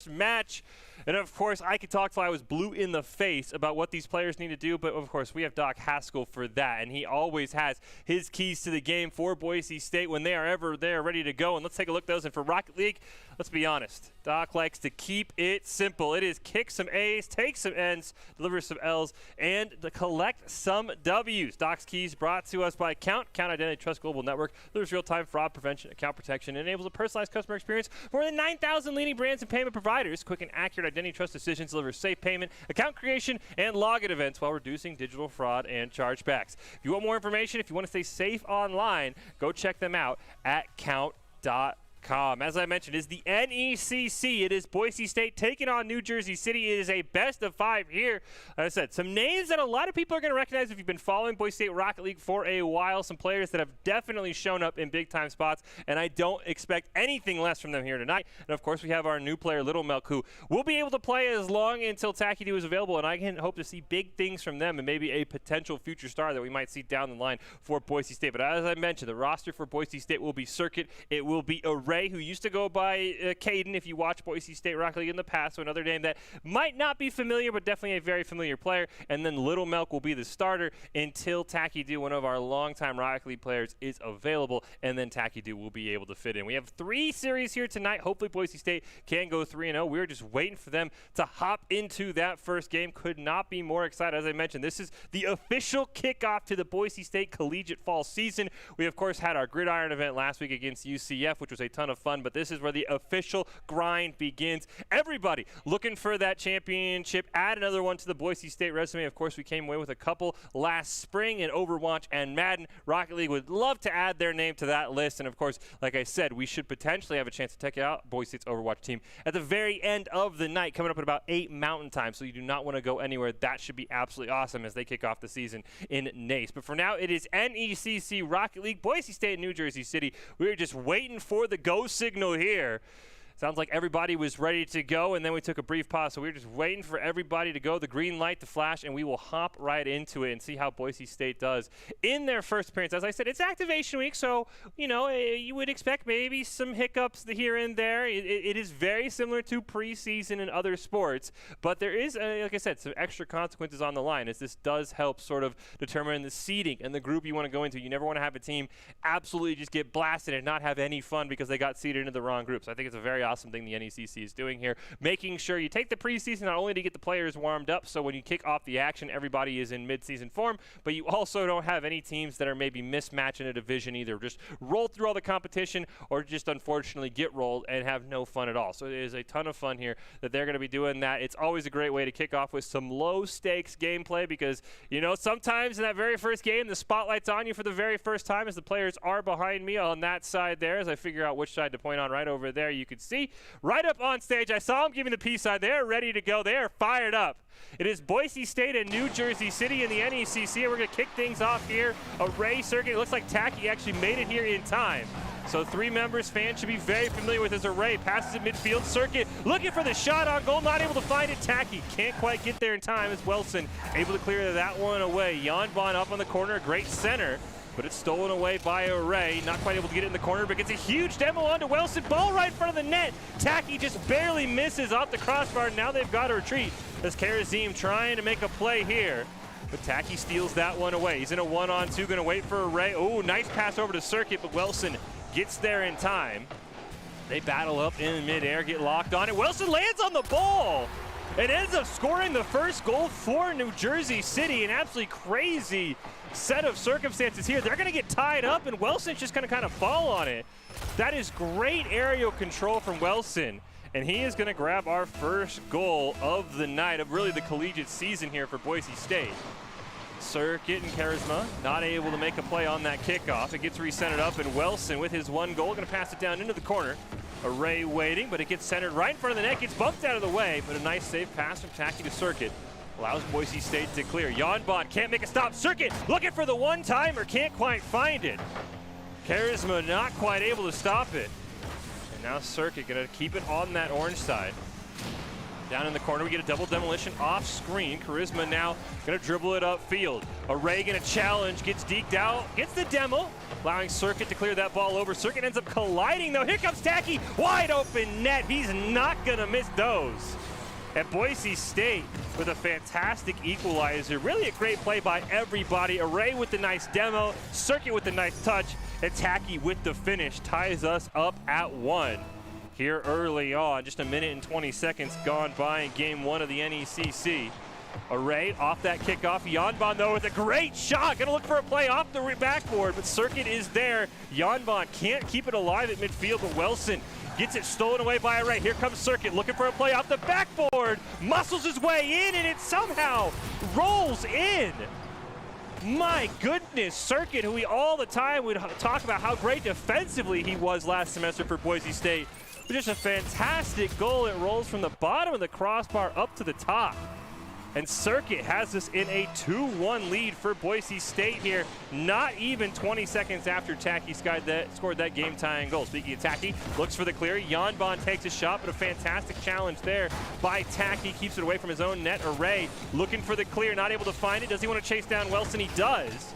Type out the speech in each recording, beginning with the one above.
match. And of course, I could talk till I was blue in the face about what these players need to do, but of course we have Doc Haskell for that, and he always has his keys to the game for Boise State when they are ever there ready to go. And let's take a look at those. And for Rocket League, let's be honest, Doc likes to keep it simple. It is kick some A's, take some N's, deliver some L's, and collect some W's. Doc's keys brought to us by Count Identity Trust Global Network. Delivers real-time fraud prevention, account protection, and enables a personalized customer experience for more than 9,000 leading brands and payment providers. Quick and accurate identity trust decisions, deliver safe payment, account creation, and login events while reducing digital fraud and chargebacks. If you want more information, if you want to stay safe online, go check them out at count.com. As I mentioned, is the NECC. It is Boise State taking on New Jersey City. It is a best of 5 here. Like I said, some names that a lot of people are going to recognize if you've been following Boise State Rocket League for a while. Some players that have definitely shown up in big-time spots, and I don't expect anything less from them here tonight. And, of course, we have our new player, Little Milk, who will be able to play as long until Tacky Do is available, and I can hope to see big things from them and maybe a potential future star that we might see down the line for Boise State. But as I mentioned, the roster for Boise State will be Circuit. It will be Array, who used to go by Caden if you watch Boise State Rocket League in the past, so another name that might not be familiar but definitely a very familiar player. And then Little Milk will be the starter until Tacky Do, one of our longtime Rocket League players, is available, and then Tacky Do will be able to fit in. We have 3 series here tonight. Hopefully Boise State can go 3-0. We're just waiting for them to hop into that first game. Could not be more excited. As I mentioned, this is the official kickoff to the Boise State Collegiate Fall season. We, of course, had our Gridiron event last week against UCF, which was a ton of fun, but this is where the official grind begins. Everybody looking for that championship. Add another one to the Boise State resume. Of course, we came away with a couple last spring in Overwatch and Madden. Rocket League would love to add their name to that list. And, of course, like I said, we should potentially have a chance to check out Boise State's Overwatch team at the very end of the night, coming up at about 8 Mountain Time. So you do not want to go anywhere. That should be absolutely awesome as they kick off the season in NACE. But for now, it is NECC Rocket League, Boise State, and New Jersey City. We are just waiting for the go signal here. Sounds like everybody was ready to go, and then we took a brief pause. So we were just waiting for everybody to go, the green light to flash, and we will hop right into it and see how Boise State does in their first appearance. As I said, it's activation week, so, you know, you would expect maybe some hiccups here and there. It is very similar to preseason in other sports, but there is, like I said, some extra consequences on the line, as this does help sort of determine the seeding and the group you want to go into. You never want to have a team absolutely just get blasted and not have any fun because they got seeded into the wrong group. So I think it's a very awesome thing the NECC is doing here, making sure you take the preseason not only to get the players warmed up, so when you kick off the action, everybody is in mid-season form, but you also don't have any teams that are maybe mismatched in a division, either just roll through all the competition or just unfortunately get rolled and have no fun at all. So it is a ton of fun here that they're going to be doing that. It's always a great way to kick off with some low-stakes gameplay because, you know, sometimes in that very first game, the spotlight's on you for the very first time, as the players are behind me on that side there. As I figure out which side to point on, right over there, you can see right up on stage, I saw them giving the peace sign. They're ready to go. They are fired up. It is Boise State and New Jersey City in the NECC. We're going to kick things off here. Array Circuit. It looks like Tacky actually made it here in time. So 3 members, fans should be very familiar with his Array. Passes at midfield. Circuit looking for the shot on goal. Not able to find it. Tacky can't quite get there in time as Wilson able to clear that one away. Yanbon up on the corner. Great center. But it's stolen away by Array. Not quite able to get it in the corner, but gets a huge demo onto Wilson. Ball right in front of the net. Tacky just barely misses off the crossbar. Now they've got to retreat as Karazim trying to make a play here. But Tacky steals that one away. He's in a 1-on-2, going to wait for Array. Oh, nice pass over to Circuit, but Wilson gets there in time. They battle up in midair, get locked on it. Wilson lands on the ball. It ends up scoring the first goal for New Jersey City. An absolutely crazy set of circumstances here. They're going to get tied up, and Wilson's just going to kind of fall on it. That is great aerial control from Wilson, and he is going to grab our first goal of the night, of really the collegiate season here for Boise State. Circuit and Charisma not able to make a play on that kickoff. It gets recentered up, and Wilson with his 1 goal going to pass it down into the corner. Array waiting, but it gets centered right in front of the net, gets bumped out of the way, but a nice save pass from Tacky to Circuit. Allows Boise State to clear. Yanbon can't make a stop. Circuit looking for the one-timer, can't quite find it. Charisma not quite able to stop it. And now Circuit gonna keep it on that orange side. Down in the corner, we get a double demolition off screen. Charisma now gonna dribble it upfield. Array gonna challenge, gets deked out, gets the demo, allowing Circuit to clear that ball over. Circuit ends up colliding though. Here comes Tacky, wide open net. He's not gonna miss those. At Boise State with a fantastic equalizer. Really a great play by everybody. Array with the nice demo, Circuit with the nice touch, and Tacky with the finish ties us up at 1. Here early on, just a minute and 20 seconds gone by in game 1 of the NECC. Array off that kickoff. Yanban though with a great shot. Gonna look for a play off the backboard, but Circuit is there. Yanban can't keep it alive at midfield, but Wilson gets it stolen away by Array. Here comes Circuit looking for a play off the backboard. Muscles his way in and it somehow rolls in. My goodness, Circuit, who we all the time would talk about how great defensively he was last semester for Boise State. Just a fantastic goal. It rolls from the bottom of the crossbar up to the top. And Circuit has us in a 2-1 lead for Boise State here. Not even 20 seconds after Tacky scored that game-tying goal. Speaking of Tacky, looks for the clear. Yanban takes a shot, but a fantastic challenge there by Tacky. Keeps it away from his own net. Array looking for the clear, not able to find it. Does he want to chase down Wilson? He does.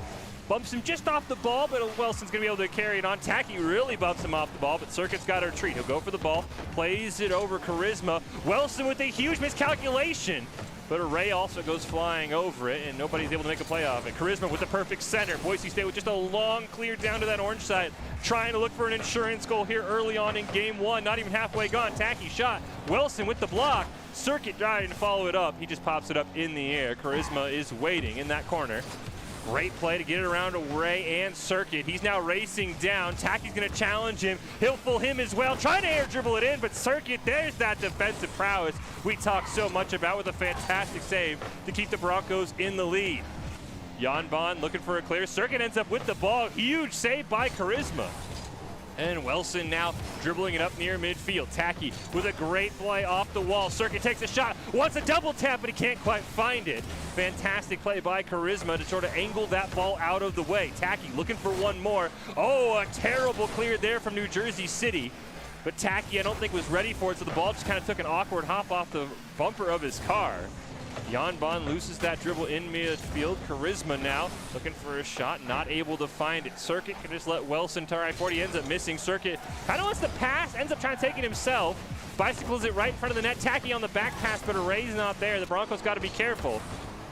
Bumps him just off the ball, but Wilson's going to be able to carry it on. Tacky really bumps him off the ball, but Circuit's got a retreat. He'll go for the ball, plays it over Charisma. Wilson with a huge miscalculation, but Array also goes flying over it, and nobody's able to make a play off it. Charisma with the perfect center. Boise State with just a long clear down to that orange side, trying to look for an insurance goal here early on in game 1. Not even halfway gone. Tacky shot. Wilson with the block. Circuit trying to follow it up. He just pops it up in the air. Charisma is waiting in that corner. Great play to get it around Array and Circuit. He's now racing down. Tacky's going to challenge him. He'll fool him as well. Trying to air dribble it in, but Circuit, there's that defensive prowess we talk so much about with a fantastic save to keep the Broncos in the lead. Yanban looking for a clear. Circuit ends up with the ball. Huge save by Charisma. And Wilson now dribbling it up near midfield. Tacky with a great play off the wall. Circuit takes a shot, wants a double tap, but he can't quite find it. Fantastic play by Charisma to sort of angle that ball out of the way. Tacky looking for one more. Oh, a terrible clear there from New Jersey City. But Tacky, I don't think, was ready for it, so the ball just kind of took an awkward hop off the bumper of his car. Yanban loses that dribble in midfield. Charisma now looking for a shot, not able to find it. Circuit can just let Wilson try for it. He ends up missing. Circuit kind of wants to pass, ends up trying to take it himself. Bicycles it right in front of the net. Tacky on the back pass, but Array's not there. The Broncos got to be careful.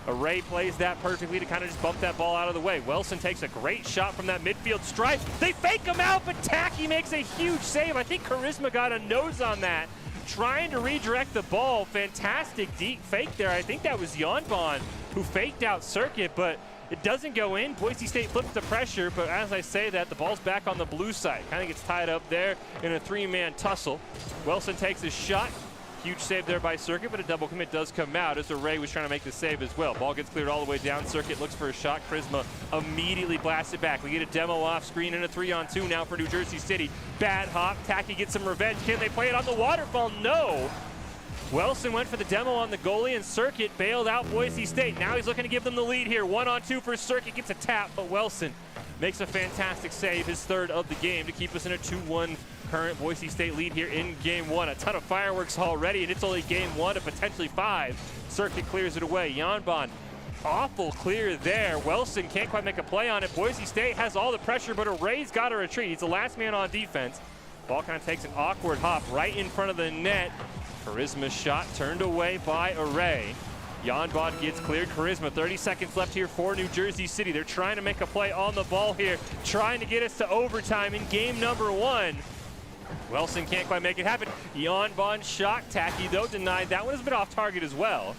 Array plays that perfectly to kind of just bump that ball out of the way. Wilson takes a great shot from that midfield stripe. They fake him out, but Tacky makes a huge save. I think Charisma got a nose on that, trying to redirect the ball. Fantastic deep fake there. I think that was Yanban who faked out Circuit, but it doesn't go in. Boise State flips the pressure, but as I say that, the ball's back on the blue side. Kind of gets tied up there in a three-man tussle. Wilson takes his shot. Huge save there by Circuit, but a double commit does come out as Array was trying to make the save as well. Ball gets cleared all the way down. Circuit looks for a shot. Charisma immediately blasts it back. We get a demo off screen and a 3-on-2 now for New Jersey City. Bad hop. Tacky gets some revenge. Can they play it on the waterfall? No. Wilson went for the demo on the goalie, and Circuit bailed out Boise State. Now he's looking to give them the lead here. 1-on-2 for Circuit. Gets a tap, but Wilson makes a fantastic save, his third of the game, to keep us in a 2-1 current Boise State lead here in game 1. A ton of fireworks already, and it's only game 1 of potentially 5. Circuit clears it away. Yanban, awful clear there. Wilson can't quite make a play on it. Boise State has all the pressure, but Array's got to retreat. He's the last man on defense. Ball kind of takes an awkward hop right in front of the net. Charisma's shot turned away by Array. Yanban gets cleared. Charisma, 30 seconds left here for New Jersey City. They're trying to make a play on the ball here, trying to get us to overtime in game number 1. Wilson can't quite make it happen. Yanban shot. Tacky, though, denied. That one has been off target as well.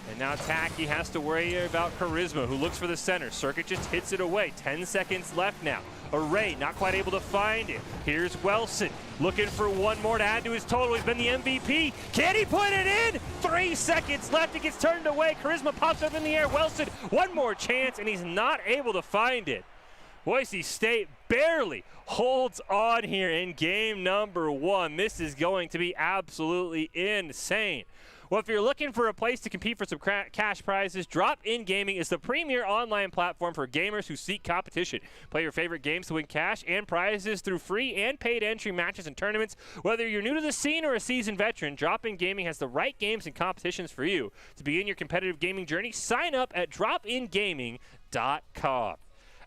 And now Tacky has to worry about Charisma, who looks for the center. Circuit just hits it away. 10 seconds left now. Array not quite able to find it. Here's Wilson looking for one more to add to his total. He's been the MVP. Can he put it in? 3 seconds left. It gets turned away. Charisma pops up in the air. Wilson, one more chance, and he's not able to find it. Boise State barely holds on here in game number 1. This is going to be absolutely insane. Well, if you're looking for a place to compete for some cash prizes, Drop-In Gaming is the premier online platform for gamers who seek competition. Play your favorite games to win cash and prizes through free and paid entry matches and tournaments. Whether you're new to the scene or a seasoned veteran, Drop-In Gaming has the right games and competitions for you. To begin your competitive gaming journey, sign up at dropingaming.com.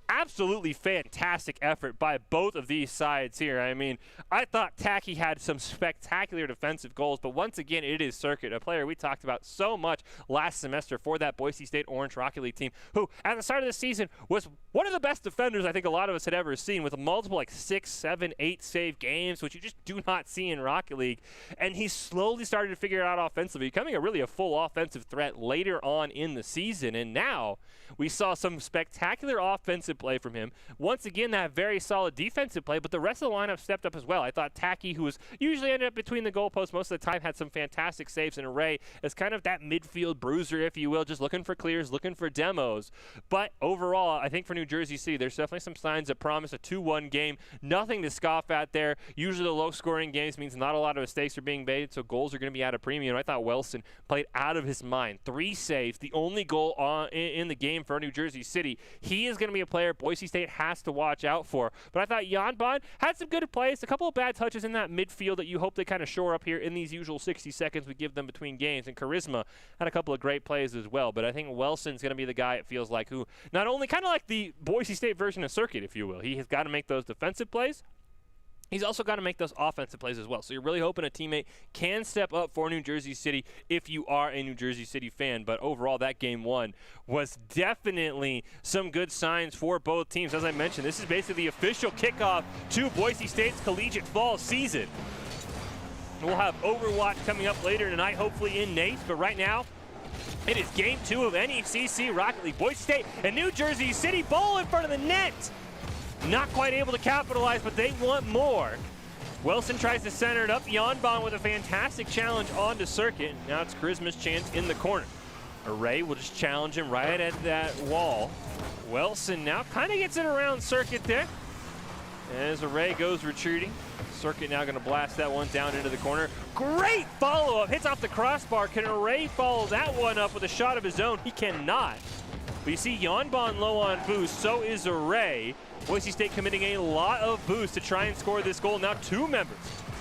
Absolutely fantastic effort by both of these sides here. I mean, I thought Tacky had some spectacular defensive goals, but once again, it is Circuit, a player we talked about so much last semester for that Boise State Orange Rocket League team, who at the start of the season was one of the best defenders I think a lot of us had ever seen, with multiple like 6, 7, 8 save games, which you just do not see in Rocket League. And he slowly started to figure it out offensively, becoming a full offensive threat later on in the season. And now we saw some spectacular offensive play from him. Once again, that very solid defensive play, but the rest of the lineup stepped up as well. I thought Tacky, who was usually ended up between the goalposts most of the time, had some fantastic saves, and Ray as kind of that midfield bruiser, if you will, just looking for clears, looking for demos. But overall, I think for New Jersey City, there's definitely some signs that promise a 2-1 game. Nothing to scoff at there. Usually the low-scoring games means not a lot of mistakes are being made, so goals are going to be at a premium. I thought Wilson played out of his mind. 3 saves, the only goal in the game for New Jersey City. He is going to be a player Boise State has to watch out for. But I thought Jan Bond had some good plays, a couple of bad touches in that midfield that you hope they kind of shore up here in these usual 60 seconds we give them between games. And Charisma had a couple of great plays as well. But I think Wilson's going to be the guy, it feels like, who not only kind of like the Boise State version of Circuit, if you will. He has got to make those defensive plays. He's also got to make those offensive plays as well. So you're really hoping a teammate can step up for New Jersey City if you are a New Jersey City fan. But overall, that game one was definitely some good signs for both teams. As I mentioned, this is basically the official kickoff to Boise State's collegiate fall season. We'll have Overwatch coming up later tonight, hopefully in Nace. But right now, it is game 2 of NECC Rocket League. Boise State and New Jersey City, ball in front of the net. Not quite able to capitalize, but they want more. Wilson tries to center it up. Janbon with a fantastic challenge onto Circuit. Now it's Charisma's chance in the corner. Array will just challenge him right at that wall. Wilson now kind of gets it around Circuit there. As Array goes retreating. Circuit now going to blast that one down into the corner. Great follow-up. Hits off the crossbar. Can Array follow that one up with a shot of his own? He cannot. But you see Janbon low on boost. So is Array. Boise State committing a lot of boost to try and score this goal. Now 2 members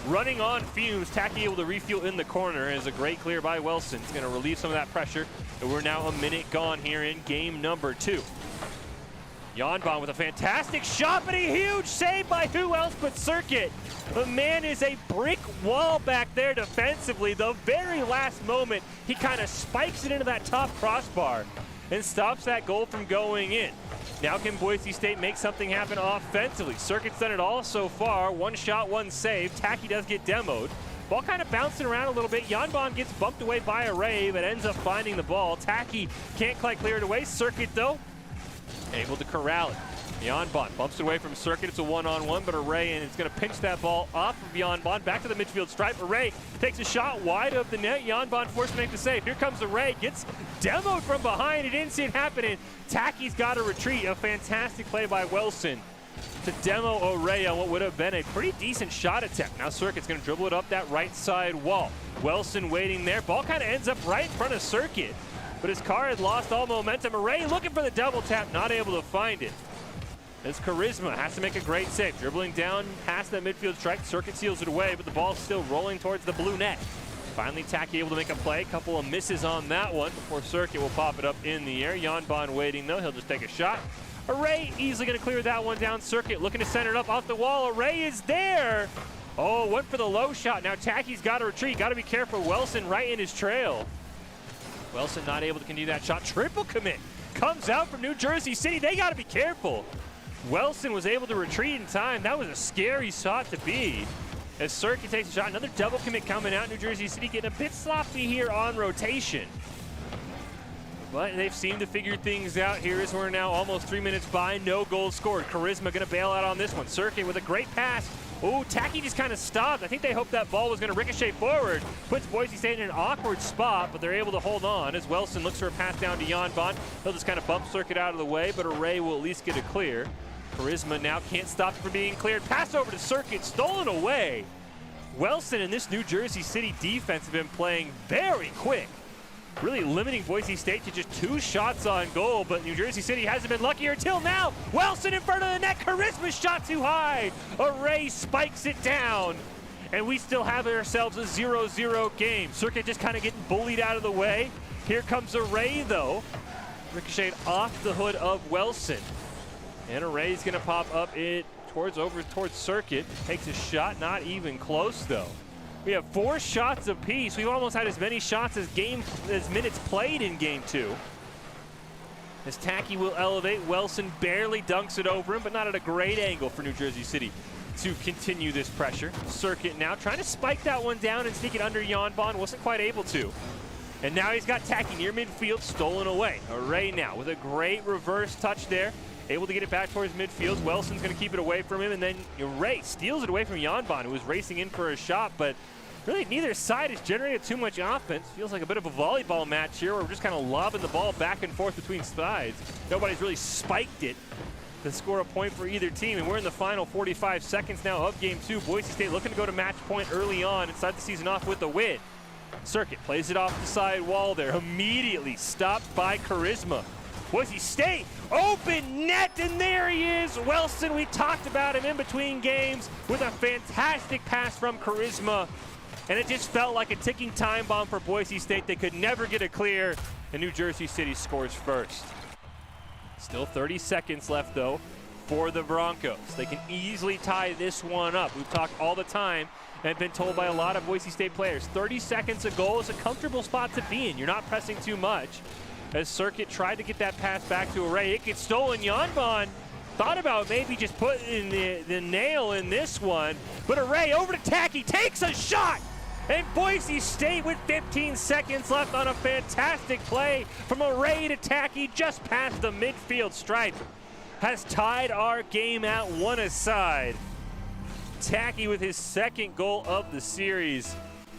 running on fumes. Tacky able to refuel in the corner is a great clear by Wilson. It's going to relieve some of that pressure. And we're now a minute gone here in game number 2. Janbon with a fantastic shot, but a huge save by who else but Circuit. The man is a brick wall back there defensively. The very last moment, he kind of spikes it into that top crossbar and stops that goal from going in. Now can Boise State make something happen offensively? Circuit's done it all so far. 1 shot, 1 save. Tacky does get demoed. Ball kind of bouncing around a little bit. Janbon gets bumped away by Array, but ends up finding the ball. Tacky can't quite clear it away. Circuit, though, able to corral it. Janbon bumps away from Circuit. It's a 1-on-1, but Array, and it's going to pinch that ball off of Janbon. Back to the midfield stripe. Array takes a shot wide of the net. Janbon forced to make the save. Here comes Array. Gets demoed from behind. He didn't see it happening. Tacky's got to retreat. A fantastic play by Wilson to demo Array on what would have been a pretty decent shot attempt. Now Circuit's going to dribble it up that right side wall. Wilson waiting there. Ball kind of ends up right in front of Circuit, but his car had lost all momentum. Array looking for the double tap, not able to find it. As Charisma has to make a great save. Dribbling down past that midfield strike. Circuit seals it away, but the ball's still rolling towards the blue net. Finally, Tacky able to make a play. Couple of misses on that one before Circuit will pop it up in the air. Janbon waiting, though. He'll just take a shot. Array easily going to clear that one down. Circuit looking to center it up off the wall. Array is there. Oh, went for the low shot. Now Tacky's got to retreat. Got to be careful. Wilson right in his trail. Wilson not able to continue that shot. Triple commit comes out from New Jersey City. They got to be careful. Wilson was able to retreat in time. That was a scary shot to be. As Circuit takes a shot, another double commit coming out. New Jersey City getting a bit sloppy here on rotation. But they've seemed to figure things out here as we're now almost 3 minutes by. No goals scored. Charisma going to bail out on this one. Circuit with a great pass. Oh, Tacky just kind of stopped. I think they hoped that ball was going to ricochet forward. Puts Boise State in an awkward spot, but they're able to hold on as Wilson looks for a pass down to Janbon. He'll just kind of bump Circuit out of the way, but Array will at least get a clear. Charisma now can't stop it from being cleared. Pass over to Circuit, stolen away. Wilson and this New Jersey City defense have been playing very quick, really limiting Boise State to just 2 shots on goal, but New Jersey City hasn't been luckier until now. Wilson in front of the net, Charisma shot too high. Array spikes it down, and we still have ourselves a 0-0 game. Circuit just kind of getting bullied out of the way. Here comes Array though, ricocheted off the hood of Wilson, and Array's gonna pop up it towards Circuit. Takes a shot, not even close though. We have 4 shots apiece. We've almost had as many shots as minutes played in game 2. As Tacky will elevate, Wilson barely dunks it over him, but not at a great angle for New Jersey City to continue this pressure. Circuit now trying to spike that one down and sneak it under Janbon, wasn't quite able to. And now he's got Tacky near midfield, stolen away. Array now with a great reverse touch there, able to get it back towards midfield. Wilson's going to keep it away from him, and then Array steals it away from Janbon, who was racing in for a shot, but really neither side has generated too much offense. Feels like a bit of a volleyball match here where we're just kind of lobbing the ball back and forth between sides. Nobody's really spiked it to score a point for either team, and we're in the final 45 seconds now of game 2. Boise State looking to go to match point early on and start the season off with a win. Circuit plays it off the side wall there, immediately stopped by Charisma. Boise State, open net, and there he is. Wilson, we talked about him in between games with a fantastic pass from Charisma, and it just felt like a ticking time bomb for Boise State. They could never get it clear, and New Jersey City scores first. Still 30 seconds left though for the Broncos. They can easily tie this one up. We've talked all the time and been told by a lot of Boise State players, 30 seconds a goal is a comfortable spot to be in. You're not pressing too much. As Circuit tried to get that pass back to Array, it gets stolen. Janbon thought about maybe just putting the nail in this one, but Array over to Tacky, takes a shot, and Boise State with 15 seconds left on a fantastic play from Array to Tacky just past the midfield stripe has tied our game at 1-aside. Tacky with his 2nd goal of the series.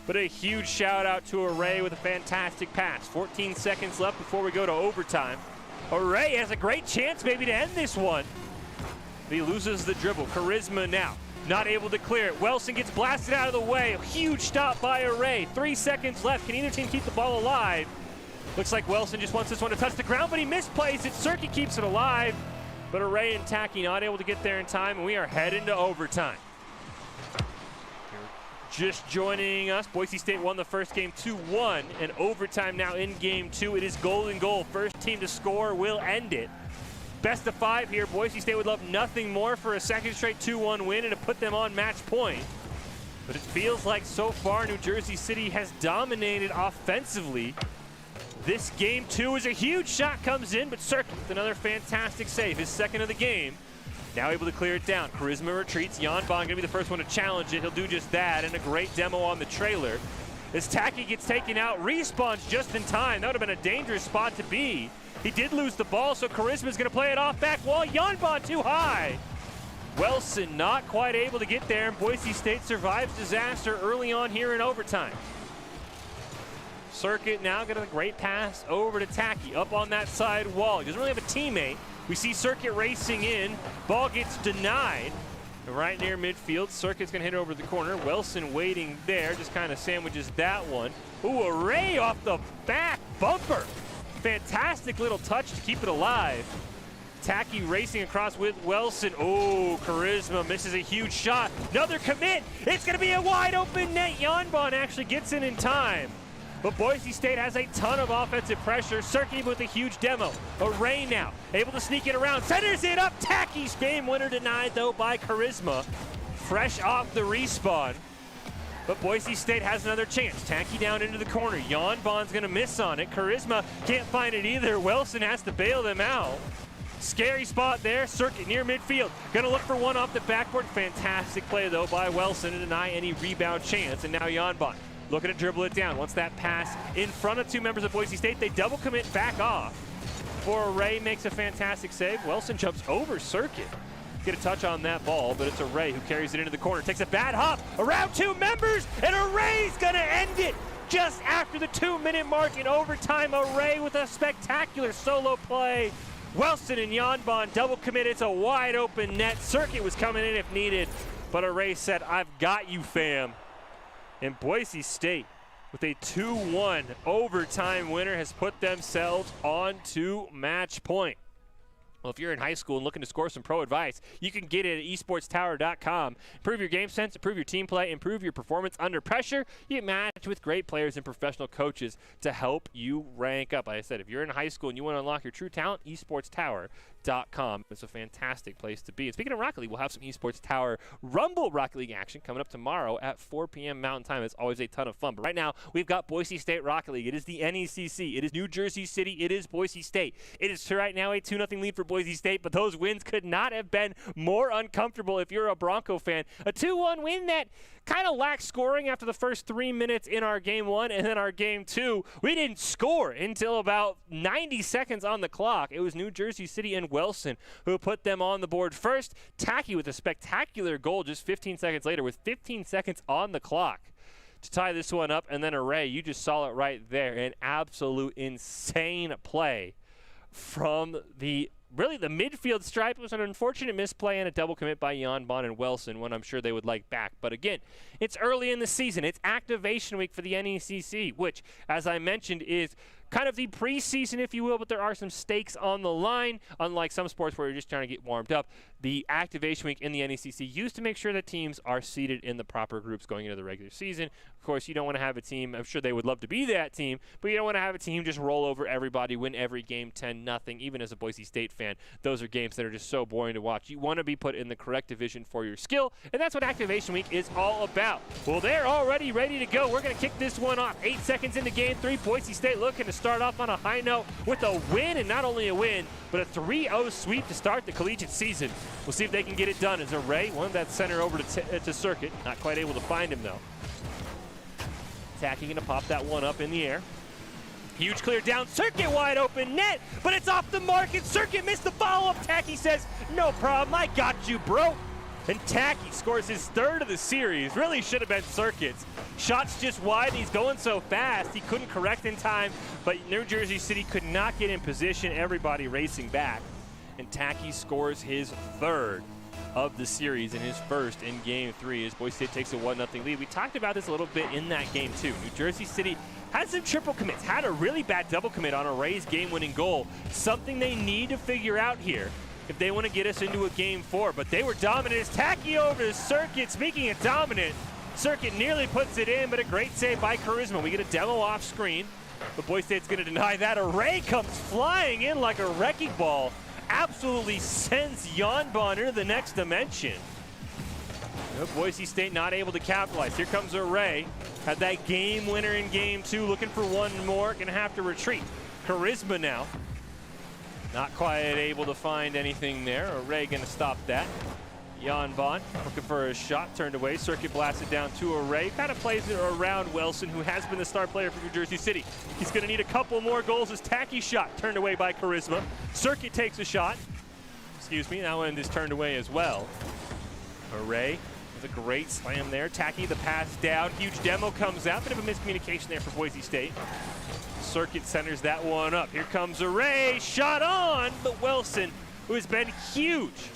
But a huge shout out to Array with a fantastic pass. 14 seconds left before we go to overtime. Array has a great chance maybe to end this one. But he loses the dribble. Charisma now not able to clear it. Wilson gets blasted out of the way. A huge stop by Array. 3 seconds left. Can either team keep the ball alive? Looks like Wilson just wants this one to touch the ground, but he misplays it. Circuit keeps it alive. But Array and Tacky not able to get there in time, and we are heading to overtime. Just joining us, Boise State won the first game 2-1, and overtime now in game 2. It is golden goal. First team to score will end it. Best of 5 here. Boise State would love nothing more for a second straight 2-1 win and to put them on match point. But it feels like so far New Jersey City has dominated offensively. This game 2 is a huge shot comes in, but Circuit with another fantastic save, his 2nd of the game. Now able to clear it down. Charisma retreats. Janbon going to be the first one to challenge it. He'll do just that, and a great demo on the trailer. As Tacky gets taken out, respawns just in time. That would have been a dangerous spot to be. He did lose the ball, so Charisma's going to play it off back wall. Janbon too high. Wilson not quite able to get there, and Boise State survives disaster early on here in overtime. Circuit now getting a great pass over to Tacky up on that side wall. He doesn't really have a teammate. We see Circuit racing in. Ball gets denied. Right near midfield. Circuit's going to hit it over the corner. Wilson waiting there. Just kind of sandwiches that one. Ooh, Array off the back bumper. Fantastic little touch to keep it alive. Tacky racing across with Wilson. Oh, Charisma misses a huge shot. Another commit. It's going to be a wide open net. Janbon actually gets in time. But Boise State has a ton of offensive pressure. Circuit with a huge demo. Array now able to sneak it around. Centers it up. Tacky's game winner denied though by Charisma. Fresh off the respawn. But Boise State has another chance. Tacky down into the corner. Janbon's going to miss on it. Charisma can't find it either. Wilson has to bail them out. Scary spot there. Circuit near midfield. Going to look for one off the backboard. Fantastic play though by Wilson to deny any rebound chance. And now Janbon looking to dribble it down. Once that pass in front of 2 members of Boise State, they double commit back off. Before Array makes a fantastic save. Wilson jumps over Circuit. Get a touch on that ball, but it's Array who carries it into the corner. Takes a bad hop around 2 members, and Array's gonna end it just after the 2-minute mark in overtime. Array with a spectacular solo play. Wilson and Janbon double commit. It's a wide open net. Circuit was coming in if needed, but Array said, "I've got you, fam." And Boise State, with a 2-1 overtime winner, has put themselves on to match point. Well, if you're in high school and looking to score some pro advice, you can get it at esportstower.com. Improve your game sense, improve your team play, improve your performance under pressure. You get matched with great players and professional coaches to help you rank up. Like I said, if you're in high school and you want to unlock your true talent, esportstower.com. It's a fantastic place to be. And speaking of Rocket League, we'll have some Esports Tower Rumble Rocket League action coming up tomorrow at 4 p.m. Mountain Time. It's always a ton of fun. But right now, we've got Boise State Rocket League. It is the NECC. It is New Jersey City. It is Boise State. It is right now a 2-0 lead for Boise State, but those wins could not have been more uncomfortable if you're a Bronco fan. A 2-1 win that kind of lacked scoring after the first 3 minutes in our game 1, and then our game 2, we didn't score until about 90 seconds on the clock. It was New Jersey City and Wilson who put them on the board first. Tacky with a spectacular goal just 15 seconds later with 15 seconds on the clock to tie this one up, and then Array, you just saw it right there. An absolute insane play from the midfield stripe. It was an unfortunate misplay and a double commit by Jan Bon and Wilson, one I'm sure they would like back. But again, it's early in the season. It's activation week for the NECC, which, as I mentioned, is kind of the preseason, if you will, but there are some stakes on the line. Unlike some sports where you're just trying to get warmed up, the activation week in the NECC used to make sure that teams are seated in the proper groups going into the regular season. Of course, you don't want to have a team, I'm sure they would love to be that team, but you don't want to have a team just roll over everybody, win every game 10-0. Even as a Boise State fan, those are games that are just so boring to watch. You want to be put in the correct division for your skill, and that's what activation week is all about. Well, they're already ready to go. We're going to kick this one off. 8 seconds into game 3. Boise State looking to start off on a high note with a win, and not only a win, but a 3-0 sweep to start the collegiate season. We'll see if they can get it done as Array won that center over to Circuit. Not quite able to find him, though. Tacky going to pop that one up in the air. Huge clear down, Circuit wide open net, but it's off the mark, and Circuit missed the follow-up. Tacky says, no problem, I got you, bro. And Tacky scores his 3rd of the series. Really should have been Circuit's. Shots just wide, he's going so fast, he couldn't correct in time, but New Jersey City could not get in position, everybody racing back. And Tacky scores his 3rd of the series and his 1st in game 3 as Boise State takes a 1-0 lead. We talked about this a little bit in that game too. New Jersey City had some triple commits, had a really bad double commit on Array's game-winning goal. Something they need to figure out here if they want to get us into a game 4, but they were dominant as Tacky over to Circuit. Speaking of dominant, Circuit nearly puts it in, but a great save by Charisma. We get a demo off screen, but Boise State's going to deny that. Array comes flying in like a wrecking ball. Absolutely sends Jan Bon into the next dimension. Boise State not able to capitalize. Here comes Array. Had that game winner in game 2, looking for one more. Gonna have to retreat. Charisma now. Not quite able to find anything there. Array gonna stop that. Jan Bon looking for a shot, turned away. Circuit blasted down to Array. Kind of plays it around Wilson, who has been the star player for New Jersey City. He's going to need a couple more goals. His Tacky shot turned away by Charisma. Circuit takes a shot. Excuse me, that one is turned away as well. Array with a great slam there. Tacky the pass down. Huge demo comes out. Bit of a miscommunication there for Boise State. Circuit centers that one up. Here comes Array. Shot on, but Wilson, who has been huge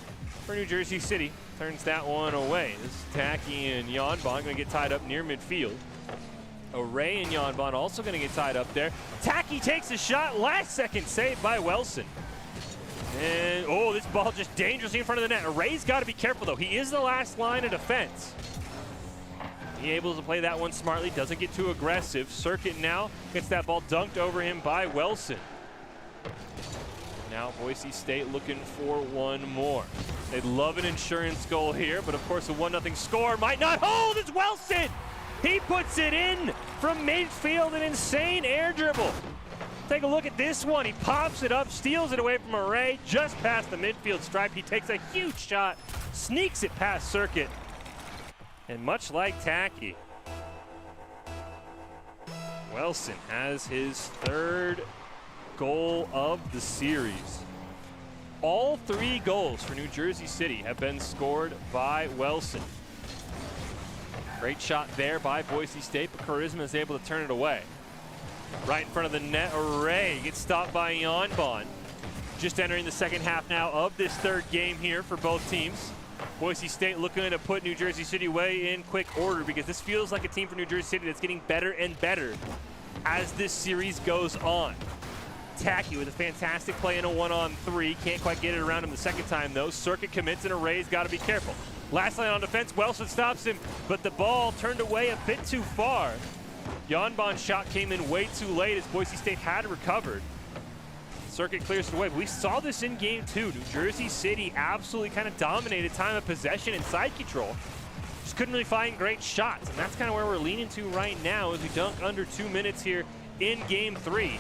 for New Jersey City, turns that one away. This is Tacky and Jan Bon going to get tied up near midfield. Array and Jan Bon also going to get tied up there. Tacky takes a shot, last second save by Wilson. And, oh, this ball just dangerously in front of the net. Array's got to be careful, though. He is the last line of defense. He able to play that one smartly, doesn't get too aggressive. Circuit now gets that ball dunked over him by Wilson. Now Boise State looking for one more. They'd love an insurance goal here, but of course a 1-0 score might not hold. It's Wilson! He puts it in from midfield, an insane air dribble. Take a look at this one. He pops it up, steals it away from Array, just past the midfield stripe. He takes a huge shot, sneaks it past Circuit. And much like Tacky, Wilson has his 3rd goal of the series. All 3 goals for New Jersey City have been scored by Wilson. Great shot there by Boise State, but Charisma is able to turn it away. Right in front of the net, Array gets stopped by Jan Bon. Just entering the second half now of this 3rd game here for both teams. Boise State looking to put New Jersey City away in quick order because this feels like a team for New Jersey City that's getting better and better as this series goes on. Tacky with a fantastic play in a 1-on-3. Can't quite get it around him the second time, though. Circuit commits and Array's got to be careful. Last line on defense, Welson stops him, but the ball turned away a bit too far. Yanban's shot came in way too late as Boise State had recovered. Circuit clears it away. But we saw this in game 2. New Jersey City absolutely kind of dominated time of possession and side control. Just couldn't really find great shots, and that's kind of where we're leaning to right now as we dunk under 2 minutes here in game 3.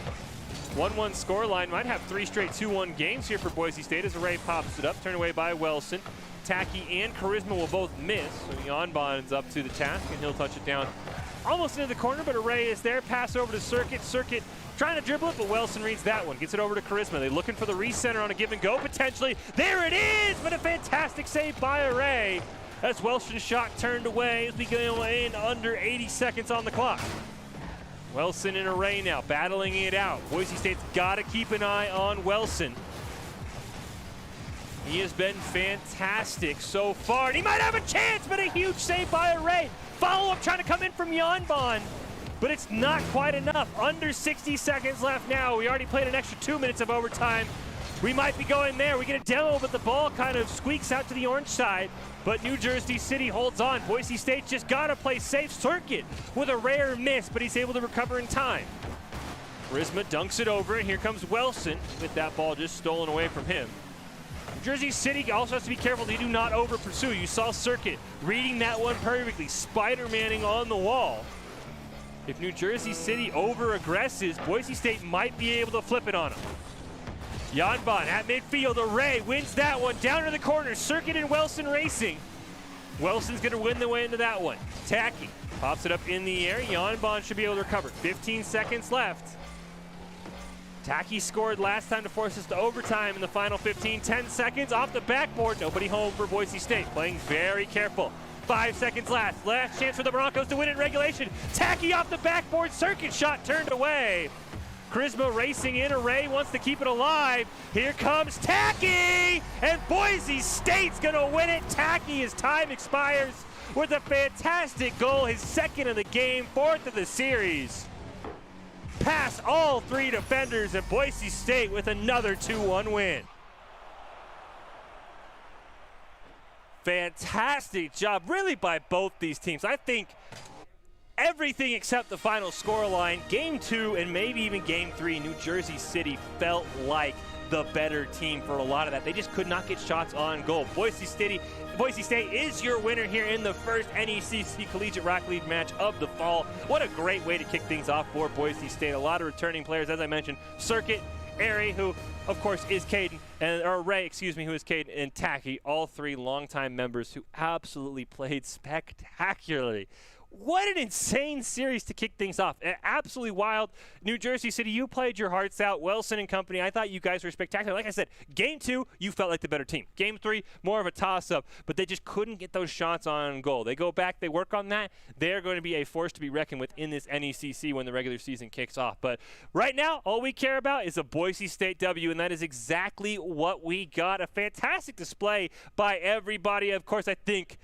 1-1 scoreline. Might have 3 straight 2-1 games here for Boise State as Array pops it up, turned away by Welson. Tacky and Charisma will both miss, so Yanban's up to the task, and he'll touch it down almost into the corner, but Array is there. Pass over to Circuit. Circuit trying to dribble it, but Welson reads that one. Gets it over to Charisma. They're looking for the recenter on a give and go, potentially. There it is, but a fantastic save by Array. That's Welson's shot turned away as we go in under 80 seconds on the clock. Welson and Array now battling it out. Boise State's got to keep an eye on Welson. He has been fantastic so far, and he might have a chance, but a huge save by Array. Follow-up trying to come in from Yanban, but it's not quite enough. Under 60 seconds left now. We already played an extra 2 minutes of overtime. We might be going there. We get a demo, but the ball kind of squeaks out to the orange side. But New Jersey City holds on. Boise State just got to play safe. Circuit with a rare miss, but he's able to recover in time. Charisma dunks it over, and here comes Welson with that ball just stolen away from him. New Jersey City also has to be careful they do not over-pursue. You saw Circuit reading that one perfectly, Spider-Manning on the wall. If New Jersey City over-aggresses, Boise State might be able to flip it on them. Yanban at midfield, Array wins that one, down to the corner, Circuit and Welson racing. Welson's gonna win the way into that one. Tacky pops it up in the air, Yanban should be able to recover. 15 seconds left. Tacky scored last time to force us to overtime in the final 15. 10 seconds off the backboard, nobody home for Boise State, playing very careful. 5 seconds left, last chance for the Broncos to win in regulation. Tacky off the backboard, Circuit shot turned away. Charisma racing in, Array wants to keep it alive. Here comes Tacky, and Boise State's gonna win it. Tacky, as time expires, with a fantastic goal, his second of the game, 4th of the series. Past all 3 defenders, and Boise State with another 2-1 win. Fantastic job, really, by both these teams. I think everything except the final scoreline, game 2 and maybe even game 3, New Jersey City felt like the better team for a lot of that. They just could not get shots on goal. Boise State is your winner here in the first NECC Collegiate Rock League match of the fall. What a great way to kick things off for Boise State. A lot of returning players, as I mentioned. Circuit, Array, who of course is Caden, or Ray, excuse me, who is Caden, and Tacky, all 3 longtime members who absolutely played spectacularly. What an insane series to kick things off. Absolutely wild. New Jersey City, you played your hearts out. Welson and company, I thought you guys were spectacular. Like I said, game 2, you felt like the better team. Game 3, more of a toss-up, but they just couldn't get those shots on goal. They go back, they work on that. They're going to be a force to be reckoned with in this NECC when the regular season kicks off. But right now, all we care about is a Boise State W, and that is exactly what we got. A fantastic display by everybody. Of course, I think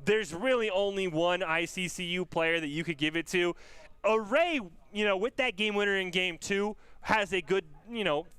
there's really only one ICCU player that you could give it to. Array, with that game winner in game 2, has a good,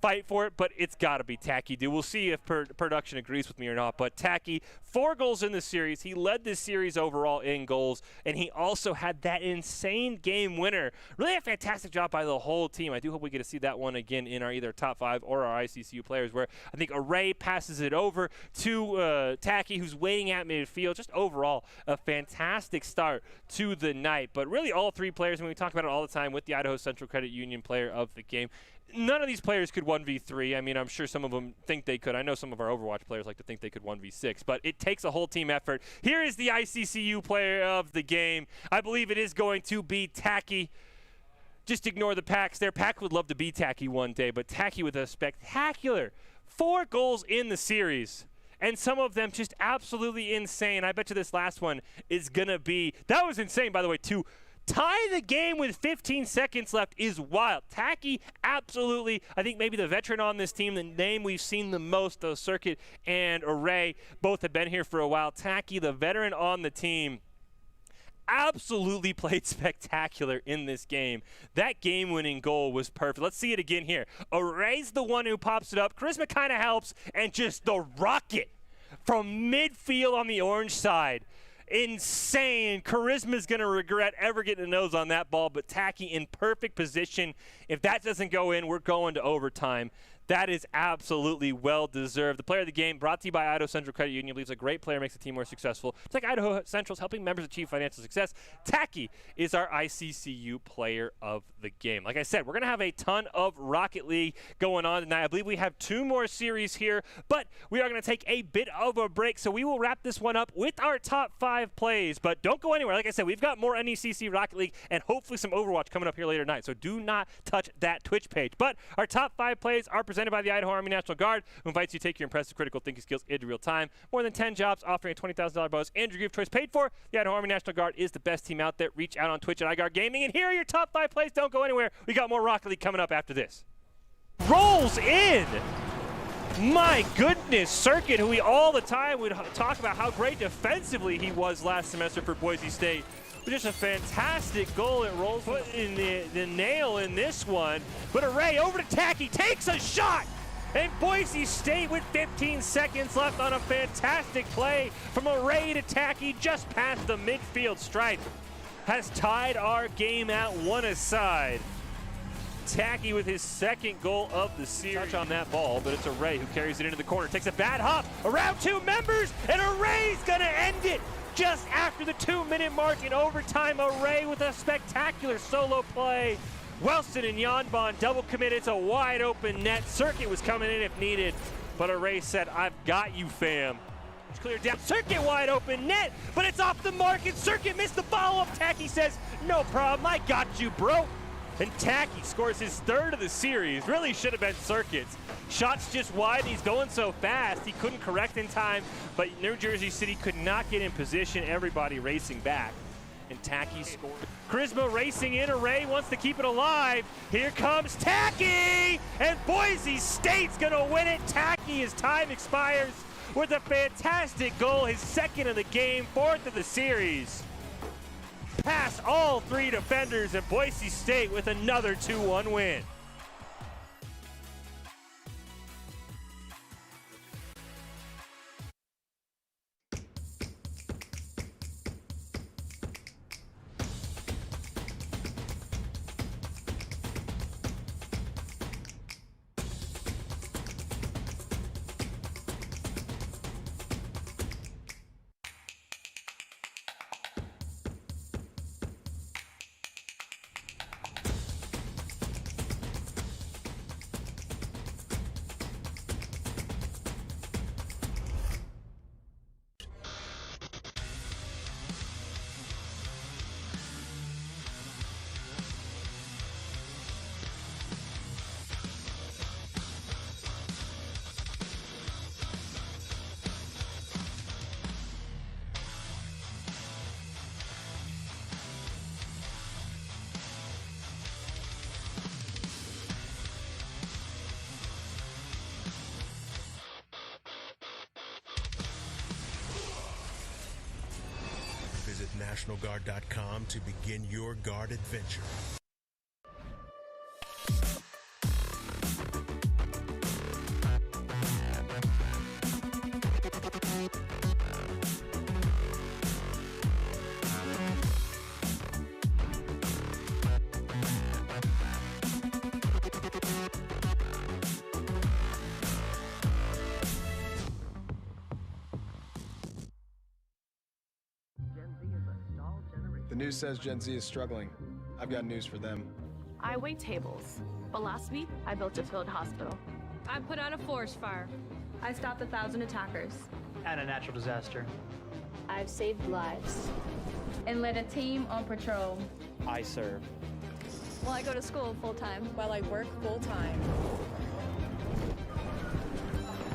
fight for it, but it's got to be Tacky, dude. We'll see if production agrees with me or not, but Tacky, 4 goals in the series. He led this series overall in goals, and he also had that insane game winner. Really a fantastic job by the whole team. I do hope we get to see that one again in our either top 5 or our ICCU players, where I think Array passes it over to Tacky, who's waiting at midfield. Just overall, a fantastic start to the night. But really all 3 players, and we talk about it all the time with the Idaho Central Credit Union player of the game, none of these players could 1v3. I mean, I'm sure some of them think they could. I know some of our Overwatch players like to think they could 1v6, but it takes a whole team effort. Here is the ICCU player of the game. I believe it is going to be Tacky. Just ignore the Packs there. Pack would love to be Tacky one day, but Tacky with a spectacular 4 goals in the series, and some of them just absolutely insane. I bet you this last one is going to be – that was insane, by the way, too. tie the game with 15 seconds left is wild. Tacky, absolutely. I think maybe the veteran on this team, the name we've seen the most, though Circuit and Array both have been here for a while. Tacky, the veteran on the team, absolutely played spectacular in this game. That game-winning goal was perfect. Let's see it again here. Array's the one who pops it up. Charisma kind of helps, and just the rocket from midfield on the orange side. Insane. Charisma's going to regret ever getting a nose on that ball, but Tacky in perfect position. If that doesn't go in, we're going to overtime. That is absolutely well-deserved. The player of the game brought to you by Idaho Central Credit Union believes a great player makes the team more successful. It's like Idaho Central's helping members achieve financial success. Tacky is our ICCU player of the game. Like I said, we're going to have a ton of Rocket League going on tonight. I believe we have 2 more series here, but we are going to take a bit of a break, so we will wrap this one up with our top 5 plays. But don't go anywhere. Like I said, we've got more NECC Rocket League and hopefully some Overwatch coming up here later tonight, so do not touch that Twitch page. But our top 5 plays are presented by the Idaho Army National Guard, who invites you to take your impressive critical thinking skills into real time. More than 10 jobs offering a $20,000 bonus and your gift choice paid for. The Idaho Army National Guard is the best team out there. Reach out on Twitch at iGuard Gaming, and here are your top 5 plays. Don't go anywhere. We got more Rocket League coming up after this. Rolls in. My goodness, Circuit, who we all the time would talk about how great defensively he was last semester for Boise State. Just a fantastic goal. It rolls in the nail in this one. But Array over to Tacky, takes a shot. And Boise State with 15 seconds left on a fantastic play from Array to Tacky just past the midfield stripe has tied our game at 1 aside. Tacky with his 2nd goal of the series. Touch on that ball, but it's Array who carries it into the corner. Takes a bad hop around 2 members, and Array's gonna end it just after the 2-minute mark in overtime. Array with a spectacular solo play. Welston and Yanbon double committed. It's a wide open net. Circuit was coming in if needed, but Array said, I've got you, fam. It's cleared down. Circuit wide open net, but it's off the mark, and Circuit missed the follow-up. Tacky says, no problem, I got you, bro. And Tacky scores his 3rd of the series. Really should have been Circuit's. Shots just wide, he's going so fast, he couldn't correct in time, but New Jersey City could not get in position. Everybody racing back. And Tacky scored. Charisma racing in. Array wants to keep it alive. Here comes Tacky! And Boise State's gonna win it. Tacky, as time expires, with a fantastic goal, his 2nd of the game, 4th of the series. Past all 3 defenders, and Boise State with another 2-1 win. Visit NationalGuard.com to begin your Guard adventure. The news says Gen Z is struggling. I've got news for them. I wait tables, but last week I built a field hospital. I put out a forest fire. I stopped 1,000 attackers. And a natural disaster. I've saved lives. And led a team on patrol. I serve. Well, I go to school full-time. While I work full-time.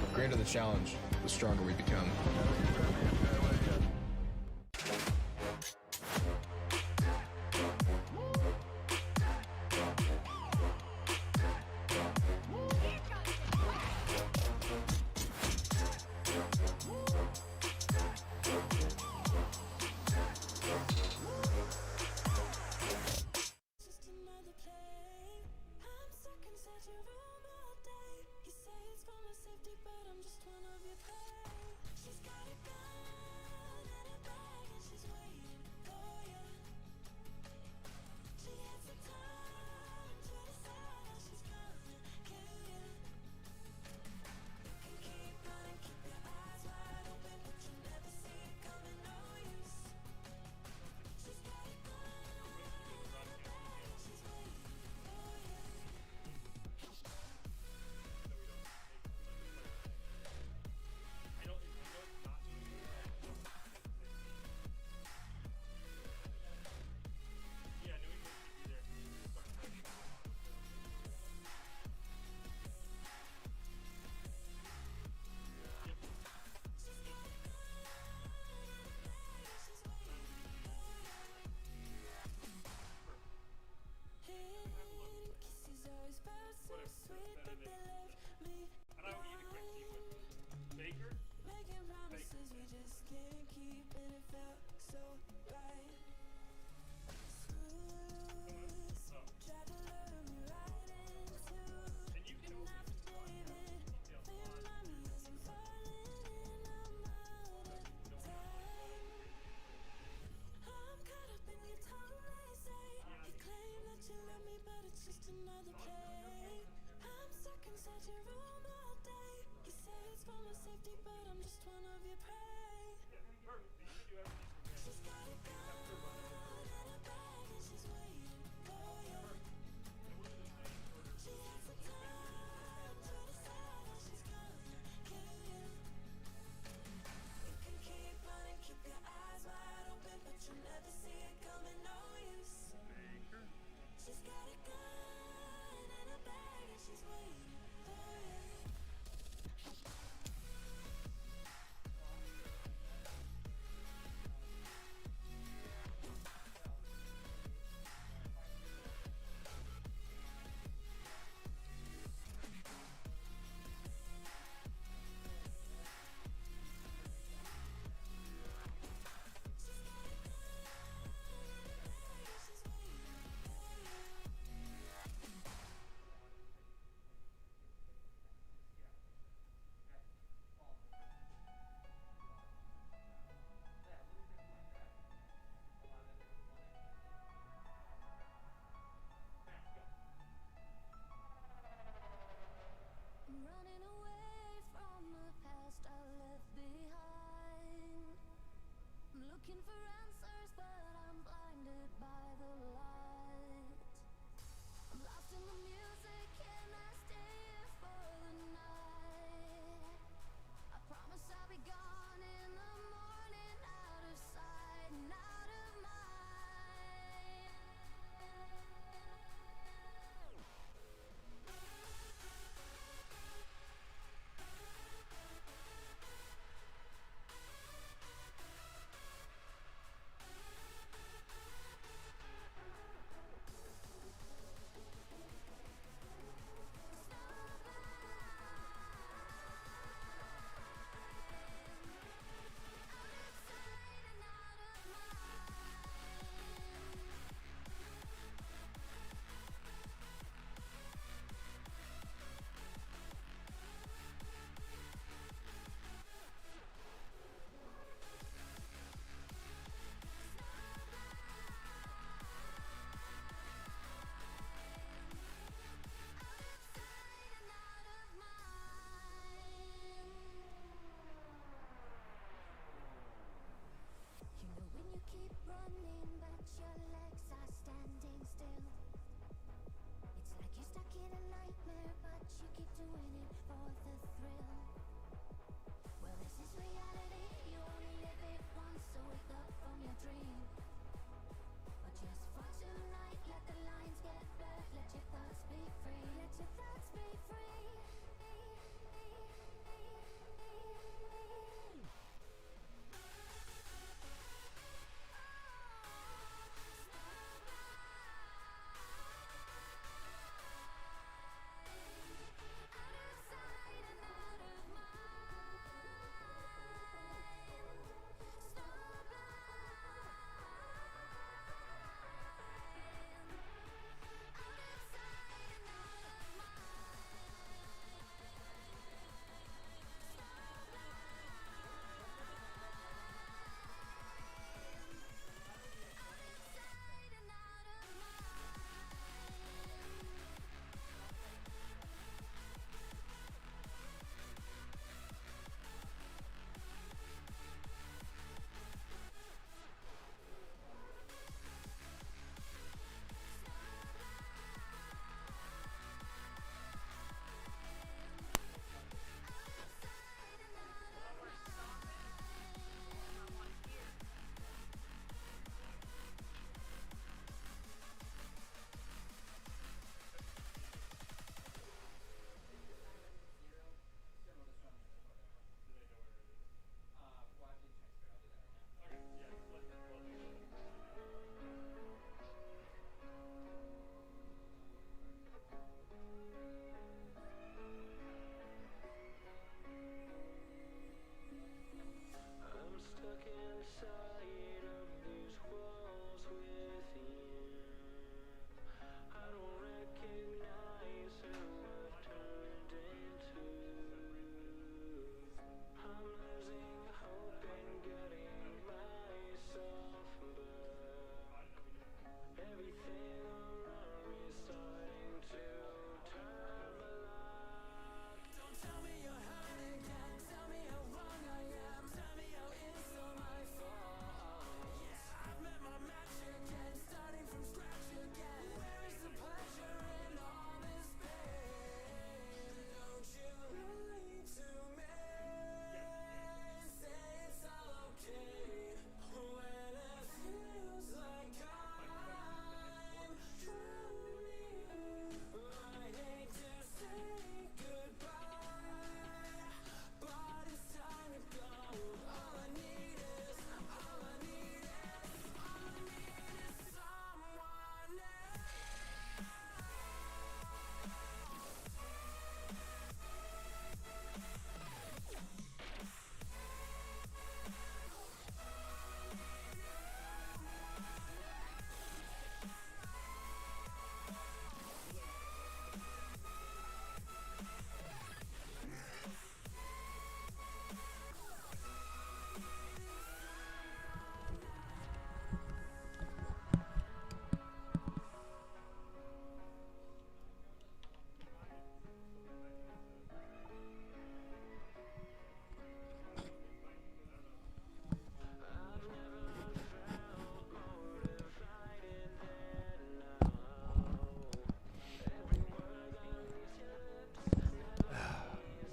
The greater the challenge, the stronger we become.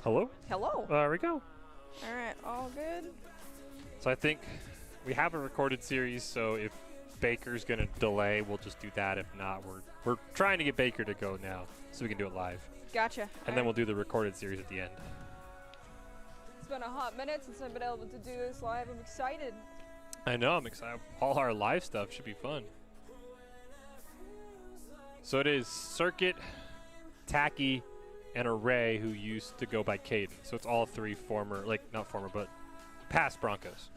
Hello? Hello. There we go. All right, all good. So I think we have a recorded series, so if Baker's going to delay, we'll just do that. If not, we're trying to get Baker to go now so we can do it live. Gotcha. And then we'll do the recorded series at the end. It's been a hot minute since I've been able to do this live. I'm excited. I know, I'm excited. All our live stuff should be fun. So it is Circuit, Tacky, and Array, who used to go by Caden. So it's all three former, like not former, but past Broncos.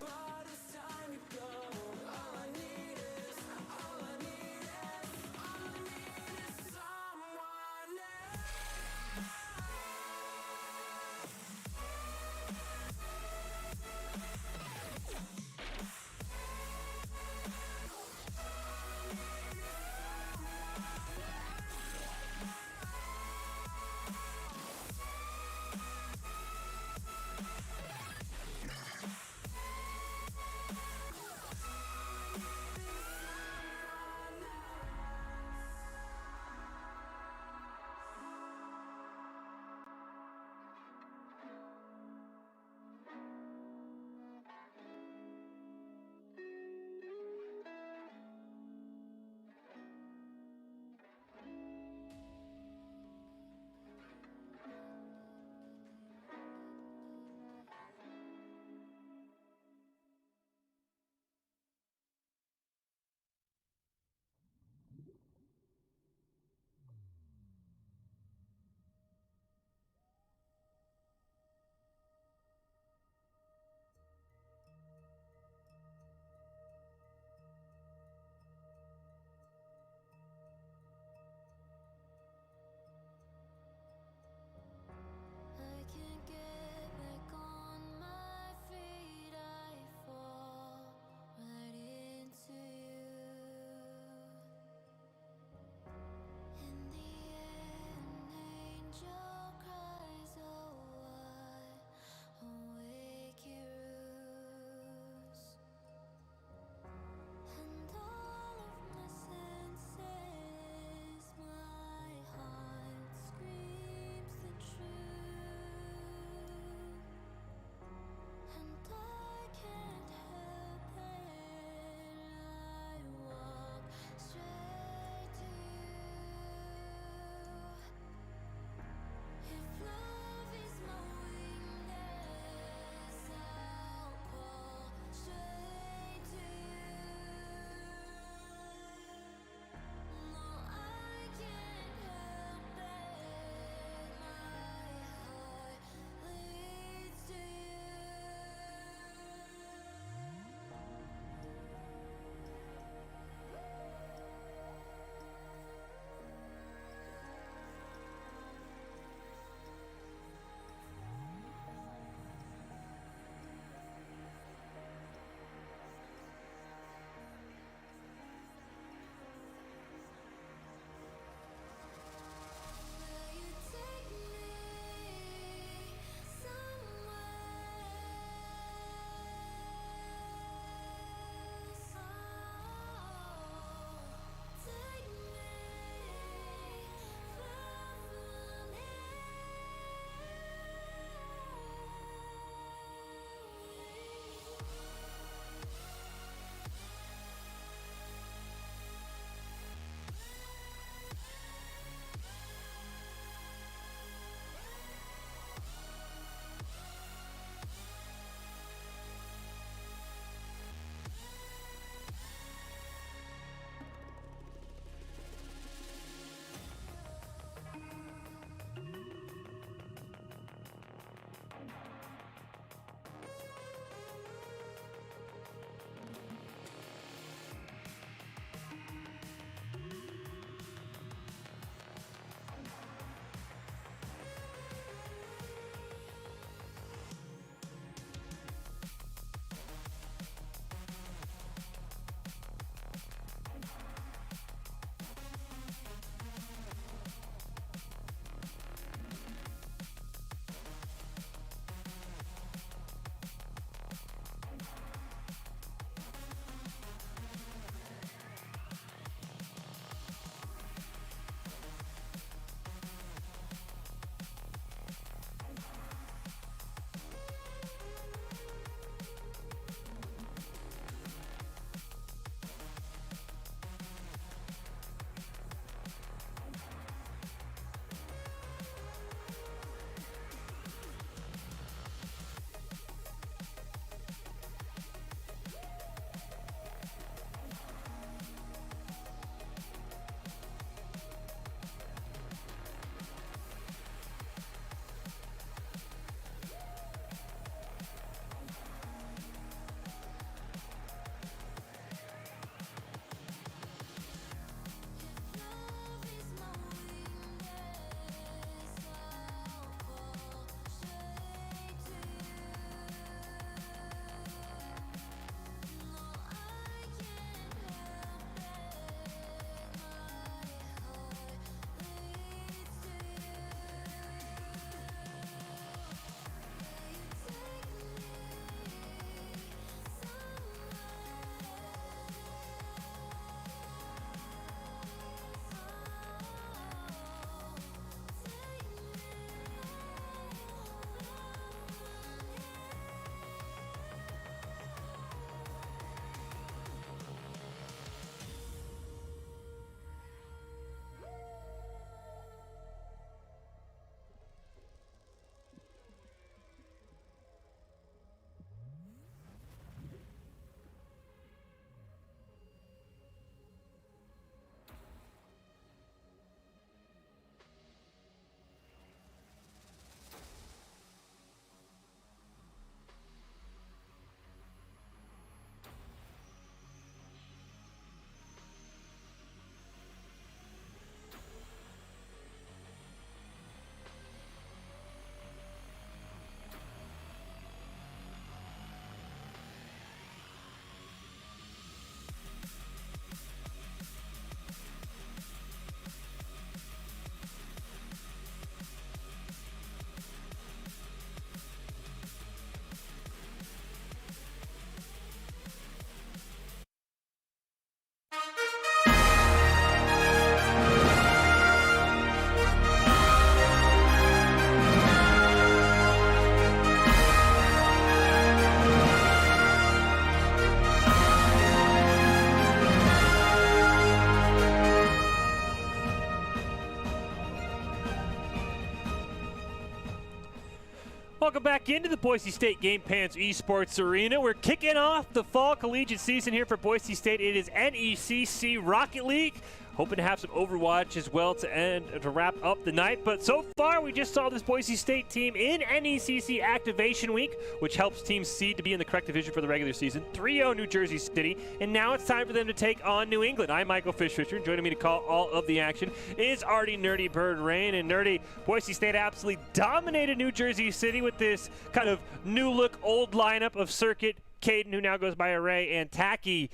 welcome back into the Boise State Game Pants Esports Arena. We're kicking off the fall collegiate season here for Boise State. It is NECC Rocket League. Hoping to have some Overwatch as well to wrap up the night. But so far, we just saw this Boise State team in NECC Activation Week, which helps teams seed to be in the correct division for the regular season. 3-0 New Jersey City, and now it's time for them to take on New England. I'm Michael Fishfisher, and joining me to call all of the action is Artie Nerdy Bird Rain. And Nerdy, Boise State absolutely dominated New Jersey City with this kind of new look, old lineup of Circuit, Caden, who now goes by Array, and Tacky.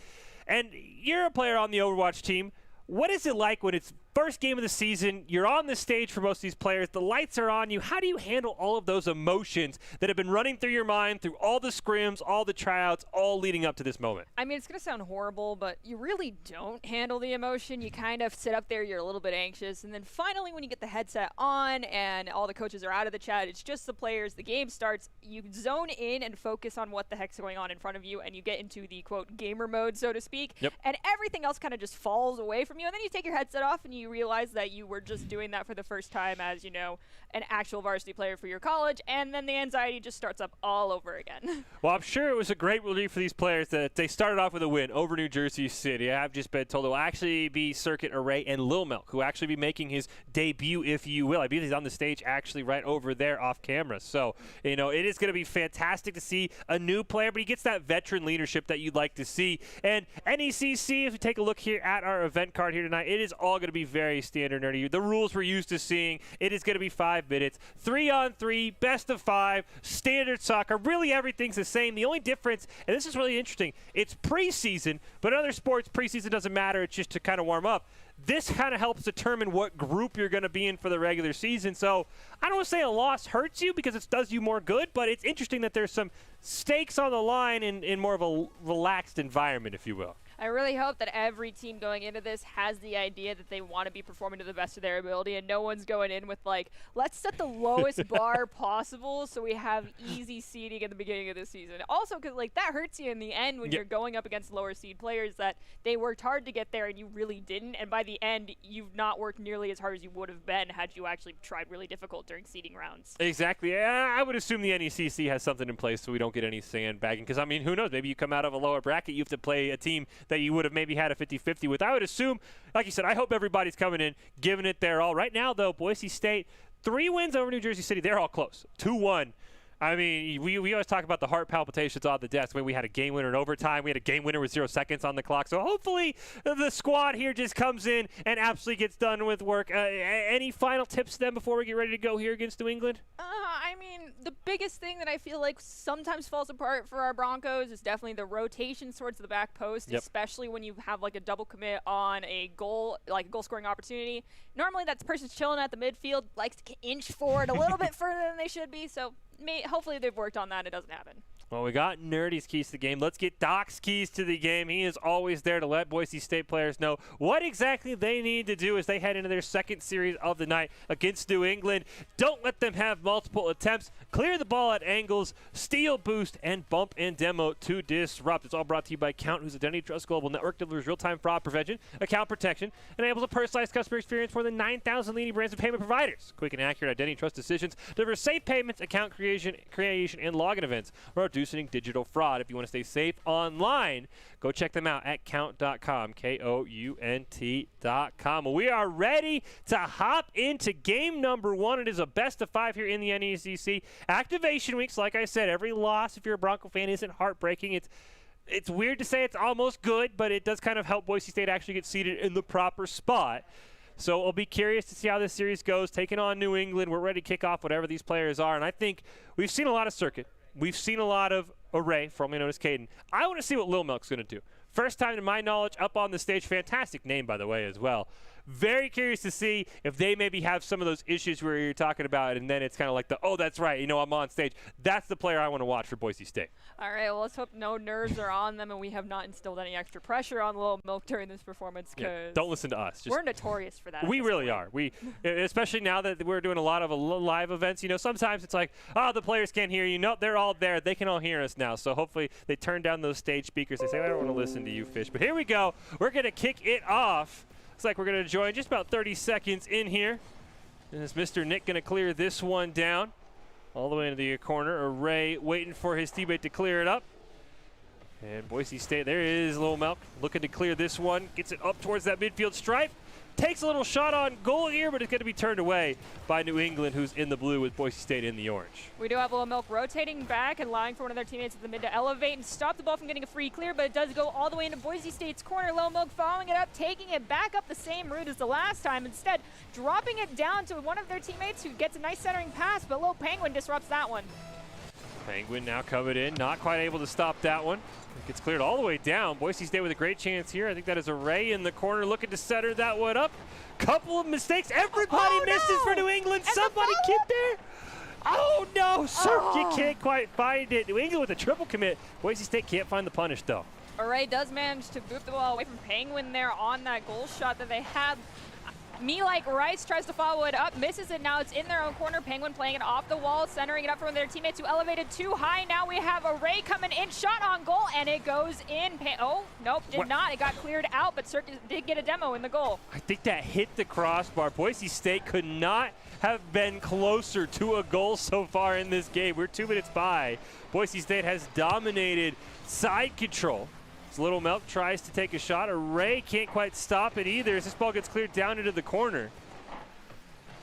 And you're a player on the Overwatch team. What is it like when it's first game of the season, you're on the stage for most of these players, the lights are on you? How do you handle all of those emotions that have been running through your mind through all the scrims, all the tryouts, all leading up to this moment? I mean, it's going to sound horrible, but you really don't handle the emotion. You kind of sit up there, you're a little bit anxious, and then finally when you get the headset on and all the coaches are out of the chat, it's just the players, the game starts, you zone in and focus on what the heck's going on in front of you, and you get into the, quote, gamer mode, so to speak, and everything else kind of just falls away from you, and then you take your headset off and you realize that you were just doing that for the first time as, you know, an actual varsity player for your college, and then the anxiety just starts up all over again. Well, I'm sure it was a great relief for these players that they started off with a win over New Jersey City. I've just been told it will actually be Circuit, Array, and Lil Milk, who will actually be making his debut, if you will. I believe he's on the stage actually right over there off camera. So, you know, it is going to be fantastic to see a new player, but he gets that veteran leadership that you'd like to see. And NECC, if you take a look here at our event card here tonight, it is all going to be very standard, Nerdy. The rules we're used to seeing. It is going to be 5 minutes, 3-on-3, best of 5, standard soccer. Really, everything's the same. The only difference, and this is really interesting, it's preseason, but in other sports, preseason doesn't matter. It's just to kind of warm up. This kind of helps determine what group you're going to be in for the regular season. So I don't want to say a loss hurts you because it does you more good, but it's interesting that there's some stakes on the line in more of a relaxed environment, if you will. I really hope that every team going into this has the idea that they want to be performing to the best of their ability, and no one's going in with, like, let's set the lowest bar possible so we have easy seeding at the beginning of the season. Also, because, like, that hurts you in the end when you're going up against lower seed players that they worked hard to get there and you really didn't, and by the end, you've not worked nearly as hard as you would have been had you actually tried really difficult during seeding rounds. Exactly. I would assume the NECC has something in place so we don't get any sandbagging, because, I mean, who knows? Maybe you come out of a lower bracket, you have to play a team that you would have maybe had a 50-50 with. I would assume, like you said, I hope everybody's coming in, giving it their all. Right now, though, Boise State, 3 wins over New Jersey City. They're all close. 2-1. I mean, we always talk about the heart palpitations on the desk when we had a game winner in overtime. We had a game winner with 0 seconds on the clock. So hopefully the squad here just comes in and absolutely gets done with work. Any final tips then before we get ready to go here against New England? I mean, the biggest thing that I feel like sometimes falls apart for our Broncos is definitely the rotation towards the back post, especially when you have like a double commit on a goal, like a goal scoring opportunity. Normally that person's chilling at the midfield, likes to inch forward a little bit further than they should be. So hopefully they've worked on that. It doesn't happen. Well, we got Nerdy's keys to the game. Let's get Doc's keys to the game. He is always there to let Boise State players know what exactly they need to do as they head into their second series of the night against New England. Don't let them have multiple attempts. Clear the ball at angles, steal, boost, and bump and demo to disrupt. It's all brought to you by Count, whose Identity Trust Global Network delivers real-time fraud prevention, account protection, and enables a personalized customer experience for more than 9,000 leading brands and payment providers. Quick and accurate identity trust decisions deliver safe payments, account creation, and login events. We're reducing digital fraud. If you want to stay safe online, go check them out at count.com, KOUNT.com. Well, we are ready to hop into game number 1. It is a best of 5 here in the NECC. Activation weeks, like I said, every loss, if you're a Bronco fan, isn't heartbreaking. It's weird to say it's almost good, but it does kind of help Boise State actually get seated in the proper spot. So I'll be curious to see how this series goes. Taking on New England, we're ready to kick off whatever these players are. And I think we've seen a lot of Circuit. We've seen a lot of Array, formerly known as Caden. I want to see what Lil Milk's going to do. First time, to my knowledge, up on the stage. Fantastic name, by the way, as well. Very curious to see if they maybe have some of those issues where you're talking about, and then it's kind of like oh, that's right, you know, I'm on stage. That's the player I want to watch for Boise State. All right, well, let's hope no nerves are on them and we have not instilled any extra pressure on Lil Milk during this performance, because don't listen to us. We're notorious for that. We really are. We, especially now that we're doing a lot of live events, you know, sometimes it's like, oh, the players can't hear you. No, they're all there. They can all hear us now. So hopefully they turn down those stage speakers. They say, I don't want to listen to you, Fish. But here we go. We're going to kick it off. Looks like we're going to join just about 30 seconds in here. And is Mr. Nick going to clear this one down? all the way into the corner. Array waiting for his teammate to clear it up. And Boise State, there is Lil Milk looking to clear this one. Gets it up towards that midfield stripe. Takes a little shot on goal here, but it's going to be turned away by New England, who's in the blue with Boise State in the orange. We do have Lil Milk rotating back and allowing for one of their teammates at the mid to elevate and stop the ball from getting a free clear, but it does go all the way into Boise State's corner. Lil Milk following it up, taking it back up the same route as the last time, instead dropping it down to one of their teammates who gets a nice centering pass, but Lil Penguin disrupts that one. Penguin now covered in, not quite able to stop that one. It gets cleared all the way down. Boise State with a great chance here. I think that is Array in the corner looking to center that one up. Couple of mistakes. Everybody misses for New England. And somebody get there. Oh no, Circuit can't quite find it. New England with a triple commit. Boise State can't find the punish though. Array does manage to boot the ball away from Penguin there on that goal shot that they had. Me Like Rice tries to follow it up, misses it. Now it's in their own corner. Penguin playing it off the wall, centering it up from their teammates who elevated too high. Now we have Array coming in, shot on goal, and it goes in. Oh, nope, did not. It got cleared out, but Circus did get a demo in the goal. I think that hit the crossbar. Boise State could not have been closer to a goal so far in this game. We're 2 minutes by. Boise State has dominated side control. Little Milk tries to take a shot. Array can't quite stop it either as this ball gets cleared down into the corner.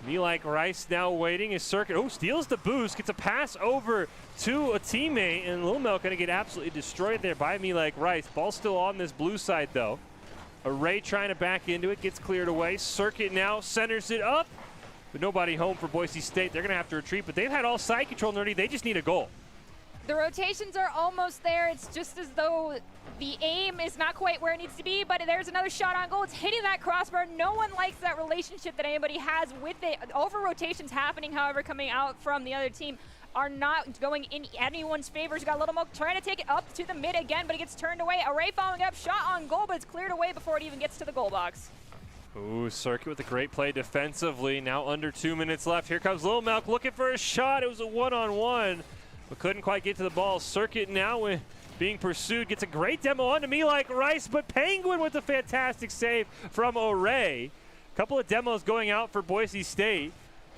Me Like Rice now waiting. His Circuit, steals the boost, gets a pass over to a teammate, and Little Milk going to get absolutely destroyed there by Me Like Rice. Ball still on this blue side though. Array trying to back into it, gets cleared away. Circuit now centers it up, but nobody home for Boise State. They're going to have to retreat, but they've had all side control already. They just need a goal. The rotations are almost there. It's just as though the aim is not quite where it needs to be, but there's another shot on goal. It's hitting that crossbar. No one likes that relationship that anybody has with it. Over rotations happening, however, coming out from the other team are not going in anyone's favor. You got Little Milk trying to take it up to the mid again, but it gets turned away. Array following up, shot on goal, but it's cleared away before it even gets to the goal box. Ooh, Circuit with a great play defensively. Now under 2 minutes left. Here comes Little Milk looking for a shot. It was a one-on-one, but couldn't quite get to the ball. Circuit now with being pursued, gets a great demo onto Me Like Rice, but Penguin with a fantastic save from Array. Couple of demos going out for Boise State,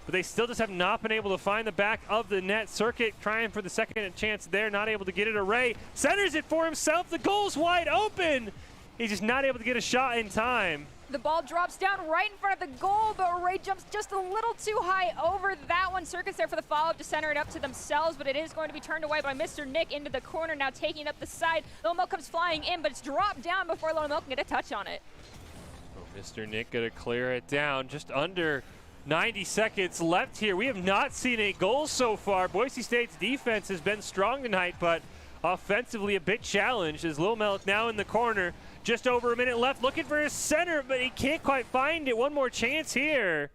but they still just have not been able to find the back of the net. Circuit trying for the second chance there, not able to get it. Array centers it for himself. The goal's wide open. He's just not able to get a shot in time. The ball drops down right in front of the goal, but Array jumps just a little too high over that one. Circuit's there for the follow-up to center it up to themselves, but it is going to be turned away by Mr. Nick into the corner, now taking up the side. Little Milk comes flying in, but it's dropped down before Little Milk can get a touch on it. Mr. Nick going to clear it down. Just under 90 seconds left here. We have not seen a goal so far. Boise State's defense has been strong tonight, but offensively a bit challenged as Lil Milk now in the corner. Just over a minute left, looking for his center, but he can't quite find it. One more chance here.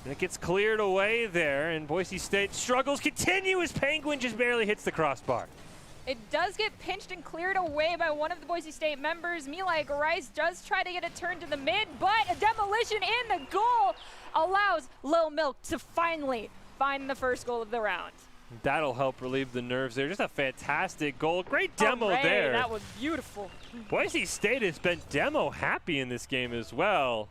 And it gets cleared away there, and Boise State struggles continue as Penguin just barely hits the crossbar. It does get pinched and cleared away by one of the Boise State members. Me Like Rice does try to get it turned to the mid, but a demolition in the goal allows Lil Milk to finally find the first goal of the round. That'll help relieve the nerves there. Just a fantastic goal. Great demo there. That was beautiful. Boise State has been demo happy in this game as well.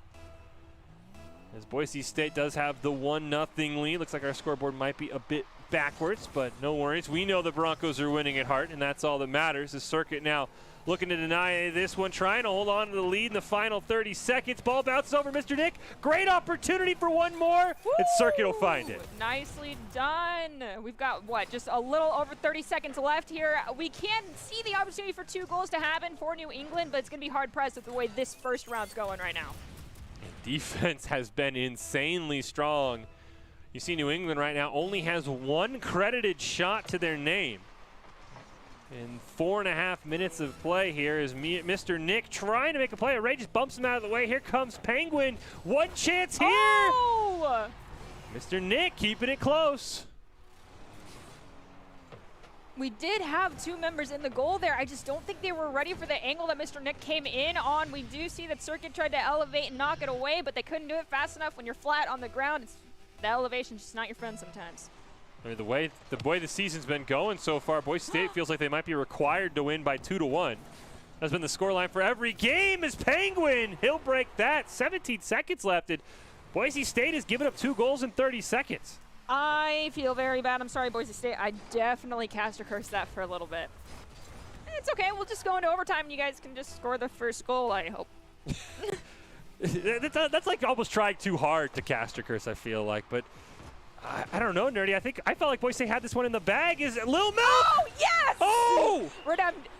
As Boise State does have the 1-0 lead. Looks like our scoreboard might be a bit backwards, but no worries. We know the Broncos are winning at heart, and that's all that matters. The Circuit now looking to deny this one, trying to hold on to the lead in the final 30 seconds. Ball bounces over Mr. Nick. Great opportunity for one more, and Circuit will find it. Nicely done. We've got, just a little over 30 seconds left here. We can see the opportunity for 2 goals to happen for New England, but it's going to be hard-pressed with the way this first round's going right now. Defense has been insanely strong. You see New England right now only has 1 credited shot to their name. In 4.5 minutes of play here is Mr. Nick trying to make a play. Array just bumps him out of the way. Here comes Penguin. One chance here. Oh! Mr. Nick keeping it close. We did have 2 members in the goal there. I just don't think they were ready for the angle that Mr. Nick came in on. We do see that Circuit tried to elevate and knock it away, but they couldn't do it fast enough. When you're flat on the ground, the elevation's just not your friend sometimes. I mean, the way the season's been going so far, Boise State feels like they might be required to win by 2-1. That's been the scoreline for every game is Penguin. He'll break that. 17 seconds left. And Boise State has given up 2 goals in 30 seconds. I feel very bad. I'm sorry, Boise State. I definitely caster cursed that for a little bit. It's okay. We'll just go into overtime and you guys can just score the first goal, I hope. That's like almost trying too hard to caster curse, I feel like. But I don't know, Nerdy. I felt like Boise State had this one in the bag. Is it Lil Milk? Oh, yes! Oh!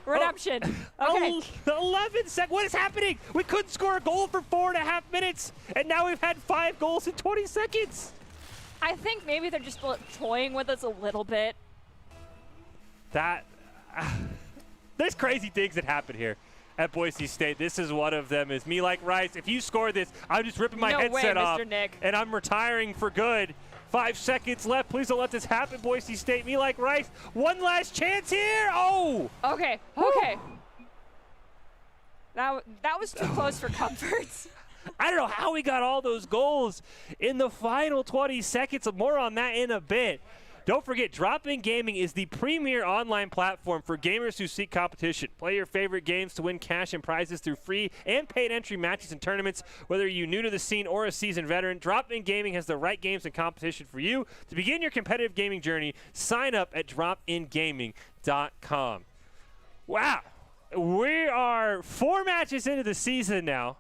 Redemption. Okay. 11 seconds. What is happening? We couldn't score a goal for 4.5 minutes, and now we've had 5 goals in 20 seconds. I think maybe they're just toying with us a little bit. There's crazy things that happen here at Boise State. This is one of them. Is me like Rice. If you score this, I'm just ripping my headset off, Mr. Nick. and I'm retiring for good. 5 seconds left. Please don't let this happen, Boise State. Me like Rice. One last chance here. Oh! Okay. That was too close for comfort. I don't know how we got all those goals in the final 20 seconds. More on that in a bit. Don't forget, Drop-In Gaming is the premier online platform for gamers who seek competition. Play your favorite games to win cash and prizes through free and paid entry matches and tournaments. Whether you're new to the scene or a seasoned veteran, Drop-In Gaming has the right games and competition for you. To begin your competitive gaming journey, sign up at dropingaming.com. Wow. We are 4 matches into the season now,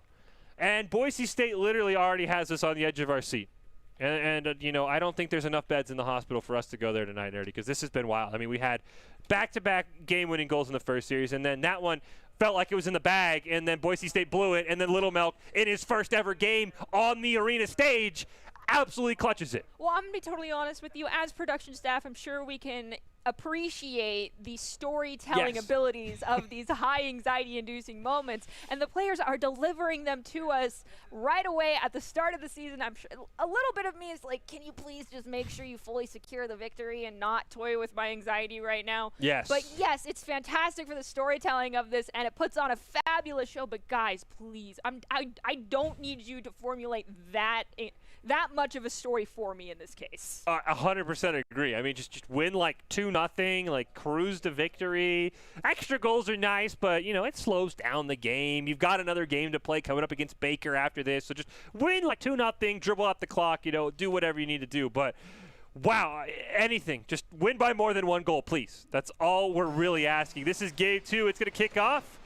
and Boise State literally already has us on the edge of our seat. And you know, I don't think there's enough beds in the hospital for us to go there tonight, Nerdy, because this has been wild. I mean, we had back-to-back game-winning goals in the first series, and then that one felt like it was in the bag, and then Boise State blew it, and then Little Milk, in his first ever game on the arena stage, absolutely clutches it. Well, I'm going to be totally honest with you. As production staff, I'm sure we can appreciate the storytelling abilities of these high anxiety-inducing moments, and the players are delivering them to us right away at the start of the season. I'm sure a little bit of me is like, can you please just make sure you fully secure the victory and not toy with my anxiety right now? Yes. But yes, it's fantastic for the storytelling of this, and it puts on a fabulous show. But guys, please, I don't need you to formulate that much of a story for me in this case. 100% agree. I mean, just win like 2-0, like cruise to victory. Extra goals are nice, but, you know, it slows down the game. You've got another game to play coming up against Baker after this, so just win like 2-0, dribble out the clock, you know, do whatever you need to do. But, wow, anything. Just win by more than 1 goal, please. That's all we're really asking. This is game 2. It's going to kick off.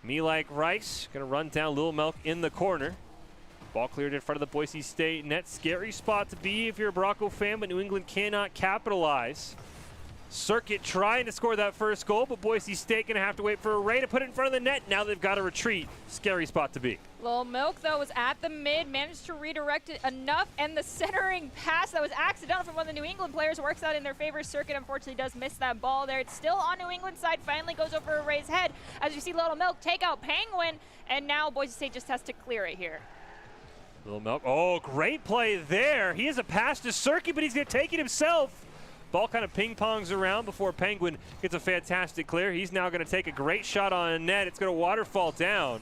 Me like Rice, going to run down Little Milk in the corner. Ball cleared in front of the Boise State net. Scary spot to be if you're a Bronco fan, but New England cannot capitalize. Circuit trying to score that first goal, but Boise State going to have to wait for a Ray to put it in front of the net. Now they've got to retreat. Scary spot to be. Little Milk, though, was at the mid, managed to redirect it enough, and the centering pass that was accidental from one of the New England players works out in their favor. Circuit, unfortunately, does miss that ball there. It's still on New England's side, finally goes over a Ray's head. As you see Little Milk take out Penguin, and now Boise State just has to clear it here. Little Milk, oh, great play there. He has a pass to Circuit, but he's going to take it himself. Ball kind of ping-pongs around before Penguin gets a fantastic clear. He's now going to take a great shot on a net. It's going to waterfall down.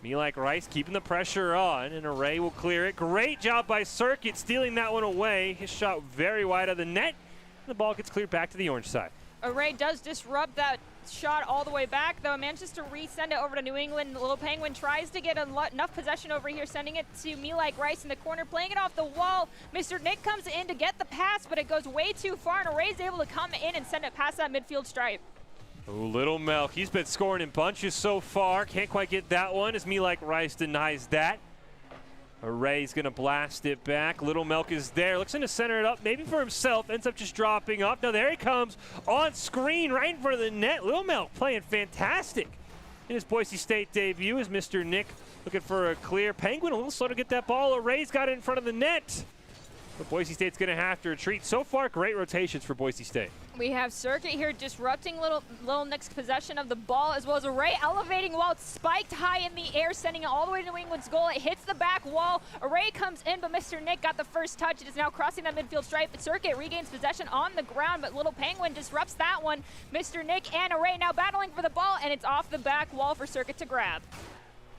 Me like Rice keeping the pressure on, and Array will clear it. Great job by Circuit stealing that one away. His shot very wide of the net. And the ball gets cleared back to the orange side. Array does disrupt that shot all the way back, though. Manages to resend it over to New England. Little Penguin tries to get enough possession over here, sending it to Me Like Rice in the corner, playing it off the wall. Mr. Nick comes in to get the pass, but it goes way too far, and Array's able to come in and send it past that midfield stripe. Oh, Little Milk, he's been scoring in bunches so far. Can't quite get that one as Me Like Rice denies that. Array's going to blast it back. Little Milk is there. Looks to center it up, maybe for himself. Ends up just dropping off. Now there he comes on screen right in front of the net. Little Milk playing fantastic in his Boise State debut as Mr. Nick looking for a clear. Penguin a little slow to get that ball. Array's got it in front of the net. But Boise State's going to have to retreat. So far, great rotations for Boise State. We have Circuit here disrupting Little Nick's possession of the ball, as well as Array elevating while it's spiked high in the air, sending it all the way to New England's goal. It hits the back wall. Array comes in, but Mr. Nick got the first touch. It is now crossing that midfield stripe. Circuit regains possession on the ground, but Little Penguin disrupts that one. Mr. Nick and Array now battling for the ball, and it's off the back wall for Circuit to grab.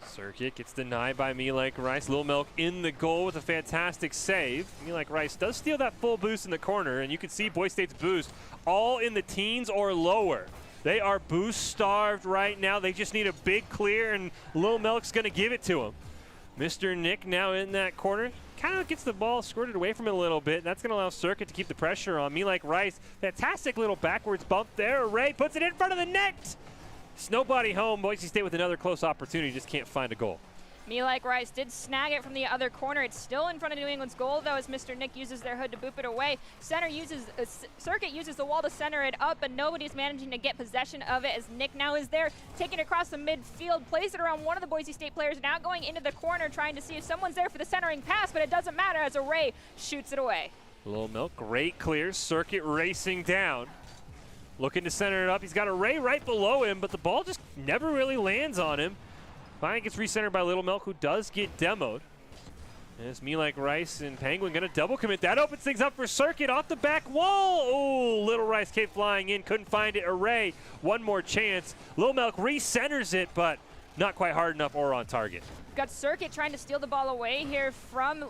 Circuit gets denied by Me Like Rice. Little Milk in the goal with a fantastic save. Me Like Rice does steal that full boost in the corner, and you can see Boise State's boost all in the teens or lower. They are boost starved right now. They just need a big clear, and Little Milk's going to give it to them. Mr. Nick now in that corner. Kind of gets the ball squirted away from it a little bit. That's going to allow Circuit to keep the pressure on. Me Like Rice, fantastic little backwards bump there. Ray puts it in front of the net. Snowbody home. Boise State with another close opportunity. Just can't find a goal. Me Like Rice did snag it from the other corner. It's still in front of New England's goal, though, as Mr. Nick uses their hood to boop it away. Circuit uses the wall to center it up, but nobody's managing to get possession of it as Nick now is there, taking it across the midfield, plays it around one of the Boise State players, now going into the corner, trying to see if someone's there for the centering pass, but it doesn't matter as Array shoots it away. Little Milk, great clear. Circuit racing down. Looking to center it up. He's got Array right below him, but the ball just never really lands on him. Finally gets recentered by Little Milk, who does get demoed. And it's Me Like Rice and Penguin going to double commit. That opens things up for Circuit off the back wall. Oh, Little Rice came flying in, couldn't find it. Array, one more chance. Little Milk recenters it, but not quite hard enough or on target. Got Circuit trying to steal the ball away here from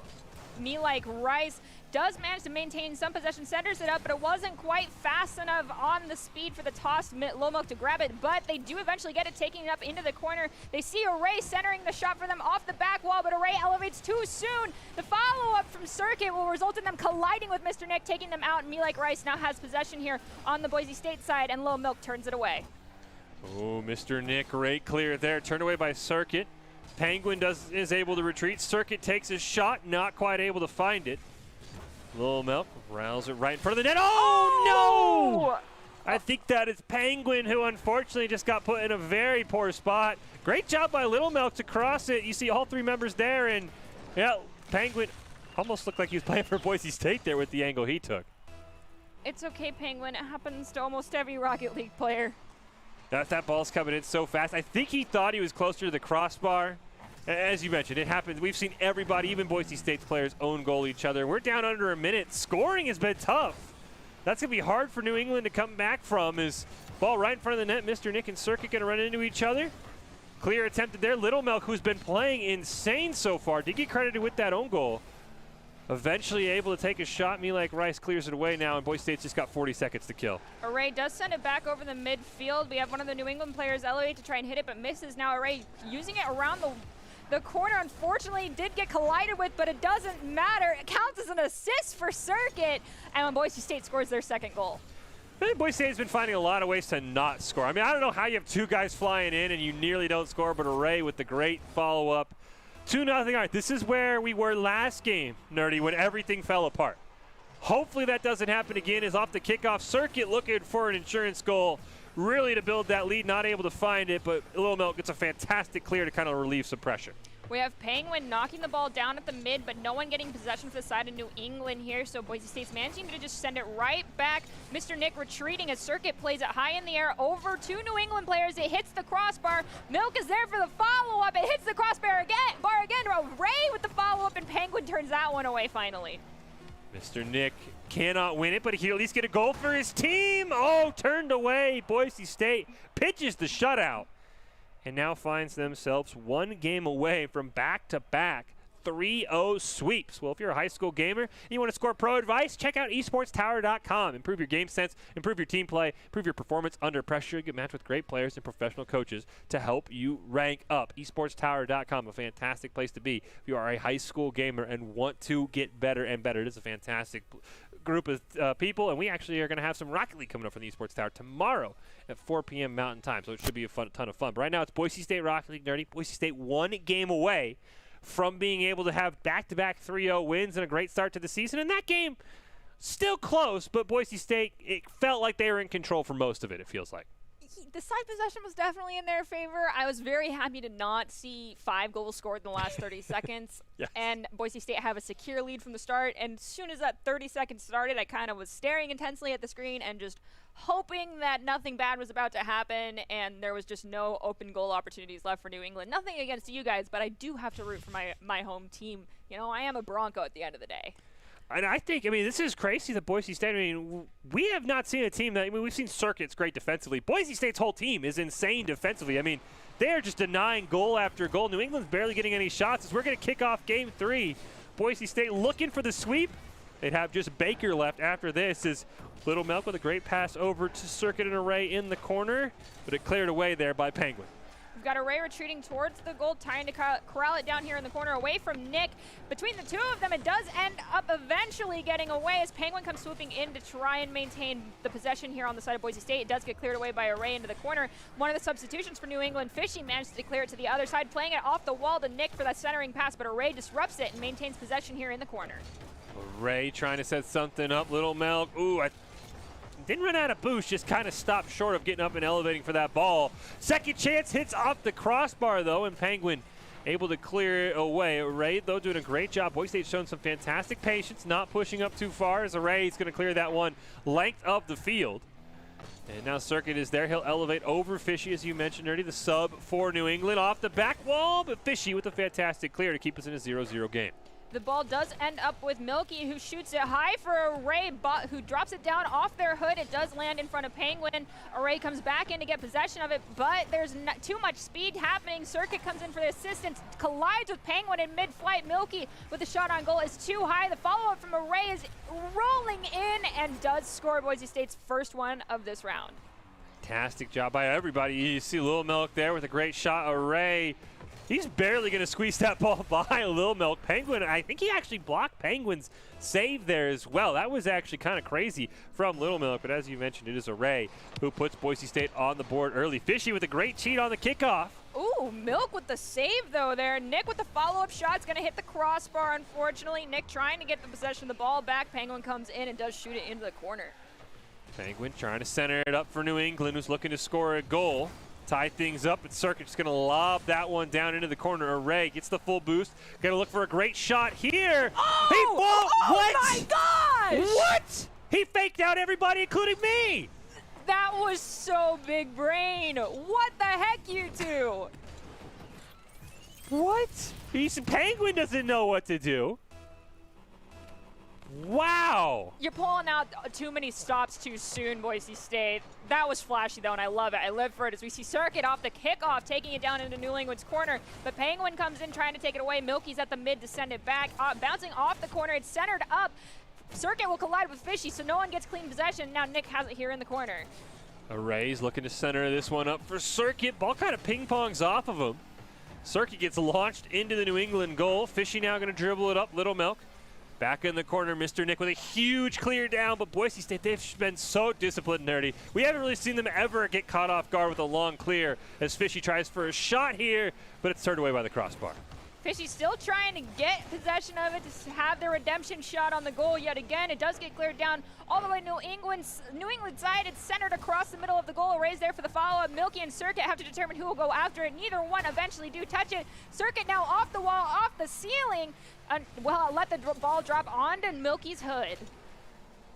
Me Like Rice. Does manage to maintain some possession, centers it up, but it wasn't quite fast enough on the speed for the tossed Little Milk to grab it, but they do eventually get it, taking it up into the corner. They see Array centering the shot for them off the back wall, but Array elevates too soon. The follow-up from Circuit will result in them colliding with Mr. Nick, taking them out, and Me Like Rice now has possession here on the Boise State side, and Little Milk turns it away. Oh, Mr. Nick, great clear there, turned away by Circuit. Penguin is able to retreat. Circuit takes a shot, not quite able to find it. Little Milk rounds it right in front of the net. Oh, no! I think that is Penguin, who unfortunately just got put in a very poor spot. Great job by Little Milk to cross it. You see all three members there, and yeah, Penguin almost looked like he was playing for Boise State there with the angle he took. It's okay, Penguin. It happens to almost every Rocket League player. That ball's coming in so fast. I think he thought he was closer to the crossbar. As you mentioned, it happens. We've seen everybody, even Boise State's players, own goal each other. We're down under a minute. Scoring has been tough. That's going to be hard for New England to come back from. Is ball right in front of the net. Mr. Nick and Circuit going to run into each other. Clear attempted there. Little Milk, who's been playing insane so far, did get credited with that own goal. Eventually able to take a shot. Me Like Rice clears it away now, and Boise State's just got 40 seconds to kill. Array does send it back over the midfield. We have one of the New England players elevate to try and hit it, but misses. Now Array using it around the corner, unfortunately, did get collided with, but it doesn't matter. It counts as an assist for Circuit, and when Boise State scores their second goal. I think Boise State's been finding a lot of ways to not score. I mean, I don't know how you have two guys flying in and you nearly don't score, but Array with the great follow-up. 2-0. All right, this is where we were last game, Nerdy, when everything fell apart. Hopefully that doesn't happen again. Is off the kickoff. Circuit looking for an insurance goal, really to build that lead, not able to find it, but Little Milk gets a fantastic clear to kind of relieve some pressure. We have Penguin knocking the ball down at the mid, but no one getting possession for the side of New England here, so Boise State's managing to just send it right back. Mr. Nick retreating as Circuit plays it high in the air over two New England players. It hits the crossbar. Milk is there for the follow-up. It hits the crossbar again. Ray with the follow-up, and Penguin turns that one away finally. Mr. Nick cannot win it, but he'll at least get a goal for his team. Oh, turned away. Boise State pitches the shutout and now finds themselves one game away from back-to-back 3-0 sweeps. Well, if you're a high school gamer and you want to score pro advice, check out esportstower.com. Improve your game sense, improve your team play, improve your performance under pressure. Get matched with great players and professional coaches to help you rank up. esportstower.com, a fantastic place to be if you are a high school gamer and want to get better and better. It is a fantastic group of people, and we actually are going to have some Rocket League coming up from the Esports Tower tomorrow at 4 p.m. Mountain Time, so it should be a ton of fun. But right now it's Boise State Rocket League, Nerdy. Boise State one game away from being able to have back-to-back 3-0 wins and a great start to the season. And that game, still close, but Boise State, it felt like they were in control for most of it, it feels like. The side possession was definitely in their favor. I was very happy to not see 5 goals scored in the last 30 seconds. Yes. And Boise State have a secure lead from the start. And as soon as that 30 seconds started, I kind of was staring intensely at the screen and just hoping that nothing bad was about to happen and there was just no open goal opportunities left for New England. Nothing against you guys, but I do have to root for my home team. You know, I am a Bronco at the end of the day. And I think, this is crazy that Boise State, we have not seen a team that, we've seen Circuit's great defensively. Boise State's whole team is insane defensively. They are just denying goal after goal. New England's barely getting any shots as we're going to kick off game 3. Boise State looking for the sweep. They'd have just Baker left after this as Little Milk with a great pass over to Circuit and Array in the corner, but it cleared away there by Penguin. We've got Array retreating towards the goal, trying to corral it down here in the corner away from Nick. Between the two of them, it does end up eventually getting away as Penguin comes swooping in to try and maintain the possession here on the side of Boise State. It does get cleared away by Array into the corner. One of the substitutions for New England, Fishy, managed to clear it to the other side, playing it off the wall to Nick for that centering pass, but Array disrupts it and maintains possession here in the corner. Array trying to set something up. Little Milk, ooh, didn't run out of boost, just kind of stopped short of getting up and elevating for that ball. Second chance hits off the crossbar, though, and Penguin able to clear it away. Array, though, doing a great job. Boise State's shown some fantastic patience, not pushing up too far, as Array's going to clear that one length of the field. And now Circuit is there. He'll elevate over Fishy, as you mentioned already, the sub for New England off the back wall, but Fishy with a fantastic clear to keep us in a 0-0 game. The ball does end up with Milky, who shoots it high for Array, who drops it down off their hood. It does land in front of Penguin. Array comes back in to get possession of it, but there's not too much speed happening. Circuit comes in for the assistance, collides with Penguin in mid-flight. Milky with a shot on goal is too high. The follow-up from Array is rolling in and does score Boise State's first one of this round. Fantastic job by everybody. You see Little Milk there with a great shot. Array, he's barely going to squeeze that ball by Little Milk. Penguin, I think he actually blocked Penguin's save there as well. That was actually kind of crazy from Little Milk, but as you mentioned, it is Array who puts Boise State on the board early. Fishy with a great cheat on the kickoff. Ooh, Milk with the save, though, there. Nick with the follow-up shot's going to hit the crossbar, unfortunately. Nick trying to get the possession of the ball back. Penguin comes in and does shoot it into the corner. Penguin trying to center it up for New England, who's looking to score a goal. Tie things up, but Circuit's going to lob that one down into the corner. Array gets the full boost. Going to look for a great shot here. Oh, what? My gosh! What? He faked out everybody, including me. That was so big brain. What the heck, you two? What? Penguin doesn't know what to do. Wow. You're pulling out too many stops too soon, Boise State. That was flashy, though, and I love it. I live for it as we see Circuit off the kickoff, taking it down into New England's corner. But Penguin comes in trying to take it away. Milky's at the mid to send it back. Bouncing off the corner. It's centered up. Circuit will collide with Fishy, so no one gets clean possession. Now Nick has it here in the corner. Array's looking to center this one up for Circuit. Ball kind of ping-pongs off of him. Circuit gets launched into the New England goal. Fishy now going to dribble it up. Little Milk. Back in the corner, Mr. Nick with a huge clear down, but Boise State, they've been so disciplined, Nerdy. We haven't really seen them ever get caught off guard with a long clear as Fishy tries for a shot here, but it's turned away by the crossbar. Fishy's still trying to get possession of it to have their redemption shot on the goal yet again. It does get cleared down all the way to New England side. It's centered across the middle of the goal. Array's there for the follow-up. Milky and Circuit have to determine who will go after it. Neither one eventually do touch it. Circuit now off the wall, off the ceiling. Well, let the ball drop onto Milky's hood.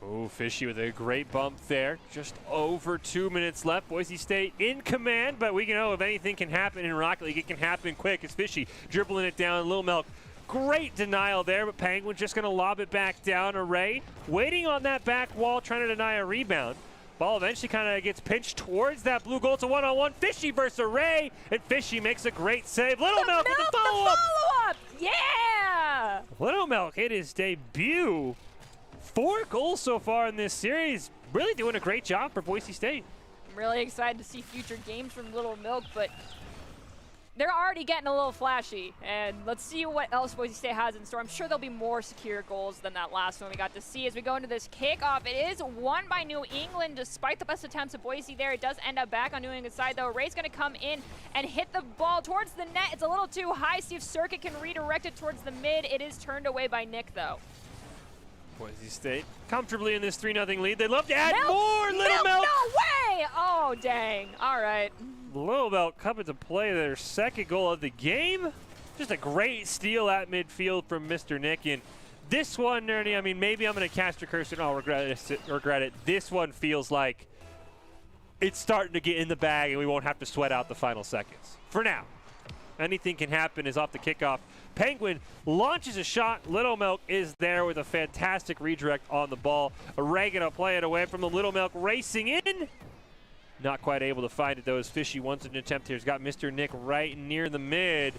Oh, Fishy with a great bump there. Just over 2 minutes left. Boise State in command, but we know if anything can happen in Rocket League, it can happen quick. It's Fishy dribbling it down. Little Milk, great denial there, but Penguin's just going to lob it back down. Array waiting on that back wall, trying to deny a rebound. Ball eventually kind of gets pinched towards that blue goal. It's a one-on-one. Fishy versus Array, and Fishy makes a great save. Little Milk with the follow-up. Yeah! Little Milk hit his debut. 4 goals so far in this series. Really doing a great job for Boise State. I'm really excited to see future games from Little Milk, but they're already getting a little flashy. And let's see what else Boise State has in store. I'm sure there'll be more secure goals than that last one we got to see as we go into this kickoff. It is won by New England despite the best attempts of Boise there. It does end up back on New England's side, though. Ray's going to come in and hit the ball towards the net. It's a little too high. See if Circuit can redirect it towards the mid. It is turned away by Nick, though. Boise State comfortably in this 3-0 lead. They'd love to add Milk, more. Little Milk. No way! Oh, dang. All right. Little Milk coming to play their second goal of the game. Just a great steal at midfield from Mr. Nick. And this one, Nerdy, I mean, maybe I'm going to cast a curse and I'll regret it. This one feels like it's starting to get in the bag and we won't have to sweat out the final seconds. For now. Anything can happen is off the kickoff. Penguin launches a shot. Little Milk is there with a fantastic redirect on the ball. Array gonna play it away from the Little Milk racing in. Not quite able to find it though as Fishy wants an attempt here. He's got Mr. Nick right near the mid.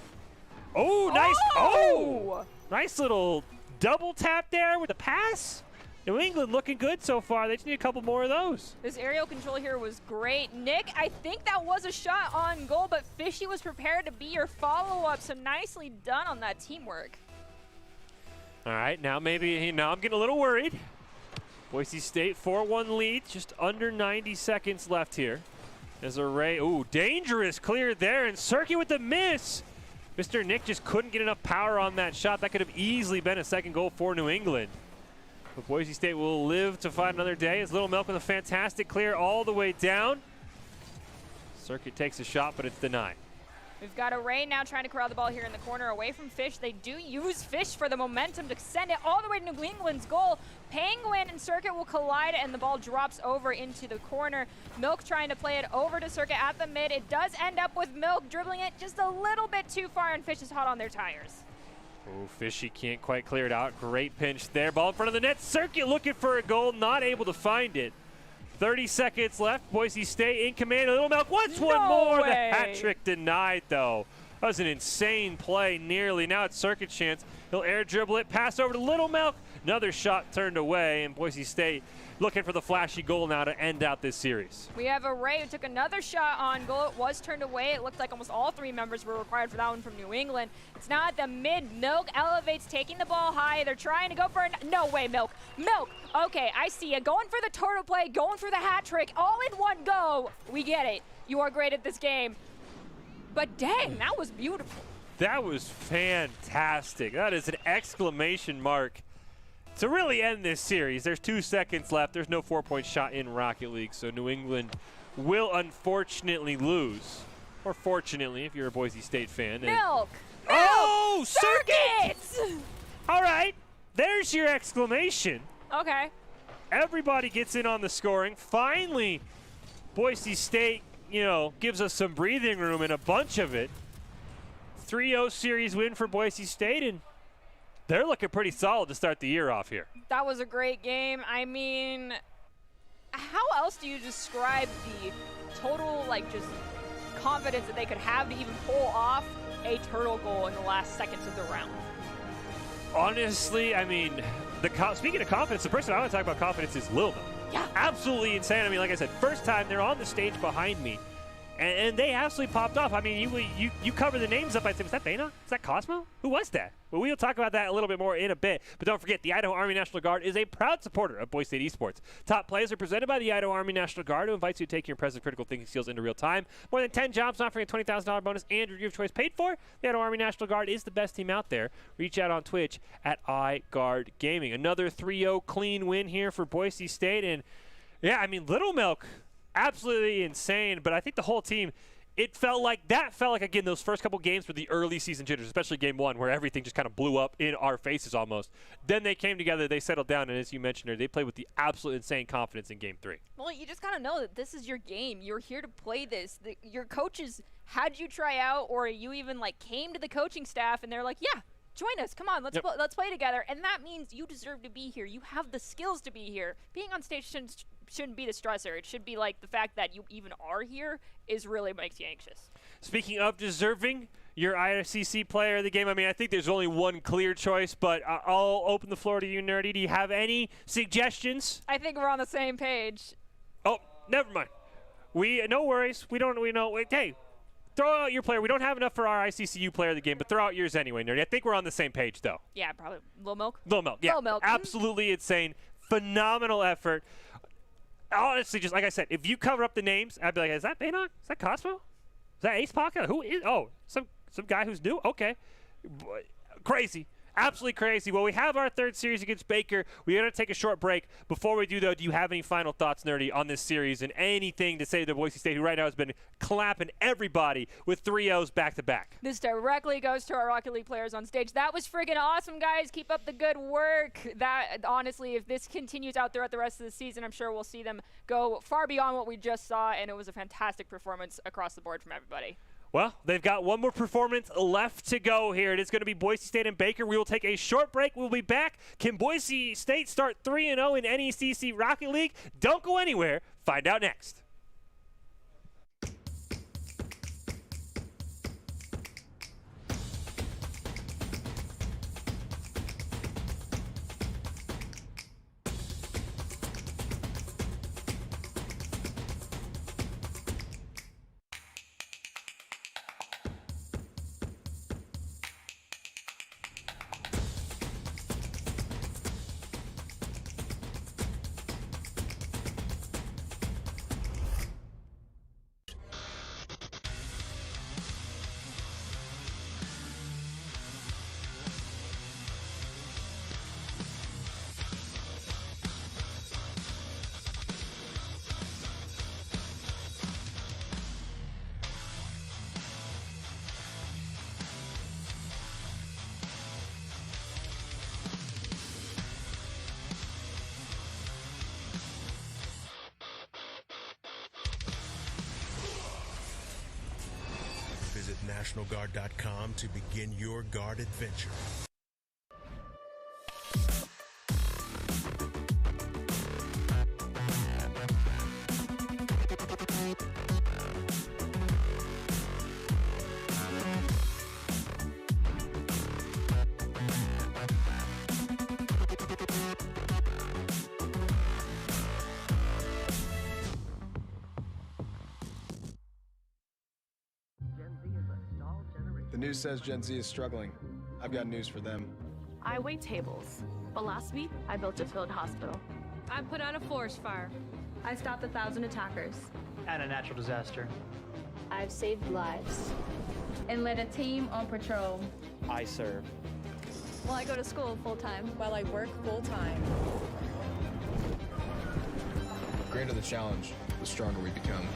Oh, nice. Oh! Nice little double tap there with the pass. New England looking good so far. They just need a couple more of those. This aerial control here was great. Nick, I think that was a shot on goal, but Fishy was prepared to be your follow-up, so nicely done on that teamwork. All right, now I'm getting a little worried. Boise State 4-1 lead, just under 90 seconds left here. As a Ray, ooh, dangerous clear there, and Circuit with the miss. Mr. Nick just couldn't get enough power on that shot. That could have easily been a second goal for New England. But Boise State will live to fight another day as Little Milk with a fantastic clear all the way down. Circuit takes a shot, but it's denied. We've got a Ray now trying to corral the ball here in the corner away from Fish. They do use Fish for the momentum to send it all the way to New England's goal. Penguin and Circuit will collide, and the ball drops over into the corner. Milk trying to play it over to Circuit at the mid. It does end up with Milk dribbling it just a little bit too far, and Fish is hot on their tires. Oh, Fishy can't quite clear it out. Great pinch there. Ball in front of the net. Circuit looking for a goal, not able to find it. 30 seconds left. Boise State in command. Little Milk wants one more. way. The hat trick denied, though. That was an insane play, nearly. Now it's Circuit's chance. He'll air dribble it. Pass over to Little Milk. Another shot turned away, and Boise State looking for the flashy goal now to end out this series. We have a Ray who took another shot on goal. It was turned away. It looked like almost all three members were required for that one from New England. It's now at the mid. Milk elevates, taking the ball high. They're trying to go for no way, Milk. Milk. Okay, I see you. Going for the turtle play, going for the hat trick, all in one go. We get it. You are great at this game. But dang, that was beautiful. That was fantastic. That is an exclamation mark to really end this series. There's 2 seconds left. There's no 4-point shot in Rocket League, so New England will unfortunately lose. Or fortunately, if you're a Boise State fan. Milk! Oh, Circuit! Circuit! All right, there's your exclamation. Okay. Everybody gets in on the scoring. Finally, Boise State, gives us some breathing room and a bunch of it. 3-0 series win for Boise State, and they're looking pretty solid to start the year off here. That was a great game. I mean, how else do you describe the total, just confidence that they could have to even pull off a turtle goal in the last seconds of the round? Honestly, I mean, speaking of confidence, the person I want to talk about confidence is Lil Milk. Yeah. Absolutely insane. I mean, like I said, first time they're on the stage behind me, and they absolutely popped off. I mean, you cover the names up. I said, was that Bena? Is that Cosmo? Who was that? Well, we'll talk about that a little bit more in a bit. But don't forget, the Idaho Army National Guard is a proud supporter of Boise State Esports. Top plays are presented by the Idaho Army National Guard, who invites you to take your impressive critical thinking skills into real time. More than 10 jobs offering a $20,000 bonus and review of choice paid for. The Idaho Army National Guard is the best team out there. Reach out on Twitch at iGuard Gaming. Another 3-0 clean win here for Boise State. And, yeah, I mean, Little Milk, absolutely insane. But I think the whole team, it felt like, again, those first couple games were the early season jitters, especially game one, where everything just kind of blew up in our faces almost. Then they came together, they settled down, and as you mentioned, they played with the absolute insane confidence in game 3. Well, you just got to know that this is your game. You're here to play this. Your coaches had you try out, or you even, came to the coaching staff, and they're like, yeah, join us. Come on, let's play together. And that means you deserve to be here. You have the skills to be here. Being on stage shouldn't be the stressor. It should be the fact that you even are here is really makes you anxious. Speaking of deserving, your ICC player of the game, I mean, I think there's only one clear choice, but I'll open the floor to you, Nerdy. Do you have any suggestions? I think we're on the same page. Oh, never mind. No worries. We know. Hey, throw out your player. We don't have enough for our ICCU player of the game, but throw out yours anyway, Nerdy. I think we're on the same page, though. Yeah, probably. Lil Milk? Lil Milk, yeah. Lil Milk. Absolutely insane. Phenomenal effort. Honestly, just like I said, if you cover up the names, I'd be like, is that Bena? Is that Cosmo? Is that Ace Pocket? Who is? Oh, some guy who's new? Okay. Crazy. Absolutely crazy. Well, we have our third series against Baker. We're going to take a short break. Before we do, though, do you have any final thoughts, Nerdy, on this series and anything to say to Boise State, who right now has been clapping everybody with 3-0s back-to-back? This directly goes to our Rocket League players on stage. That was friggin' awesome, guys. Keep up the good work. That, honestly, if this continues out throughout the rest of the season, I'm sure we'll see them go far beyond what we just saw, and it was a fantastic performance across the board from everybody. Well, they've got one more performance left to go here. It is going to be Boise State and Baker. We will take a short break. We'll be back. Can Boise State start 3-0 in NECC Rocket League? Don't go anywhere. Find out next. Visit NationalGuard.com to begin your Guard adventure. The news says Gen Z is struggling. I've got news for them. I wait tables, but last week I built a field hospital. I put out a forest fire. I stopped 1,000 attackers And a natural disaster. I've saved lives. and led a team on patrol. I serve. Well, I go to school full time. While I work full time. The greater the challenge, the stronger we become.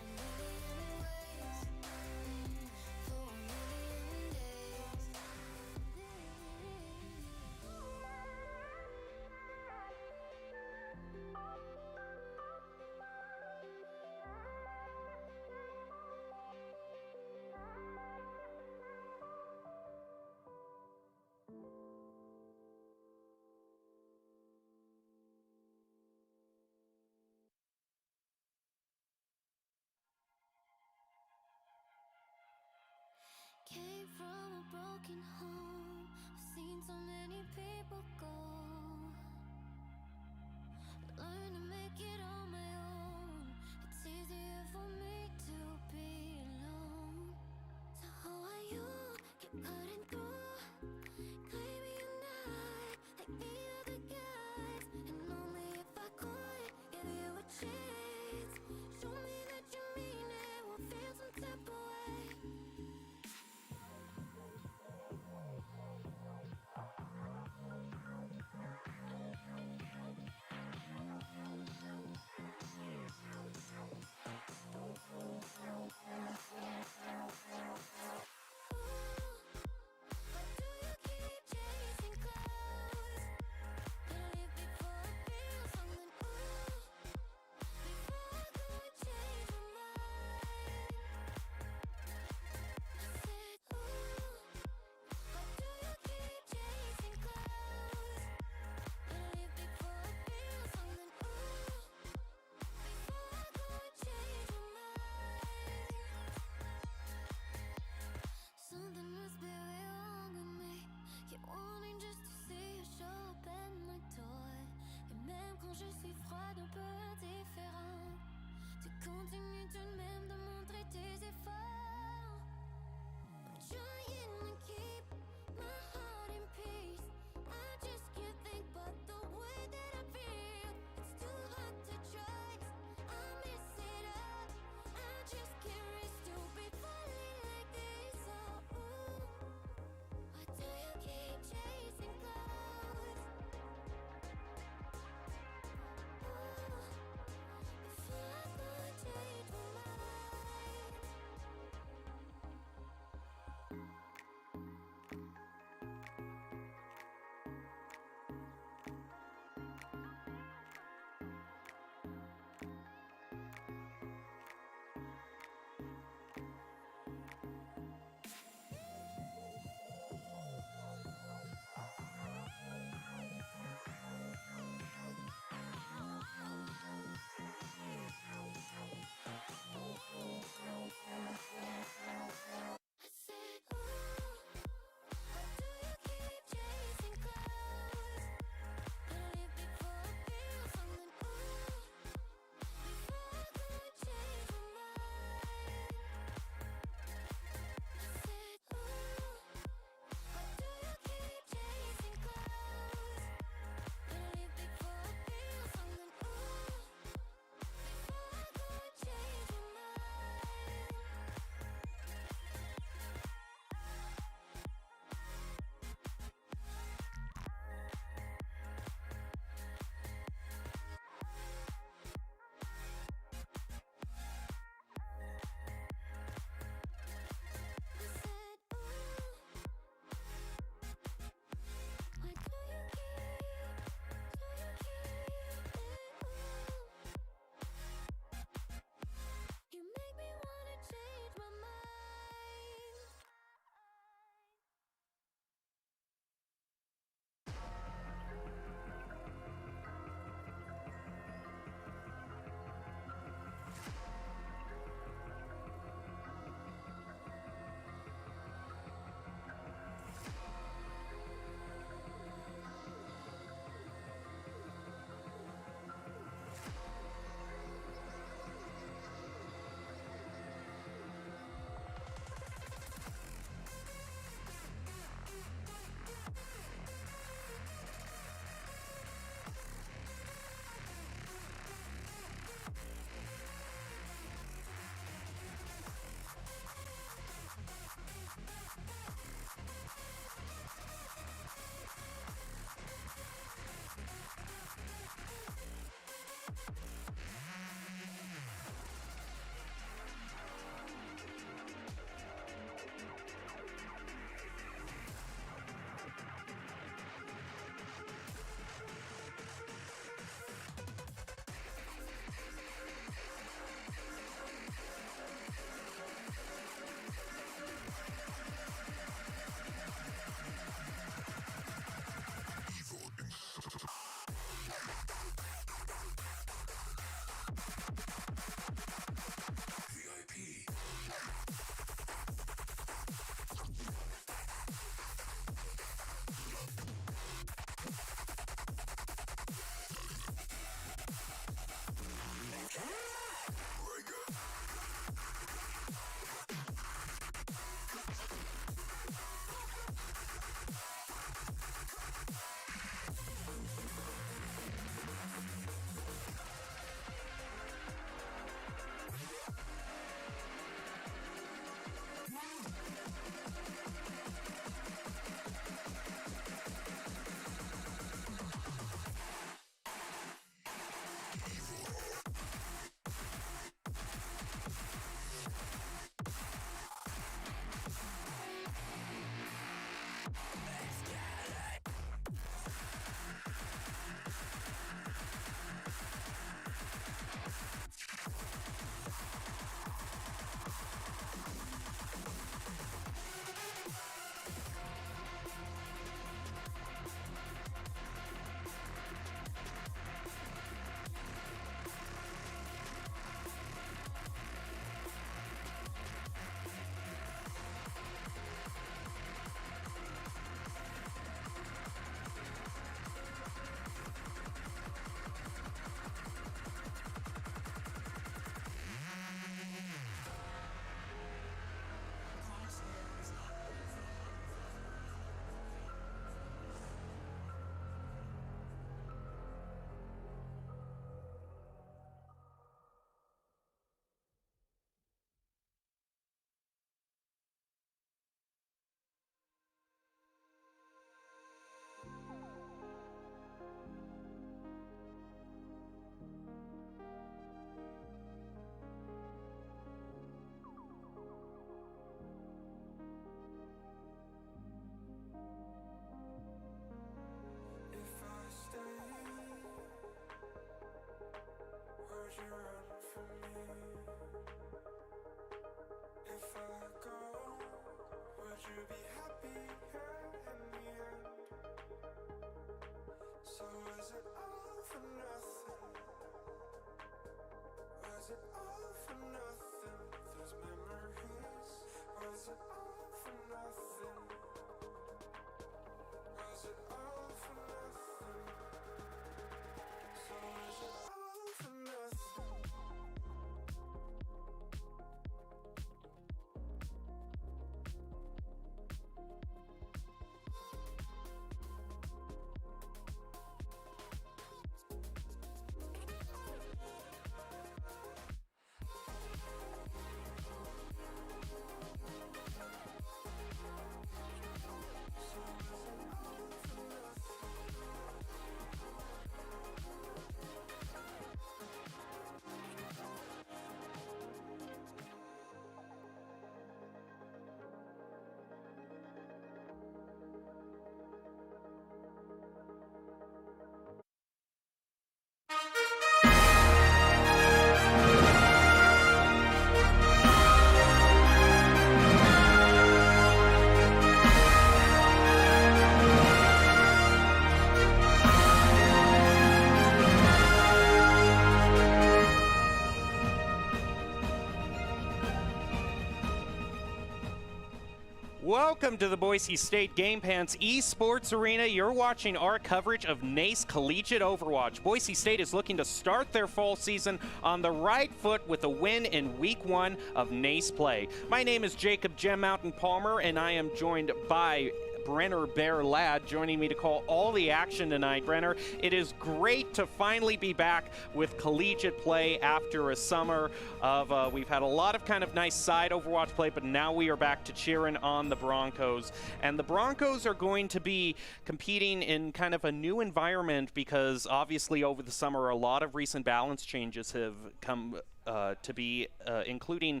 Welcome to the Boise State Game Pants Esports Arena. You're watching our coverage of NECC Collegiate Overwatch. Boise State is looking to start their fall season on the right foot with a win in Week 1 of NECC play. My name is Jacob Gem Mountain Palmer, and I am joined by Brenner Bear Ladd joining me to call all the action tonight. Brenner, it is great to finally be back with collegiate play after a summer of, we've had a lot of kind of nice side Overwatch play, but now we are back to cheering on the Broncos. And the Broncos are going to be competing in kind of a new environment because obviously over the summer a lot of recent balance changes have come to be, including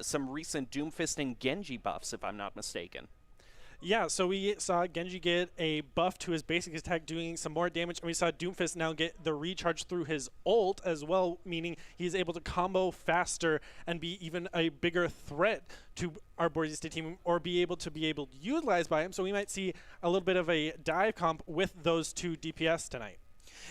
some recent Doomfist and Genji buffs, if I'm not mistaken. Yeah, so we saw Genji get a buff to his basic attack, doing some more damage, and we saw Doomfist now get the recharge through his ult as well, meaning he's able to combo faster and be even a bigger threat to our Boise State team, or be able to utilize by him. So we might see a little bit of a dive comp with those two DPS tonight.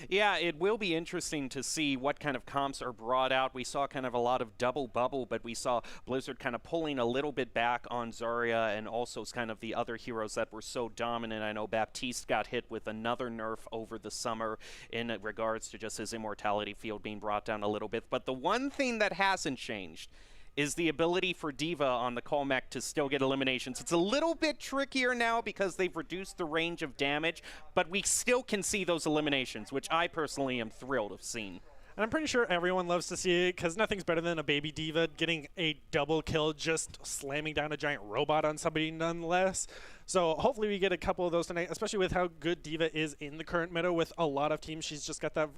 Yeah, it will be interesting to see what kind of comps are brought out. We saw kind of a lot of double bubble, but we saw Blizzard kind of pulling a little bit back on Zarya and also kind of the other heroes that were so dominant. I know Baptiste got hit with another nerf over the summer in regards to just his immortality field being brought down a little bit. But the one thing that hasn't changed is the ability for D.Va on the Colmec to still get eliminations. It's a little bit trickier now because they've reduced the range of damage, but we still can see those eliminations, which I personally am thrilled of seeing. And I'm pretty sure everyone loves to see it because nothing's better than a baby D.Va getting a double kill, just slamming down a giant robot on somebody nonetheless. So hopefully we get a couple of those tonight, especially with how good D.Va is in the current meta with a lot of teams. She's just got that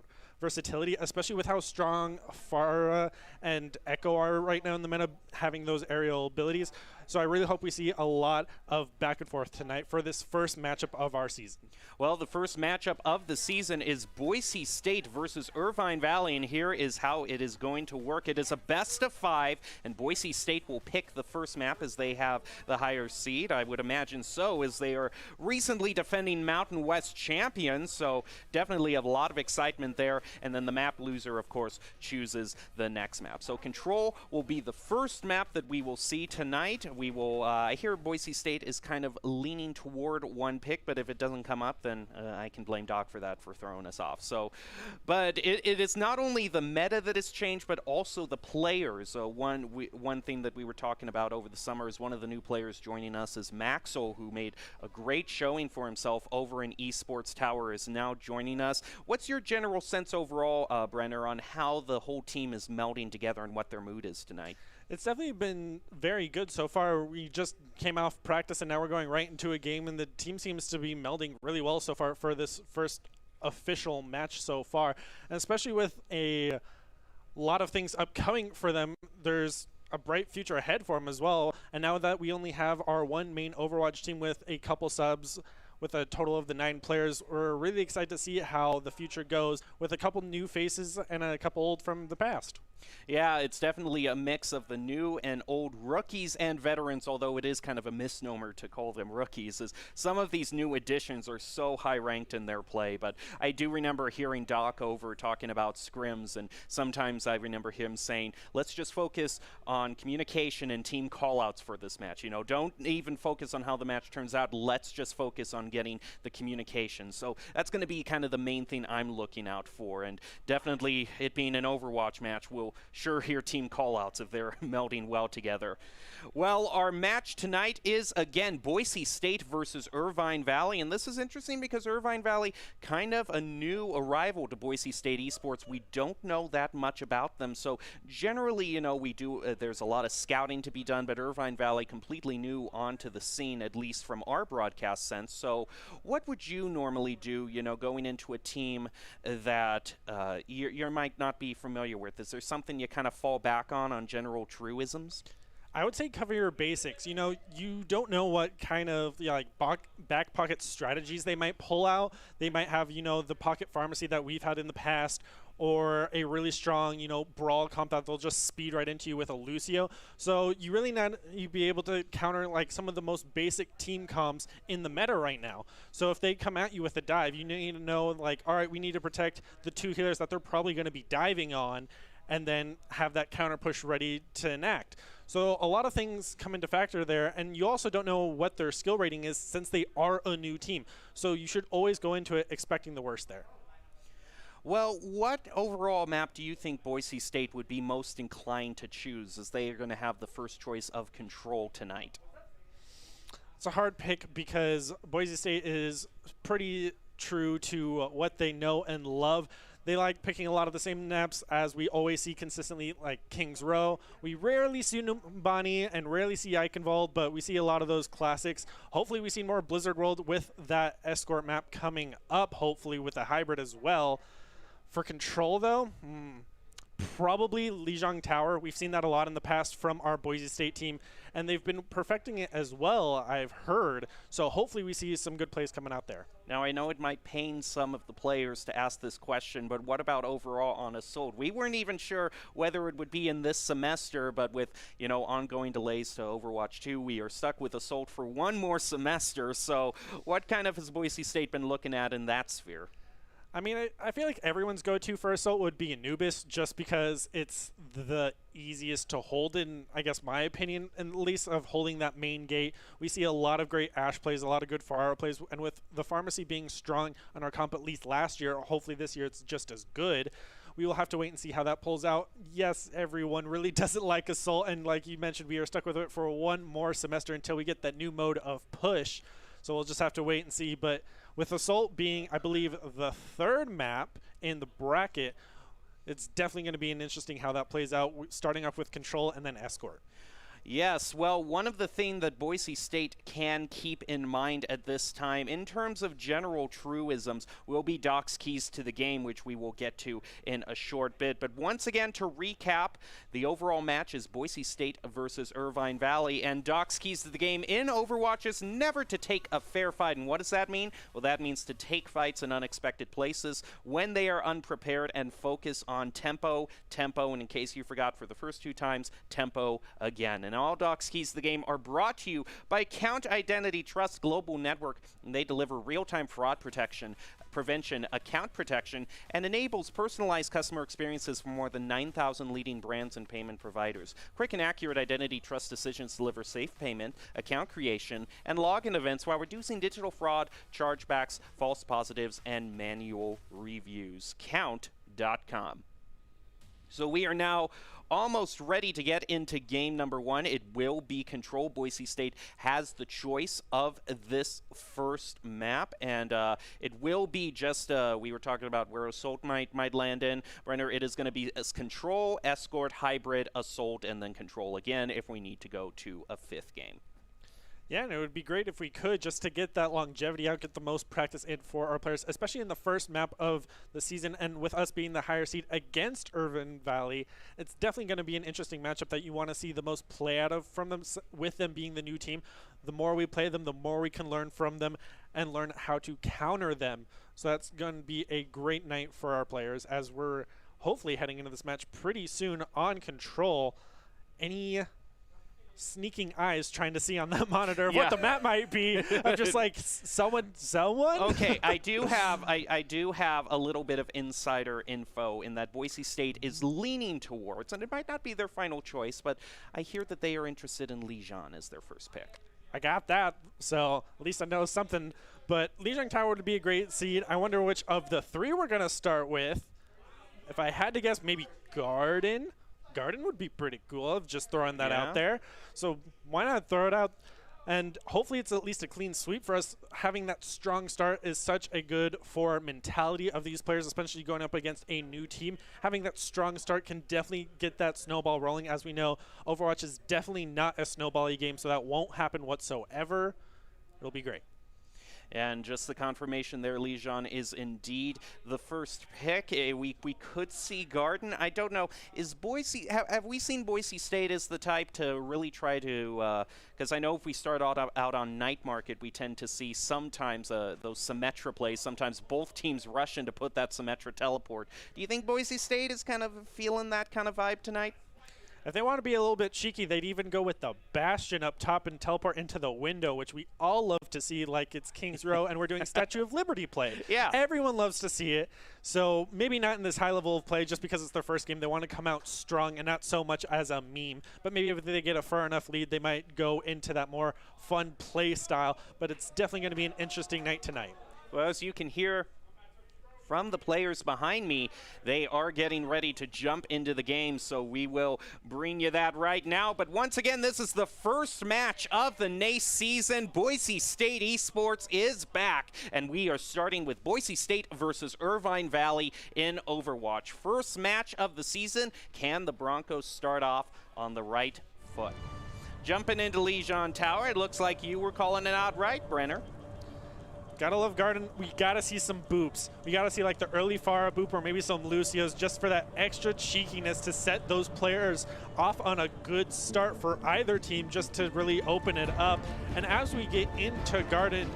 versatility, especially with how strong Pharah and Echo are right now in the meta, having those aerial abilities. So I really hope we see a lot of back and forth tonight for this first matchup of our season. Well, the first matchup of the season is Boise State versus Irvine Valley, and here is how it is going to work. It is a best of 5, and Boise State will pick the first map as they have the higher seed. I would imagine so, as they are recently defending Mountain West champions, so definitely a lot of excitement there. And then the map loser, of course, chooses the next map. So Control will be the first map that we will see tonight. We will, I hear Boise State is kind of leaning toward one pick, but if it doesn't come up, then I can blame Doc for that, for throwing us off. So, but it is not only the meta that has changed, but also the players. One thing that we were talking about over the summer is one of the new players joining us is Maxwell, who made a great showing for himself over in Esports Tower, is now joining us. What's your general sense overall, Brenner, on how the whole team is melding together and what their mood is tonight? It's definitely been very good so far. We just came off practice and now we're going right into a game, and the team seems to be melding really well so far for this first official match so far. And especially with a lot of things upcoming for them, there's a bright future ahead for them as well. And now that we only have our one main Overwatch team with a couple subs, with a total of the 9 players, we're really excited to see how the future goes with a couple new faces and a couple old from the past. Yeah, it's definitely a mix of the new and old rookies and veterans, although it is kind of a misnomer to call them rookies, as some of these new additions are so high-ranked in their play. But I do remember hearing Doc over talking about scrims, and sometimes I remember him saying, let's just focus on communication and team call-outs for this match. You know, don't even focus on how the match turns out. Let's just focus on getting the communication. So that's going to be kind of the main thing I'm looking out for, and definitely it being an Overwatch match will sure hear team callouts if they're melding well together. Well, our match tonight is again Boise State versus Irvine Valley, and this is interesting because Irvine Valley kind of a new arrival to Boise State Esports. We don't know that much about them, so generally, you know, we do. There's a lot of scouting to be done, but Irvine Valley completely new onto the scene, at least from our broadcast sense. So, what would you normally do? You know, going into a team that you might not be familiar with. Is there something you kind of fall back on general truisms? I would say cover your basics. You know, you don't know what kind of back pocket strategies they might pull out. They might have, you know, the pocket pharmacy that we've had in the past, or a really strong, you know, brawl comp that they'll just speed right into you with a Lucio. So you really you'd be able to counter like some of the most basic team comps in the meta right now. So if they come at you with a dive, you need to know like, all right, we need to protect the 2 healers that they're probably going to be diving on, and then have that counter push ready to enact. So a lot of things come into factor there, and you also don't know what their skill rating is since they are a new team. So you should always go into it expecting the worst there. Well, what overall map do you think Boise State would be most inclined to choose, as they are going to have the first choice of Control tonight? It's a hard pick because Boise State is pretty true to what they know and love. They like picking a lot of the same maps as we always see consistently, like Kings Row. We rarely see Numbani and rarely see Eichenwald, but we see a lot of those classics. Hopefully we see more Blizzard World with that Escort map coming up, hopefully with a hybrid as well. For Control, though, probably Lijiang Tower. We've seen that a lot in the past from our Boise State team, and they've been perfecting it as well, I've heard. So hopefully we see some good plays coming out there. Now, I know it might pain some of the players to ask this question, but what about overall on Assault? We weren't even sure whether it would be in this semester, but with, you know, ongoing delays to Overwatch 2, we are stuck with Assault for one more semester. So what kind of has Boise State been looking at in that sphere? I mean, I feel like everyone's go-to for Assault would be Anubis, just because it's the easiest to hold in, I guess, my opinion, at least of holding that main gate. We see a lot of great Ashe plays, a lot of good Pharah plays, and with the Pharmacy being strong on our comp at least last year, hopefully this year it's just as good. We will have to wait and see how that pulls out. Yes, everyone really doesn't like Assault, and like you mentioned, we are stuck with it for one more semester until we get that new mode of push. So we'll just have to wait and see. But with Assault being, I believe, the 3rd map in the bracket, it's definitely going to be interesting how that plays out, starting off with Control and then Escort. Yes, well, one of the things that Boise State can keep in mind at this time, in terms of general truisms, will be Doc's keys to the game, which we will get to in a short bit. But once again, to recap, the overall match is Boise State versus Irvine Valley, and Doc's keys to the game in Overwatch is never to take a fair fight. And what does that mean? Well, that means to take fights in unexpected places when they are unprepared and focus on tempo, and in case you forgot for the first 2 times, tempo again. And all Doc's keys to the game are brought to you by Count Identity Trust Global Network, and they deliver real-time fraud protection, prevention, account protection, and enables personalized customer experiences for more than 9,000 leading brands and payment providers. Quick and accurate identity trust decisions deliver safe payment, account creation, and login events while reducing digital fraud, chargebacks, false positives, and manual reviews. Count.com. So we are now almost ready to get into game number 1. It will be Control. Boise State has the choice of this first map, and it will be just, we were talking about where Assault might land in. Brenner, it is going to be as Control, Escort, Hybrid, Assault, and then Control again if we need to go to a 5th game. Yeah, and it would be great if we could, just to get that longevity out, get the most practice in for our players, especially in the first map of the season. And with us being the higher seed against Irvine Valley, it's definitely going to be an interesting matchup that you want to see the most play out of from them, with them being the new team. The more we play them, the more we can learn from them and learn how to counter them. So that's going to be a great night for our players, as we're hopefully heading into this match pretty soon on control. Any sneaking eyes trying to see on that monitor what the map might be? I'm just like, someone? Okay, I do have a little bit of insider info in that Boise State is leaning towards, and it might not be their final choice, but I hear that they are interested in Lijiang as their first pick. I got that, so at least I know something. But Lijiang Tower would be a great seed. I wonder which of the three we're going to start with. If I had to guess, maybe Garden. Garden would be pretty cool, just throwing that out there. So why not throw it out? And hopefully it's at least a clean sweep for us. Having that strong start is such a good for mentality of these players, especially going up against a new team. Having that strong start can definitely get that snowball rolling. As we know, Overwatch is definitely not a snowball-y game, so that won't happen whatsoever. It'll be great. And just the confirmation there, Lijiang is indeed the first pick. We could see Garden. I don't know. Is Boise, have we seen Boise State as the type to really try to, because I know if we start out on Night Market, we tend to see sometimes those Symmetra plays. Sometimes both teams rush in to put that Symmetra teleport. Do you think Boise State is kind of feeling that kind of vibe tonight? If they want to be a little bit cheeky, they'd even go with the Bastion up top and teleport into the window, which we all love to see like it's King's Row and we're doing Statue of Liberty play. Yeah. Everyone loves to see it. So maybe not in this high level of play just because it's their first game. They want to come out strong and not so much as a meme. But maybe if they get a far enough lead, they might go into that more fun play style. But it's definitely going to be an interesting night tonight. Well, as you can hear from the players behind me, they are getting ready to jump into the game, so we will bring you that right now. But once again, this is the first match of the NECC season. Boise State Esports is back, and we are starting with Boise State versus Irvine Valley in Overwatch. First match of the season. Can the Broncos start off on the right foot? Jumping into Lijiang Tower, it looks like you were calling it out right, Brenner. Gotta love Garden. We gotta see some boops. We gotta see like the early Pharah boop or maybe some Lucio's just for that extra cheekiness to set those players off on a good start for either team just to really open it up. And as we get into Garden,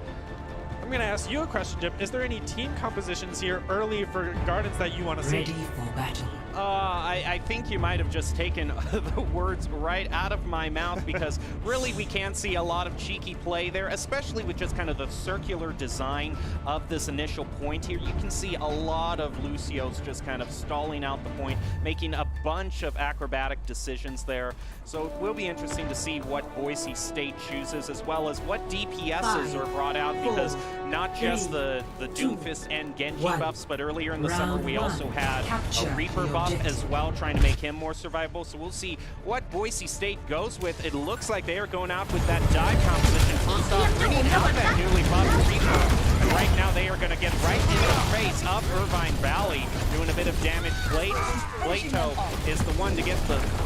I'm gonna ask you a question, Jim. Is there any team compositions here early for Gardens that you want to see? Ready for battle. I think you might have just taken the words right out of my mouth because really we can see a lot of cheeky play there, especially with just kind of the circular design of this initial point here. You can see a lot of Lucio's just kind of stalling out the point, making a bunch of acrobatic decisions there. So it will be interesting to see what Boise State chooses as well as what DPSs are brought out because not just the Doomfist and Genji buffs, but earlier in the summer we also had a Reaper buff as well, trying to make him more survivable. So we'll see what Boise State goes with. It looks like they are going out with that dive composition. First off, bringing out that newly buffed Reaper. And right now they are going to get right into the face of Irvine Valley, doing a bit of damage. Plato is the one to get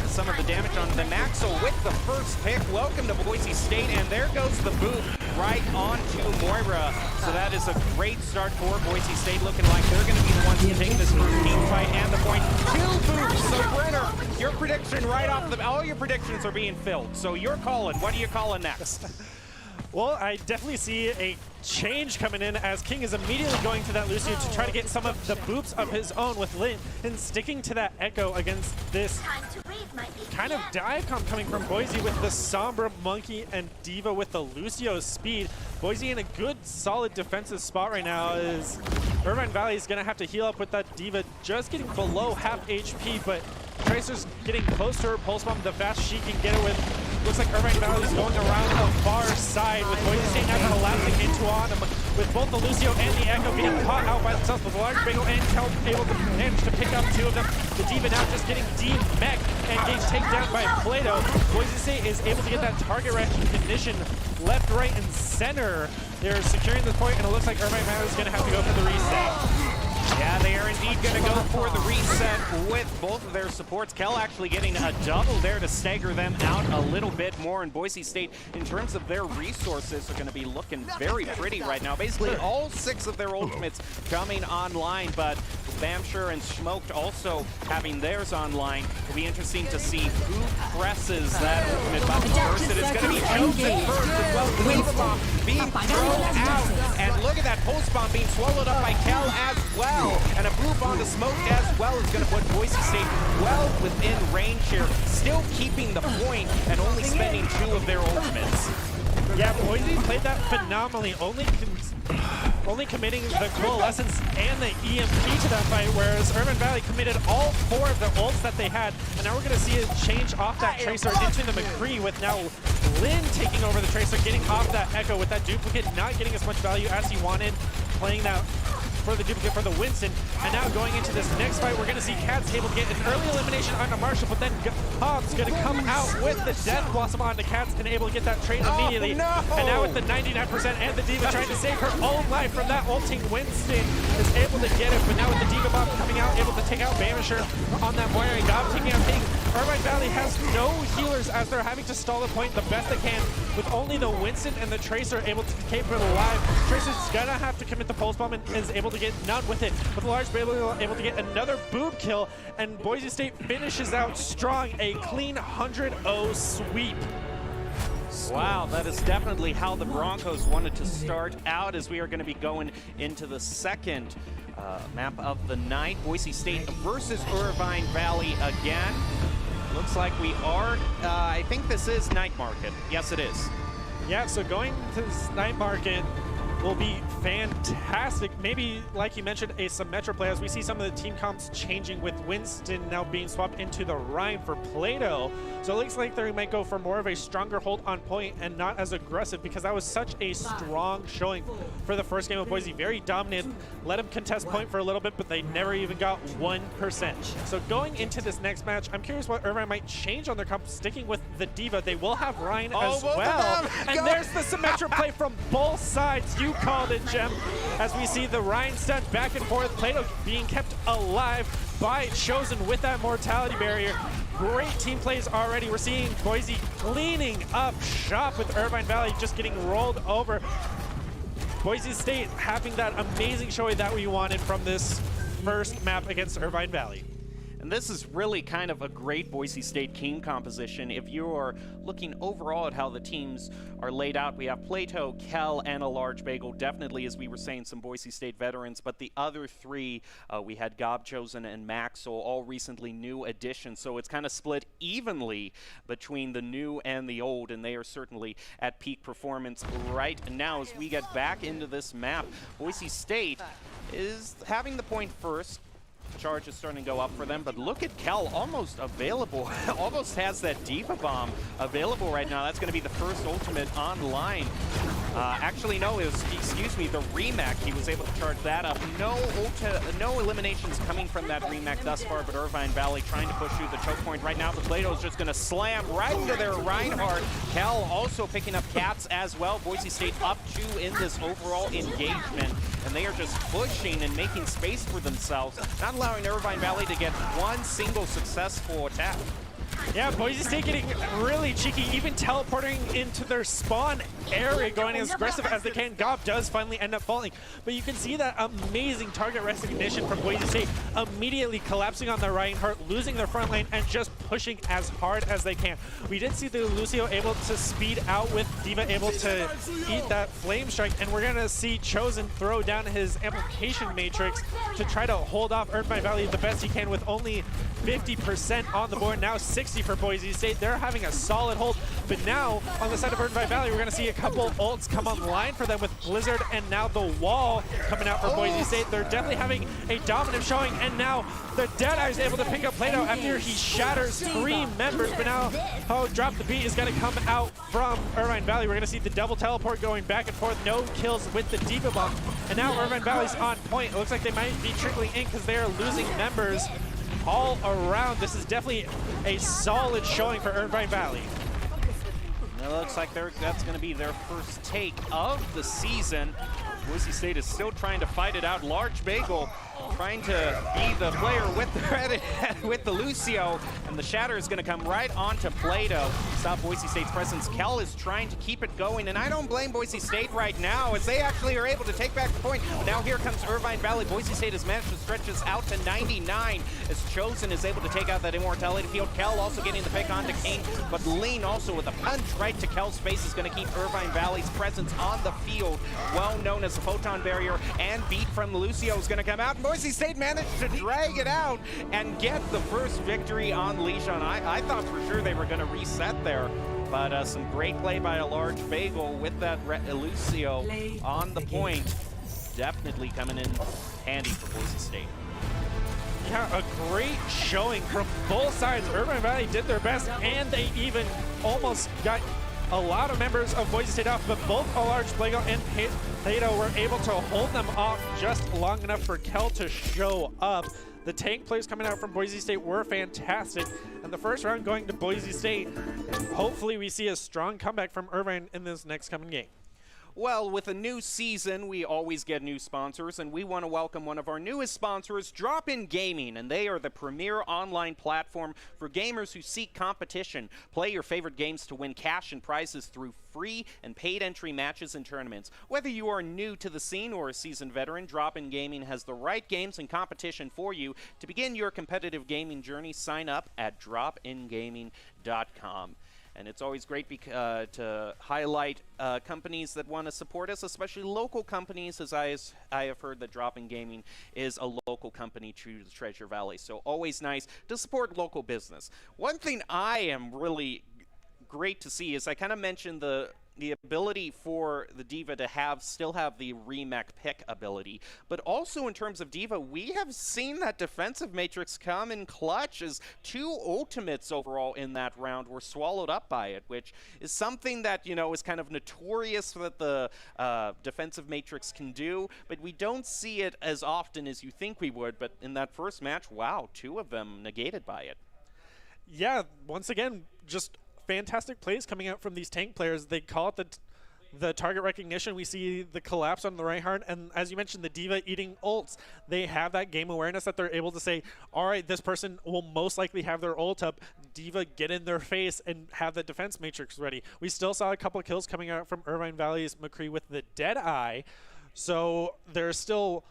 some of the damage on the Maxo with the first pick. Welcome to Boise State, and there goes the boot right onto Moira. So that is a great start for Boise State, looking like they're going to be the ones to take this first team fight and the point. 2 boots. So Brenner, your prediction right off the all your predictions are being filled. So you're calling. What are you calling next? Well, I definitely see a change coming in as King is immediately going to that Lucio to try to get some of the boops of his own with Lin and sticking to that Echo against this kind of dive comp coming from Boise with the Sombra, Monkey, and D.Va with the Lucio's speed. Boise in a good, solid defensive spot right now is Irvine Valley is going to have to heal up with that D.Va just getting below half HP, but Tracer's getting close to her pulse bomb the fast she can get it with. Looks like Irvine Valley is going around the far side with Boise State now collapsing into on him with both the Lucio and the Echo getting caught out by themselves with a large Bingo and able to manage to pick up 2 of them. The D.Va now just getting D-mech and getting taken down by Plato. Boise State is able to get that target recognition left, right, and center. They're securing the point, and it looks like Irvine Valley is going to have to go for the reset. Yeah, they are indeed going to go for the reset with both of their supports. Kel actually getting a double there to stagger them out a little bit more. And Boise State, in terms of their resources, are going to be looking very pretty right now. Basically, all 6 of their ultimates coming online, but Bamsher and Smoked also having theirs online. It'll be interesting to see who presses that ultimate button first. It is going to be chosen first as well. Cleave bomb being thrown out. And look at that pulse bomb being swallowed up by Kel as well. well. And a blue bomb to smoke as well is going to put Boise State well within range here, still keeping the point and only spending 2 of their ultimates. Yeah, Boise played that phenomenally, only committing the Coalescence and the EMP to that fight, whereas Irvine Valley committed all 4 of the ults that they had. And now we're going to see it change off that Tracer into the McCree, with now Lynn taking over the Tracer, getting off that Echo with that duplicate, not getting as much value as he wanted, playing that for the duplicate for the Winston. And now going into this next fight, we're going to see Cats able to get an early elimination onto Marshall, but then Hobbs going to come out with the Death Blossom onto Cats and able to get that trade immediately. And now with the 99% and the Diva trying to save her own life from that ulting Winston is able to get it, but now with the Diva Bomb coming out, able to take out Banisher on that Moira and Gob taking out Ping. Irvine Valley has no healers as they're having to stall the point the best they can, with only the Winston and the Tracer able to keep it alive. Tracer's gonna have to commit the Pulse Bomb and is able to get none with it. With a large Babel able to get another boob kill, and Boise State finishes out strong, a clean 100-0 sweep. Wow, that is definitely how the Broncos wanted to start out, as we are going to be going into the second map of the night. Boise State versus Irvine Valley again. Looks like we are, I think this is Night Market. Yes, it is. Yeah, so going to this Night Market will be fantastic. Maybe, like you mentioned, a Symmetra play, as we see some of the team comps changing, with Winston now being swapped into the Rhine for Plato. So it looks like they might go for more of a stronger hold on point and not as aggressive, because that was such a strong showing for the first game of Boise. Very dominant, let them contest point for a little bit, but they never even got 1%. So going into this next match, I'm curious what Irvine might change on their comp, sticking with the Diva. They will have Rhine as well. And there's the Symmetra play from both sides. You called it, Jem, as we see the Rhine stun back and forth. Plato being kept alive by Chosen with that mortality barrier. Great team plays already. We're seeing Boise cleaning up shop, with Irvine Valley just getting rolled over. Boise State having that amazing showing that we wanted from this first map against Irvine Valley. And this is really kind of a great Boise State team composition. If you're looking overall at how the teams are laid out, we have Plato, Kel, and a large bagel. Definitely, as we were saying, some Boise State veterans. But the other 3, we had Gob, Chosen, and Maxwell, all recently new additions. So it's kind of split evenly between the new and the old, and they are certainly at peak performance right now. As we get back into this map, Boise State is having the point first. Charge is starting to go up for them, but look at Kel, almost available. Almost has that Diva Bomb available right now. That's going to be the first ultimate online. Actually, no, it was, excuse me, the Remac. He was able to charge that up. No eliminations coming from that Remac thus far, but Irvine Valley trying to push through the choke point right now. The Plato's just going to slam right into their Reinhardt. Kel also picking up Cats as well. Boise State up 2 in this overall engagement, and they are just pushing and making space for themselves, not allowing Irvine Valley to get one single successful attack. Yeah, Boise State getting really cheeky, even teleporting into their spawn area, going as aggressive as they can. Gob does finally end up falling, but you can see that amazing target recognition from Boise State, immediately collapsing on their Reinhardt, losing their front lane, and just pushing as hard as they can. We did see the Lucio able to speed out, with Diva able to eat that Flame Strike, and we're going to see Chosen throw down his Amplification Matrix to try to hold off Irvine Valley the best he can, with only 50% on the board, now 60 for Boise State. They're having a solid hold, but now on the side of Irvine Valley, we're going to see a couple ults come online for them, with Blizzard and now the Wall coming out for Boise State. They're definitely having a dominant showing, and now the Deadeye is able to pick up Plato after he shatters 3 members, but now Drop the Beat is going to come out from Irvine Valley. We're going to see the double teleport going back and forth, no kills with the Diva Bomb, and now Irvine Valley's on point. It looks like they might be trickling in because they are losing members all around. This is definitely a solid showing for Irvine Valley. It looks like that's going to be their first take of the season. Boise State is still trying to fight it out. Large Bagel trying to be the player with the Lucio, and And the shatter is going to come right onto Plato. Stop Boise State's presence. Kell is trying to keep it going, and I don't blame Boise State right now as they actually are able to take back the point. But now here comes Irvine Valley. Boise State has managed to stretch this out to 99 as Chosen is able to take out that immortality field. Kell also getting the pick onto King, but Lean also with a punch right to Kell's face is going to keep Irvine Valley's presence on the field. Well known as the photon barrier, and beat from Lucio is going to come out. And Boise State managed to drag it out and get the first victory on Leishon. I thought for sure they were going to reset there, but some great play by a large bagel with that Lucio on the point. Definitely coming in handy for Boise State. Yeah, a great showing from both sides. Irvine Valley did their best, and they even almost got a lot of members of Boise State off, but both a large Plago and Plato were able to hold them off just long enough for Kell to show up. The tank plays coming out from Boise State were fantastic, and the first round going to Boise State. Hopefully we see a strong comeback from Irvine in this next coming game. Well, with a new season, we always get new sponsors, and we want to welcome one of our newest sponsors, Drop-In Gaming, and they are the premier online platform for gamers who seek competition. Play your favorite games to win cash and prizes through free and paid entry matches and tournaments. Whether you are new to the scene or a seasoned veteran, Drop-In Gaming has the right games and competition for you. To begin your competitive gaming journey, sign up at dropingaming.com. And it's always great to highlight companies that want to support us, especially local companies, as I have heard that Drop-In Gaming is a local company to the Treasure Valley. So always nice to support local business. One thing I am really great to see is I kind of mentioned the ability for the D.Va to still have the remech pick ability, but also in terms of D.Va, we have seen that defensive matrix come in clutch as 2 ultimates overall in that round were swallowed up by it, which is something that, you know, is kind of notorious that the defensive matrix can do, but we don't see it as often as you think we would. But in that first match, wow, 2 of them negated by it. Yeah, once again, just fantastic plays coming out from these tank players. They call it the target recognition. We see the collapse on the Reinhardt, and as you mentioned, the D.Va eating ults. They have that game awareness that they're able to say, all right, this person will most likely have their ult up. D.Va get in their face and have the defense matrix ready. We still saw a couple of kills coming out from Irvine Valley's McCree with the Deadeye, so there's still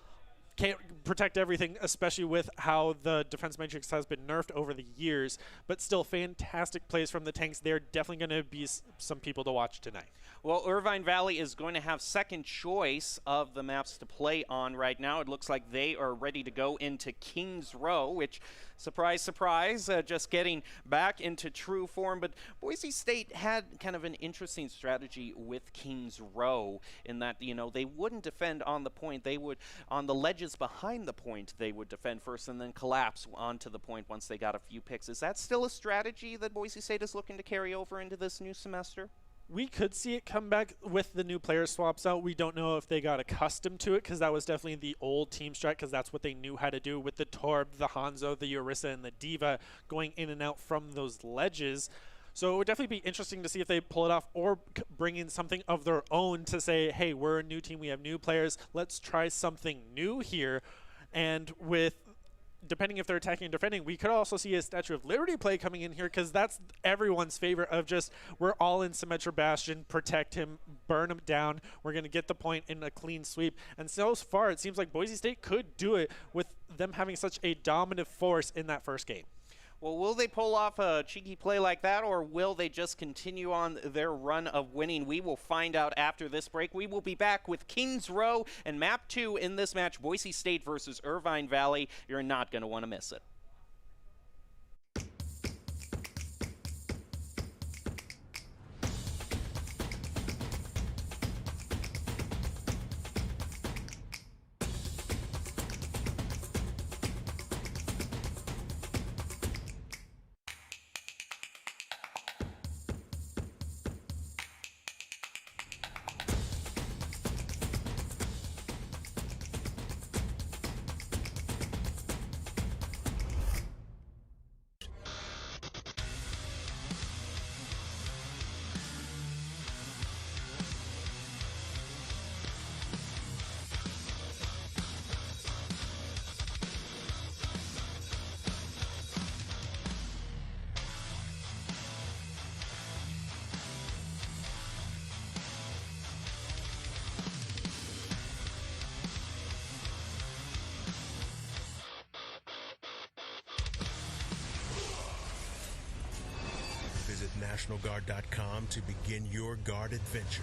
can't protect everything, especially with how the defense matrix has been nerfed over the years, but still fantastic plays from the tanks. They're definitely going to be some people to watch tonight. Well, Irvine Valley is going to have second choice of the maps to play on right now. It looks like they are ready to go into Kings Row, which, surprise, surprise, just getting back into true form. But Boise State had kind of an interesting strategy with Kings Row in that, you know, they wouldn't defend on the point. They would, on the ledges behind the point, they would defend first and then collapse onto the point once they got a few picks. Is that still a strategy that Boise State is looking to carry over into this new semester? We could see it come back with the new player swaps out. We don't know if they got accustomed to it, because that was definitely the old team strat, because that's what they knew how to do with the Torb, the Hanzo, the Orisa, and the D.Va going in and out from those ledges. So it would definitely be interesting to see if they pull it off or bring in something of their own to say, hey, we're a new team, we have new players, let's try something new here. And with depending if they're attacking and defending, we could also see a Statue of Liberty play coming in here, because that's everyone's favorite of just, we're all in Symmetra Bastion, protect him, burn him down, we're going to get the point in a clean sweep. And so far, it seems like Boise State could do it with them having such a dominant force in that first game. Well, will they pull off a cheeky play like that, or will they just continue on their run of winning? We will find out after this break. We will be back with Kings Row and Map 2 in this match, Boise State versus Irvine Valley. You're not going to want to miss it. NationalGuard.com to begin your guard adventure.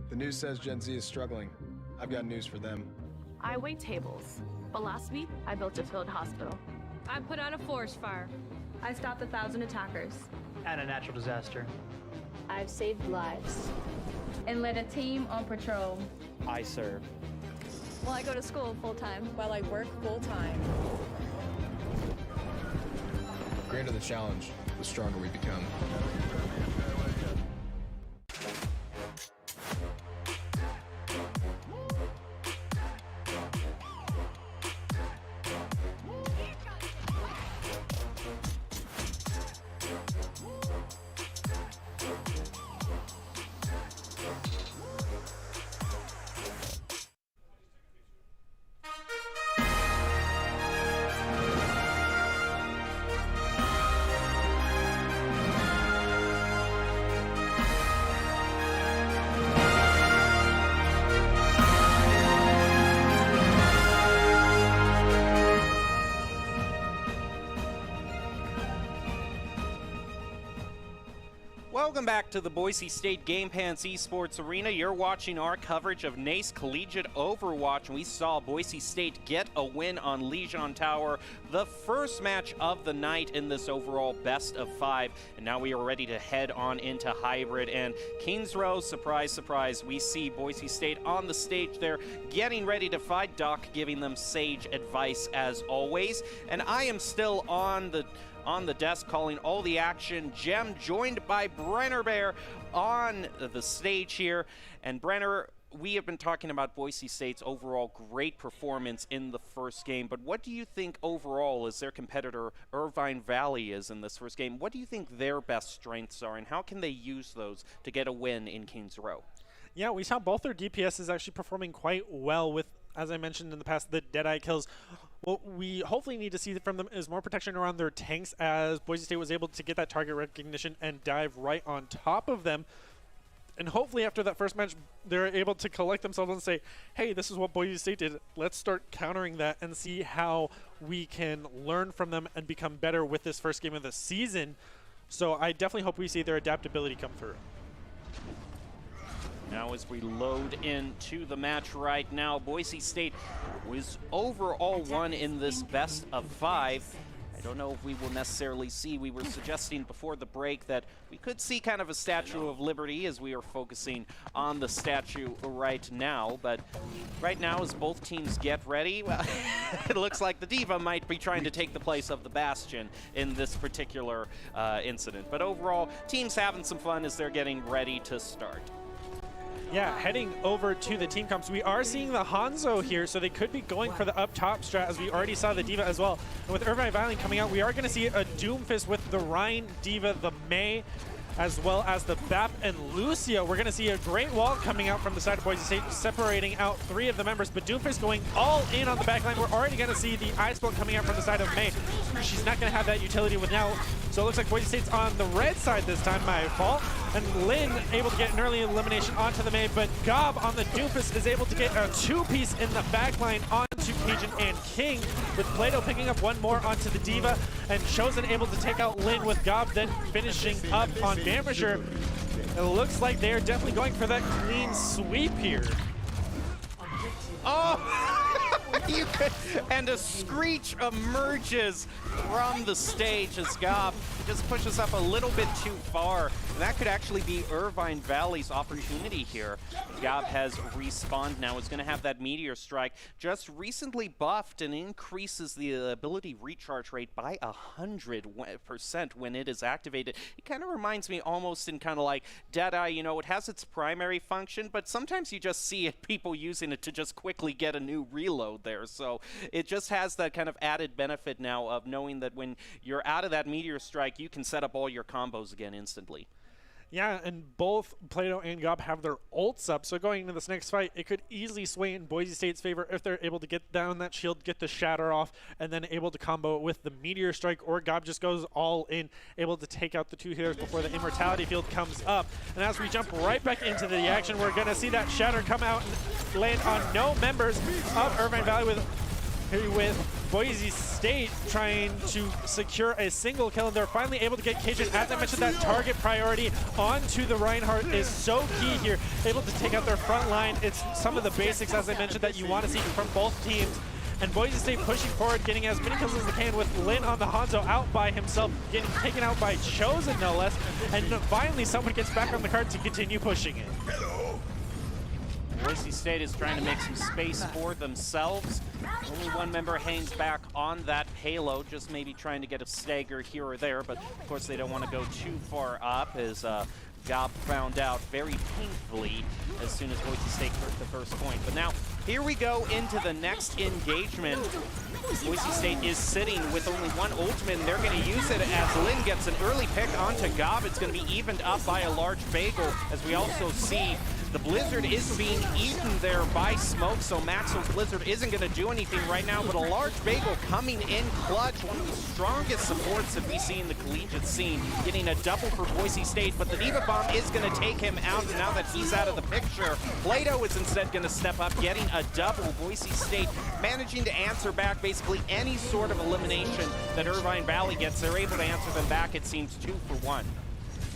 The news says Gen Z is struggling. I've got news for them. I wait tables, but last week I built a field hospital. I put out a forest fire. I stopped 1,000 attackers. And a natural disaster. I've saved lives. And led a team on patrol. I serve. Well, I go to school full time. While I work full time. The greater the challenge, the stronger we become. Welcome back to the Boise State Game Pants Esports Arena. You're watching our coverage of NECC Collegiate Overwatch, and we saw Boise State get a win on Legion Tower, the first match of the night in this overall best of 5. And now we are ready to head on into hybrid. And Kings Row, surprise, surprise, we see Boise State on the stage there getting ready to fight. Doc giving them sage advice as always. And I am still on the desk calling all the action. Jem joined by Brenner Bear on the stage here. And Brenner, we have been talking about Boise State's overall great performance in the first game, but what do you think overall as their competitor Irvine Valley is in this first game? What do you think their best strengths are, and how can they use those to get a win in Kings Row? Yeah, we saw both their DPSs actually performing quite well with, as I mentioned in the past, the Deadeye kills. What we hopefully need to see from them is more protection around their tanks, as Boise State was able to get that target recognition and dive right on top of them. And hopefully after that first match, they're able to collect themselves and say, hey, this is what Boise State did. Let's start countering that and see how we can learn from them and become better with this first game of the season. So I definitely hope we see their adaptability come through. Now as we load into the match right now, Boise State was overall won in this best of 5. I don't know if we will necessarily see, we were suggesting before the break that we could see kind of a Statue of Liberty as we are focusing on the statue right now. But right now as both teams get ready, well, it looks like the Diva might be trying to take the place of the Bastion in this particular incident. But overall, teams having some fun as they're getting ready to start. Yeah, heading over to the team comps, we are seeing the Hanzo here, so they could be going for the up top strat, as we already saw the Diva as well. And with Irvine Valley coming out, we are going to see a Doomfist with the Rhine, Diva, the Mei, as well as the Bap and Lucio. We're going to see a great wall coming out from the side of Boise State, separating out 3 of the members, but Doomfist going all in on the back line. We're already going to see the Ice Bolt coming out from the side of Mei. She's not going to have that utility with now, so it looks like Boise State's on the red side this time, my fault. And Lynn able to get an early elimination onto the Mei, but Gob on the Doomfist is able to get a 2-piece in the back line onto Cajun and King, with Plato picking up 1 more onto the Diva, and Chosen able to take out Lynn, with Gob then finishing up on Bambridger. It looks like they are definitely going for that clean sweep here. Oh! And a screech emerges from the stage as Gob just pushes up a little bit too far. And that could actually be Irvine Valley's opportunity here. Gob has respawned now. Is going to have that Meteor Strike. Just recently buffed and increases the ability recharge rate by 100% when it is activated. It kind of reminds me almost in kind of like Deadeye, you know, it has its primary function, but sometimes you just see people using it to just quickly get a new reload there. So it just has that kind of added benefit now of knowing that when you're out of that Meteor Strike, you can set up all your combos again instantly. Yeah, and both Plato and Gob have their ults up, so going into this next fight, it could easily sway in Boise State's favor if they're able to get down that shield, get the shatter off, and then able to combo it with the Meteor Strike, or Gob just goes all in, able to take out the 2 healers before the Immortality field comes up. And as we jump right back into the action, we're going to see that shatter come out and land on no members of Irvine Valley with Boise State trying to secure a single kill, and they're finally able to get Cajun. As I mentioned, that target priority onto the Reinhardt is so key here, able to take out their front line. It's some of the basics, as I mentioned, that you want to see from both teams. And Boise State pushing forward, getting as many kills as they can, with Lin on the Hanzo out by himself, getting taken out by Chosen, no less. And finally, someone gets back on the card to continue pushing it. Boise State is trying to make some space for themselves. Only one member hangs back on that payload, just maybe trying to get a stagger here or there, but of course they don't want to go too far up, as Gob found out very painfully as soon as Boise State took the first point. But now, here we go into the next engagement. Boise State is sitting with only one ultimate, and they're going to use it as Lin gets an early pick onto Gob. It's going to be evened up by a large bagel, as we also see the Blizzard is being eaten there by Smoke, so Maxwell's Blizzard isn't going to do anything right now, but a large bagel coming in clutch, one of the strongest supports that we see in the collegiate scene, getting a double for Boise State, but the Diva Bomb is going to take him out now that he's out of the picture. Plato is instead going to step up, getting a double. Boise State managing to answer back basically any sort of elimination that Irvine Valley gets. They're able to answer them back, it seems, 2 for 1.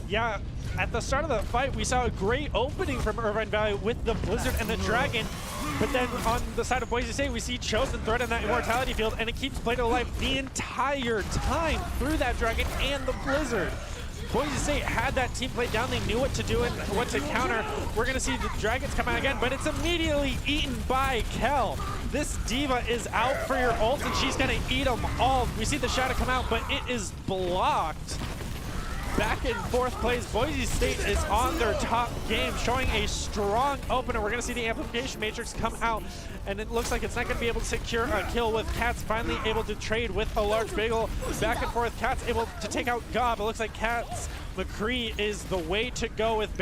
Yeah, at the start of the fight, we saw a great opening from Irvine Valley with the Blizzard and the Dragon. But then on the side of Boise State, we see Chosen threat in that Immortality field, and it keeps Plato alive the entire time through that Dragon and the Blizzard. Boise State had that team play down. They knew what to do and what to counter. We're going to see the Dragons come out again, but it's immediately eaten by Kel. This Diva is out for your ult, and she's going to eat them all. We see the shadow come out, but it is blocked. Back in 4th place, Boise State is on their top game, showing a strong opener. We're going to see the Amplification Matrix come out, and it looks like it's not going to be able to secure a kill, with Cats finally able to trade with a large bagel. Back and forth, Cats able to take out Gob. It looks like Cats McCree is the way to go, with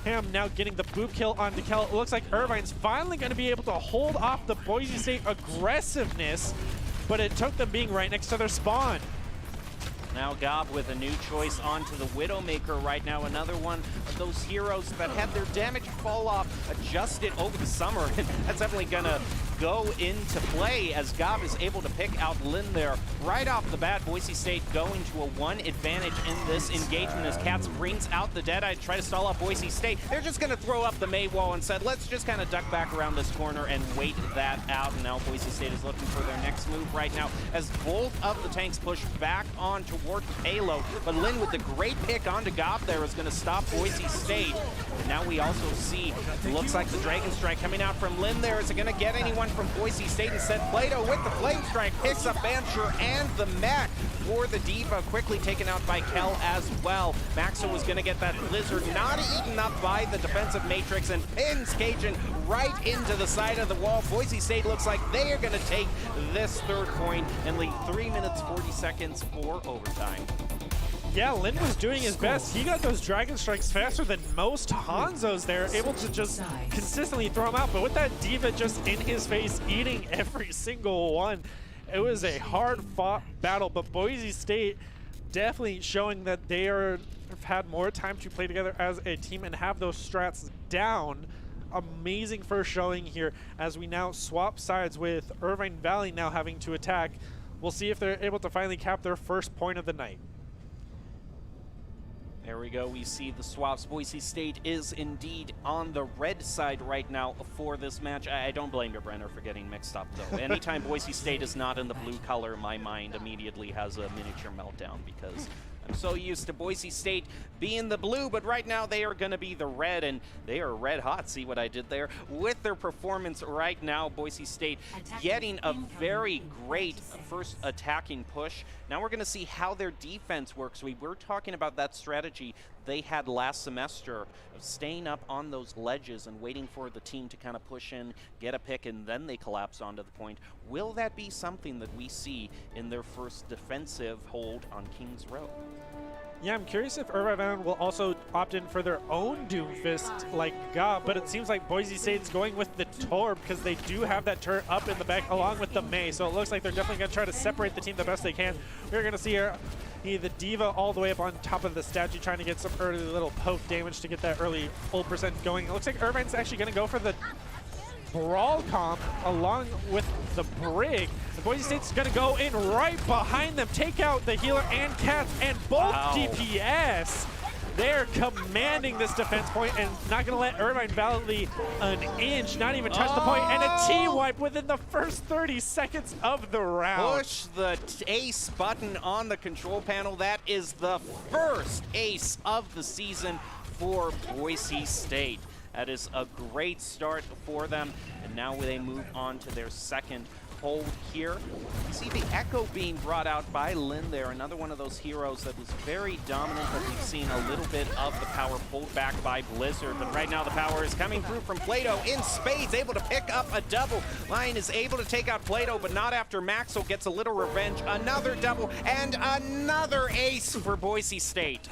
Ham now getting the boop kill on Kel. It looks like Irvine's finally going to be able to hold off the Boise State aggressiveness, but it took them being right next to their spawn. Now Gob with a new choice onto the Widowmaker right now. Another one of those heroes that had their damage fall off adjusted over the summer. And that's definitely going to go into play as Gob is able to pick out Lin there. Right off the bat, Boise State going to a 1 advantage in this engagement as Cats brings out the Deadeye to try to stall out Boise State. They're just going to throw up the May wall and said, let's just kind of duck back around this corner and wait that out. And now Boise State is looking for their next move right now as both of the tanks push back on toward the payload. But Lin with the great pick onto Gob there is going to stop Boise State. And now we also see, looks like the Dragon Strike coming out from Lin there. Is it going to get anyone from Boise State? Instead, Plato with the Flame Strike picks up Bancher and the mech for the Diva, quickly taken out by Kel as well. Maxo was going to get that Blizzard, not eaten up by the defensive Matrix, and pins Cajun right into the side of the wall. Boise State looks like they are going to take this 3rd point and leave 3 minutes 40 seconds for overtime. Yeah, Lin was doing his best. He got those Dragon Strikes faster than most Hanzos there, able to just consistently throw them out. But with that Diva just in his face, eating every single one, it was a hard-fought battle. But Boise State definitely showing that they have had more time to play together as a team and have those strats down. Amazing first showing here as we now swap sides with Irvine Valley now having to attack. We'll see if they're able to finally cap their first point of the night. There we go, we see the swaps. Boise State is indeed on the red side right now for this match. I don't blame you, Brenner, for getting mixed up, though. Anytime Boise State is not in the blue color, my mind immediately has a miniature meltdown because I'm so used to Boise State being the blue, but right now they are going to be the red, and they are red hot. See what I did there? With their performance right now, Boise State getting a very great first attacking push. Now we're going to see how their defense works. We were talking about that strategy they had last semester of staying up on those ledges and waiting for the team to kind of push in, get a pick, and then they collapse onto the point. Will that be something that we see in their first defensive hold on Kings Row? Yeah, I'm curious if Irvine will also opt in for their own Doomfist like Ga, but it seems like Boise State's going with the Tor because they do have that turret up in the back along with the Mei, so it looks like they're definitely going to try to separate the team the best they can. We're going to see here the D.Va all the way up on top of the statue trying to get some early little poke damage to get that early ult percent going. It looks like Irvine's actually going to go for the Brawl comp along with the Brig. The Boise State's going to go in right behind them, take out the healer and Cats and both DPS. They're commanding this defense point and not going to let Irvine Valley an inch, not even touch the point, and a team wipe within the first 30 seconds of the round. Push the ace button on the control panel. That is the first ace of the season for Boise State. That is a great start for them, and now they move on to their second hold here. You see the Echo being brought out by Lin there, another one of those heroes that was very dominant, but we've seen a little bit of the power pulled back by Blizzard. But right now the power is coming through from Plato in spades, able to pick up a double. Lion is able to take out Plato, but not after Maxwell gets a little revenge. Another double and another ace for Boise State.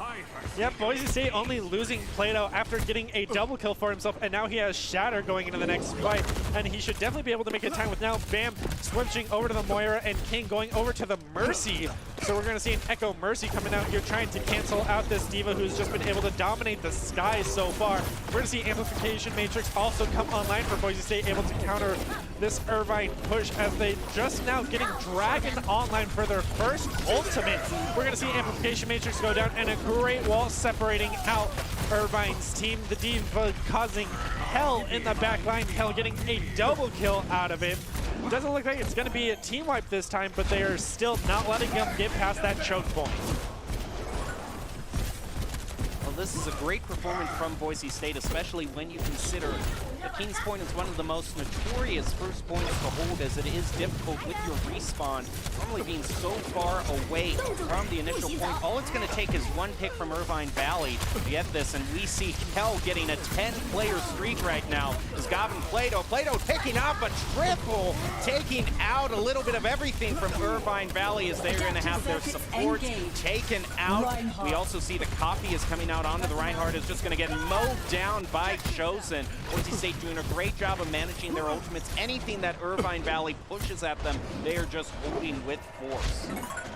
Yep, Boise State only losing Plato after getting a double kill for himself, and now he has Shatter going into the next fight, and he should definitely be able to make a time with now Bam switching over to the Moira and King going over to the Mercy. So we're going to see an Echo Mercy coming out here trying to cancel out this D.Va who's just been able to dominate the skies so far. We're going to see Amplification Matrix also come online for Boise State, able to counter this Irvine push as they just now getting Dragon online for their first ultimate. We're going to see Amplification Matrix go down and a great wall separating out Irvine's team. The D.Va causing hell in the back line, Hell getting a double kill out of it. Doesn't look like it's going to be a team wipe this time, but they are still not letting them get past that choke point. Well, this is a great performance from Boise State, especially when you consider the King's Point is one of the most notorious first points to hold, as it is difficult with your respawn, normally being so far away from the initial point. All it's going to take is one pick from Irvine Valley to get this, and we see Hell getting a 10-player streak right now as Gavin Plato picking up a triple, taking out a little bit of everything from Irvine Valley as they're going to have their support taken out. We also see the copy is coming out onto the Reinhardt, is just going to get mowed down by Chosen. Boise State doing a great job of managing their ultimates. Anything that Irvine Valley pushes at them, they are just holding with force.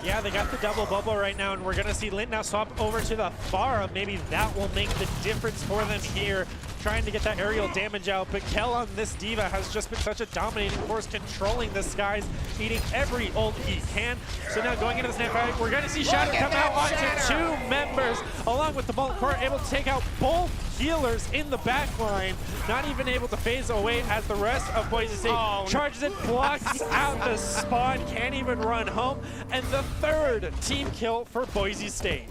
Yeah, they got the double bubble right now, and we're going to see Lint now swap over to the Pharah. Maybe that will make the difference for them here, trying to get that aerial damage out. But Kel on this D.Va has just been such a dominating force, controlling the skies, eating every ult he can. So now going into the snap fight, we're going to see Shatter come out onto two members, along with the Molten Core, able to take out both healers in the back line, not even able to phase away as the rest of Boise State charges it, blocks out the spawn, can't even run home, and the third team kill for Boise State.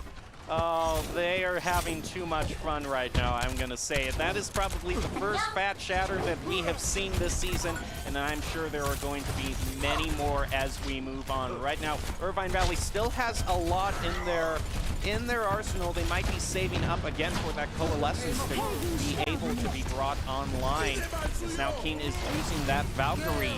Oh, they are having too much fun right now, I'm going to say it. That is probably the first fat Shatter that we have seen this season, and I'm sure there are going to be many more as we move on. Right now, Irvine Valley still has a lot in their arsenal. They might be saving up again for that Coalescence to be able to be brought online. As now Keen is using that Valkyrie.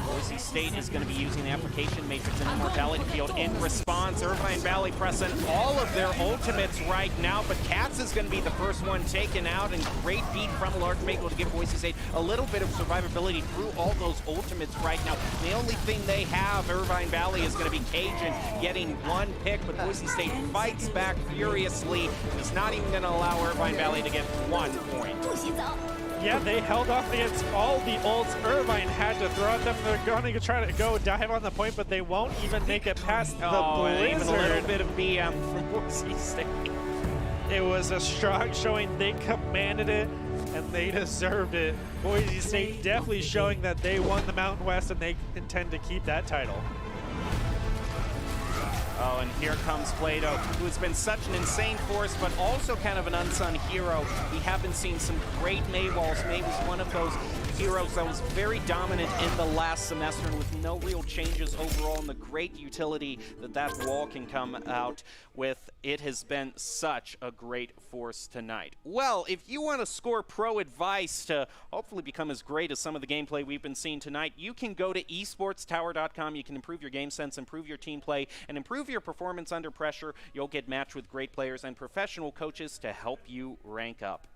Boise State is going to be using the Application Matrix and Immortality Field in response. Irvine Valley pressing all of their ultimates right now, but Cats is going to be the first one taken out, and great beat from a large Mako to give Boise State a little bit of survivability through all those ultimates right now. The only thing they have, Irvine Valley, is going to be Cajun getting one pick, but Boise State fights back furiously. It's not even going to allow Irvine Valley to get 1 point. Yeah, they held off against all the ults Irvine had to throw at them. They're going to try to go dive on the point, but they won't even make it past the Blizzard. Even a little bit of BM from Boise State. It was a strong showing. They commanded it, and they deserved it. Boise State definitely showing that they won the Mountain West, and they intend to keep that title. Oh, and here comes Plato, who has been such an insane force, but also kind of an unsung hero. We have been seeing some great Mei walls. Mei was one of those heroes that was very dominant in the last semester with no real changes overall, and the great utility that that wall can come out with. It has been such a great force tonight. Well, if you want to score pro advice to hopefully become as great as some of the gameplay we've been seeing tonight, you can go to esportstower.com. You can improve your game sense, improve your team play, and improve improve your performance under pressure. You'll get matched with great players and professional coaches to help you rank up.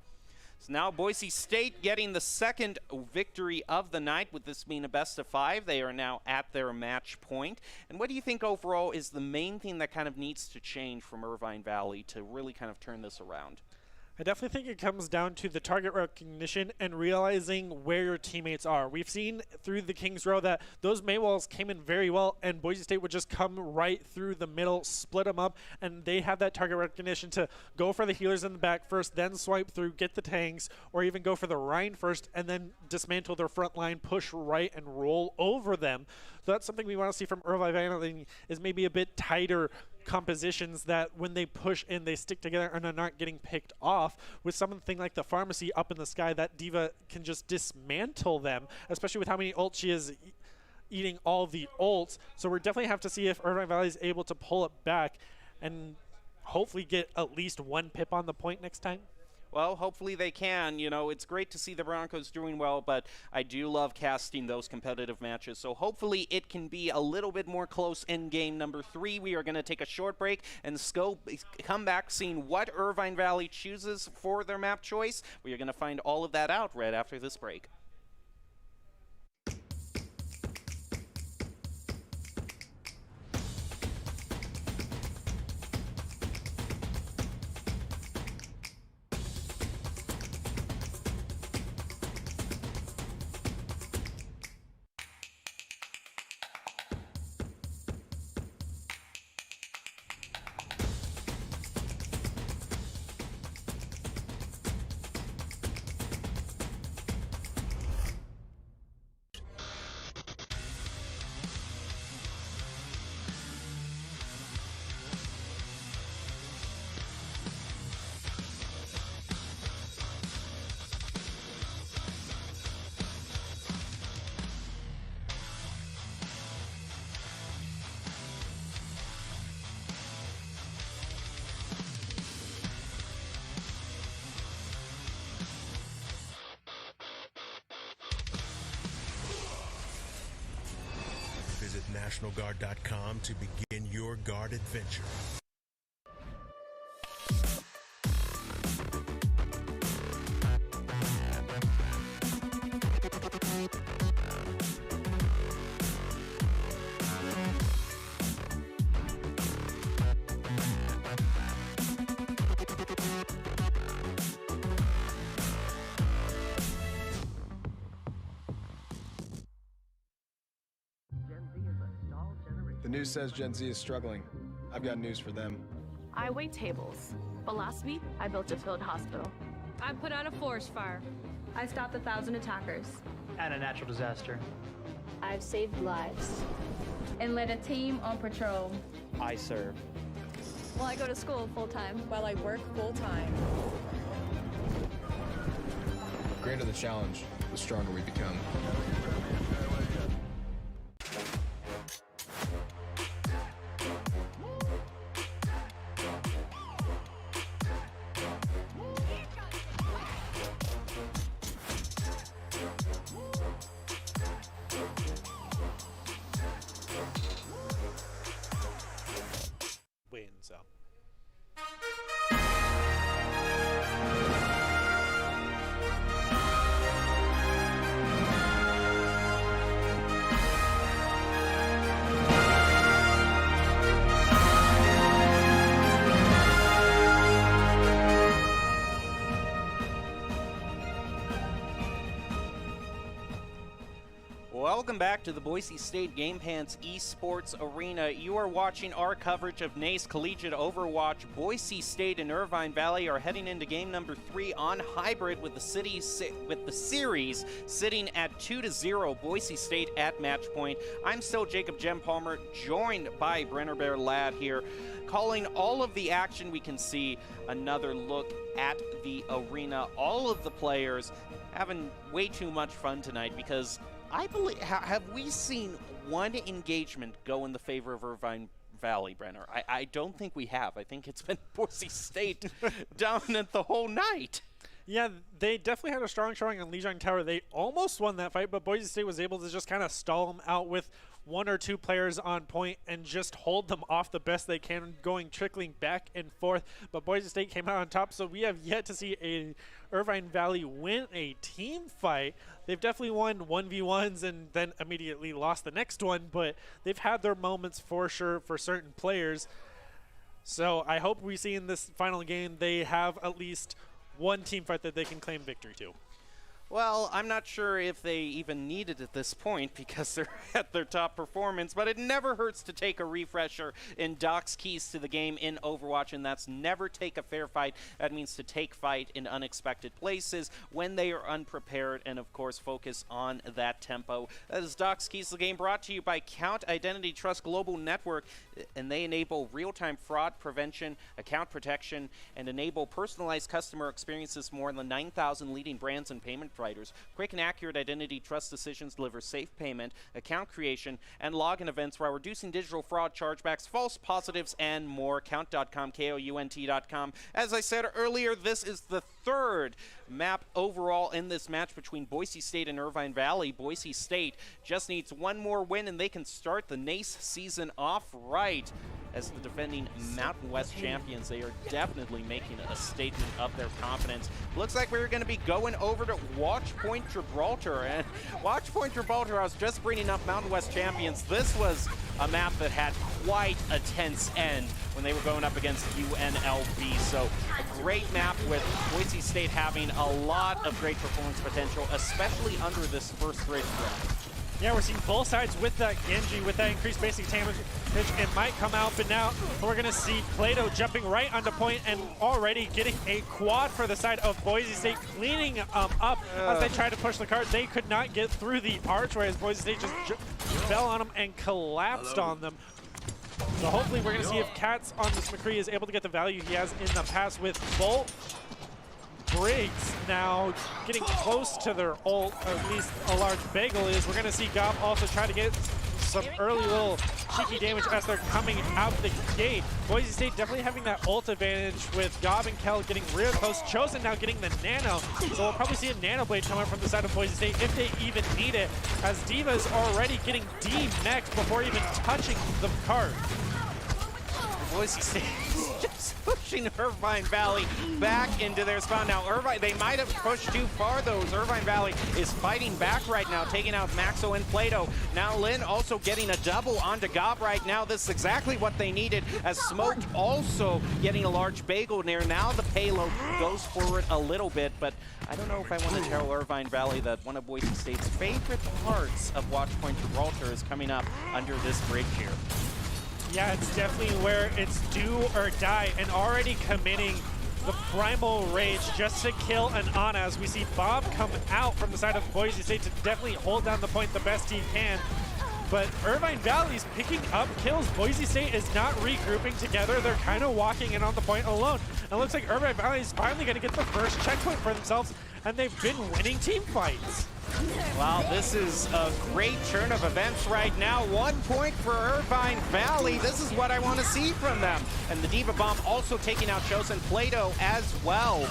So now Boise State getting the second victory of the night, with this being a best of 5. They are now at their match point. And what do you think overall is the main thing that kind of needs to change from Irvine Valley to really kind of turn this around? I definitely think it comes down to the target recognition and realizing where your teammates are. We've seen through the Kings Row that those Maywalls came in very well, and Boise State would just come right through the middle, split them up, and they have that target recognition to go for the healers in the back first, then swipe through, get the tanks, or even go for the Rhine first, and then dismantle their front line, push right, and roll over them. So that's something we want to see from Irvine Valley, is maybe a bit tighter compositions that when they push in, they stick together and are not getting picked off. With something like the pharmacy up in the sky, that D.Va can just dismantle them, especially with how many ults she is eating all the ults. So we're definitely have to see if Irvine Valley is able to pull it back and hopefully get at least one pip on the point next time. Well, hopefully they can. You know, it's great to see the Broncos doing well, but I do love casting those competitive matches. So hopefully it can be a little bit more close in game number 3. We are going to take a short break and come back seeing what Irvine Valley chooses for their map choice. We are going to find all of that out right after this break. Visit NationalGuard.com to begin your guard adventure. The news says Gen Z is struggling. I've got news for them. I wait tables, but last week I built a field hospital. I put out a forest fire. I stopped 1,000 attackers. And a natural disaster. I've saved lives. And led a team on patrol. I serve. Well, I go to school full time. While I work full time. The greater the challenge, the stronger we become. Wins up. Welcome back to the Boise State Game Pants Esports Arena. You are watching our coverage of NECC Collegiate Overwatch. Boise State and Irvine Valley are heading into game number 3 on hybrid, with the series sitting at 2-0. Boise State at match point. I'm still Jacob Jem Palmer, joined by Brenner Bear Ladd here, calling all of the action. We can see another look at the arena. All of the players having way too much fun tonight, because I believe, have we seen one engagement go in the favor of Irvine Valley, Brenner? I don't think we have. I think it's been Boise State dominant the whole night. Yeah, they definitely had a strong showing on Lijiang Tower. They almost won that fight, but Boise State was able to just kind of stall them out with 1 or 2 players on point and just hold them off the best they can, trickling back and forth. But Boise State came out on top, so we have yet to see a Irvine Valley win a team fight. They've definitely won 1v1s and then immediately lost the next one, but they've had their moments for sure for certain players. So I hope we see in this final game they have at least one team fight that they can claim victory to. Well, I'm not sure if they even need it at this point because they're at their top performance, but it never hurts to take a refresher in Doc's keys to the game in Overwatch, and that's never take a fair fight. That means to take fight in unexpected places when they are unprepared, and of course focus on that tempo. That is Doc's keys to the game, brought to you by Count Identity Trust Global Network, and they enable real-time fraud prevention, account protection, and enable personalized customer experiences for more than 9,000 leading brands and payment providers. Quick and accurate identity trust decisions deliver safe payment, account creation, and login events while reducing digital fraud, chargebacks, false positives, and more. Count.com, KOUNT.com. As I said earlier, this is the third map overall in this match between Boise State and Irvine Valley. Boise State just needs one more win and they can start the NECC season off right. As the defending Mountain West champions, they are definitely making a statement of their confidence. Looks like we're going to be going over to Watch Point Gibraltar. And Watch Point Gibraltar, I was just bringing up Mountain West champions. This was a map that had quite a tense end when they were going up against UNLV. So a great map with Boise State having a lot of great performance potential, especially under this first bridge threat. Yeah, we're seeing both sides with that Genji, with that increased basic damage. It might come out, but now we're going to see Plato jumping right onto point and already getting a quad for the side of Boise State, cleaning up as they try to push the cart. They could not get through the archway as Boise State just fell on them and collapsed on them. So hopefully we're going to see if Katz on this McCree is able to get the value he has in the past with Bolt. Briggs now getting close to their ult, or at least a large bagel is. We're going to see Gob also try to get some early little cheeky damage as they're coming out the gate. Boise State definitely having that ult advantage with Gob and Kel getting real close. Chosen now getting the nano, so we'll probably see a nano blade come out from the side of Boise State if they even need it, as Diva's already getting D-mexed before even touching the cart. Boise State just pushing Irvine Valley back into their spawn. Now Irvine, they might have pushed too far though. Irvine Valley is fighting back right now, taking out Maxo and Plato. Now Lynn also getting a double onto Gob right now. This is exactly what they needed, as Smoke also getting a large bagel near. Now the payload goes forward a little bit, but I don't know if I want to tell Irvine Valley that one of Boise State's favorite parts of Watch Point Gibraltar is coming up under this bridge here. Yeah, it's definitely where it's do or die, and already committing the primal rage just to kill an Ana, as we see Bob come out from the side of Boise State to definitely hold down the point the best he can. But Irvine Valley's picking up kills. Boise State is not regrouping together. They're kind of walking in on the point alone. And it looks like Irvine Valley is finally going to get the first checkpoint for themselves, and they've been winning team fights. Wow, this is a great turn of events right now. 1 point for Irvine Valley. This is what I want to see from them. And the Diva Bomb also taking out Chosen Plato as well.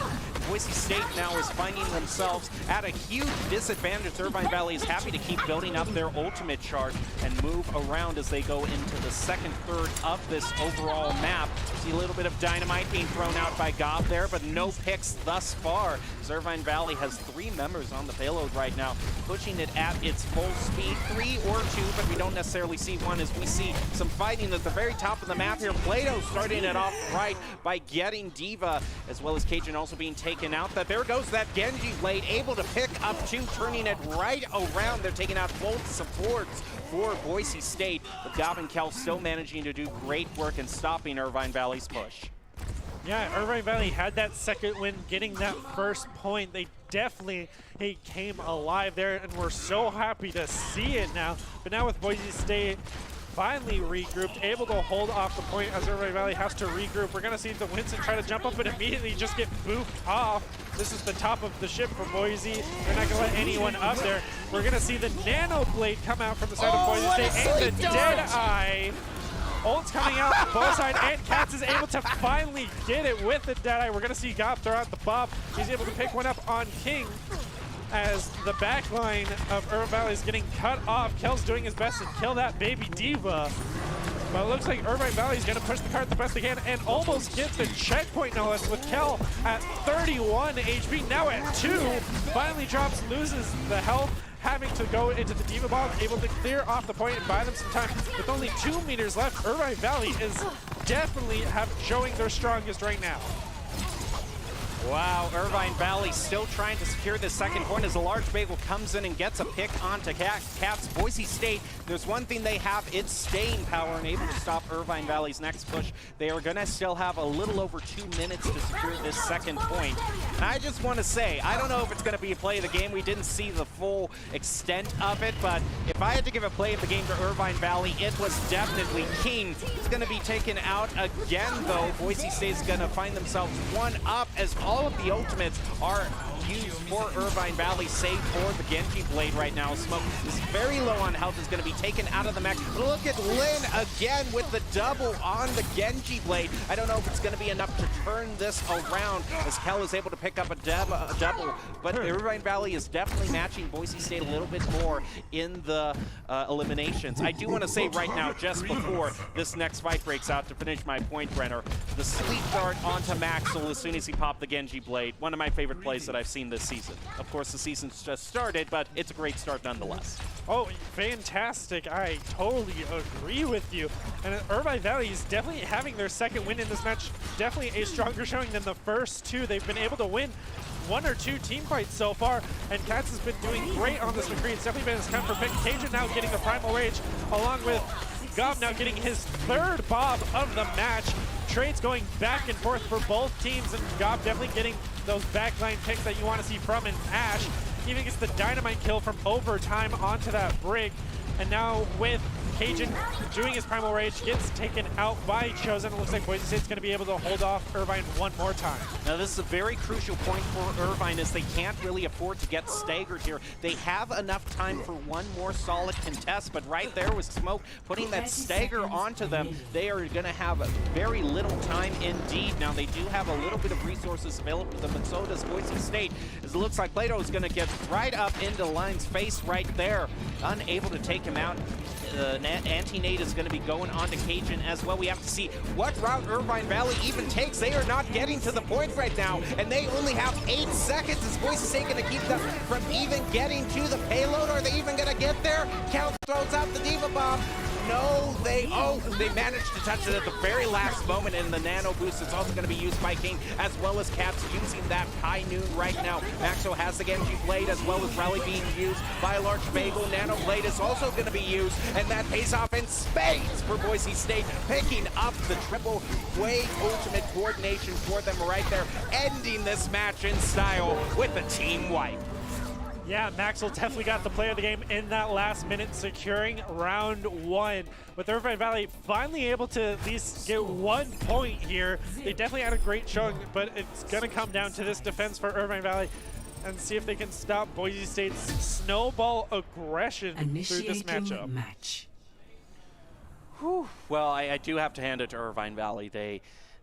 Boise State now is finding themselves at a huge disadvantage. Irvine Valley is happy to keep building up their ultimate charge and move around as they go into the second third of this overall map. See a little bit of dynamite being thrown out by Gob there, but no picks thus far. Irvine Valley has 3 members on the payload right now, pushing it at its full speed. 3 or 2, but we don't necessarily see 1, as we see some fighting at the very top of the map here. Plato starting it off right by getting Diva, as well as Cajun also being taken out. But there goes that Genji blade, able to pick up 2, turning it right around. They're taking out both supports for Boise State, but Gob and Kel still managing to do great work in stopping Irvine Valley's push. Yeah, Irvine Valley had that second win, getting that first point. They definitely came alive there, and we're so happy to see it now. But now with Boise State finally regrouped, able to hold off the point as Irvine Valley has to regroup. We're going to see the Winston try to jump up and immediately just get booped off. This is the top of the ship for Boise. They're not going to let anyone up there. We're going to see the Nano Blade come out from the side of Boise State, and the Deadeye. Ult's coming out both sides, and Katz is able to finally get it with the Deadeye. We're going to see Gob throw out the Bob. He's able to pick one up on King. as the back line of Irvine Valley is getting cut off. Kel's doing his best to kill that baby diva. But it looks like Irvine Valley is going to push the cart the best they can and almost get the checkpoint, no less, with Kel at 31 HP, now at 2. Finally drops, loses the health, having to go into the diva bomb, able to clear off the point and buy them some time. With only 2 meters left, Irvine Valley is definitely showing their strongest right now. Wow, Irvine Valley still trying to secure this second point as a large bagel comes in and gets a pick onto Cats. Boise State, there's one thing they have, it's staying power and able to stop Irvine Valley's next push. They are going to still have a little over 2 minutes to secure this second point. And I just want to say, I don't know if it's going to be a play of the game. We didn't see the full extent of it, but if I had to give a play of the game to Irvine Valley, it was definitely King. It's going to be taken out again, though. Boise State's going to find themselves one up as all of the ultimates are used for Irvine Valley, save for the Genji Blade right now. Smoke is very low on health, is going to be taken out of the mech. Look at Lin again with the double on the Genji Blade. I don't know if it's going to be enough to turn this around as Kel is able to pick up a double, but Irvine Valley is definitely matching Boise State a little bit more in the eliminations. I do want to say right now, just before this next fight breaks out, to finish my point, Brenner, the sleep dart onto Maxwell as soon as he popped the Genji Blade, one of my favorite plays that I've seen this season. Of course, the season's just started, but it's a great start nonetheless. Oh, fantastic. I totally agree with you. And Irvine Valley is definitely having their second win in this match. Definitely a stronger showing than the first two. They've been able to win 1 or 2 team fights so far, and Cats has been doing great on this McCree. It's definitely been his time for pick. Cajun now getting the Primal Rage, along with Gob now getting his 3rd Bob of the match. Trades going back and forth for both teams, and Gob definitely getting those backline picks that you want to see from an Ash. Even gets the dynamite kill from overtime onto that Brig. And now with Cajun doing his Primal Rage, gets taken out by Chosen. It looks like Boise State's going to be able to hold off Irvine one more time. Now this is a very crucial point for Irvine, as they can't really afford to get staggered here. They have enough time for one more solid contest, but right there with Smoke putting that stagger onto them, they are going to have very little time indeed. Now they do have a little bit of resources available to them, and so does Boise State, as it looks like Plato is going to get right up into Lion's face right there, unable to take him out. Anti-Nate is going to be going on to Cajun as well. We have to see what route Irvine Valley even takes. They are not getting to the point right now, and they only have 8 seconds. Is Boise State going to keep them from even getting to the payload? Are they even going to get there? Count throws out the Diva Bomb. No, they managed to touch it at the very last moment, and the Nano Boost is also going to be used by King, as well as Cats using that High Noon right now. Maxo has the Genji Blade, as well as Rally being used by a large Bagel. Nano Blade is also going to be used, and that pays off in spades for Boise State, picking up the triple Wave ultimate coordination for them right there, ending this match in style with a team wipe. Yeah, Maxwell definitely got the play of the game in that last minute, securing round 1. With Irvine Valley finally able to at least get 1 point here. They definitely had a great showing, but it's going to come down to this defense for Irvine Valley and see if they can stop Boise State's snowball aggression through this matchup. Whew. Well, I do have to hand it to Irvine Valley.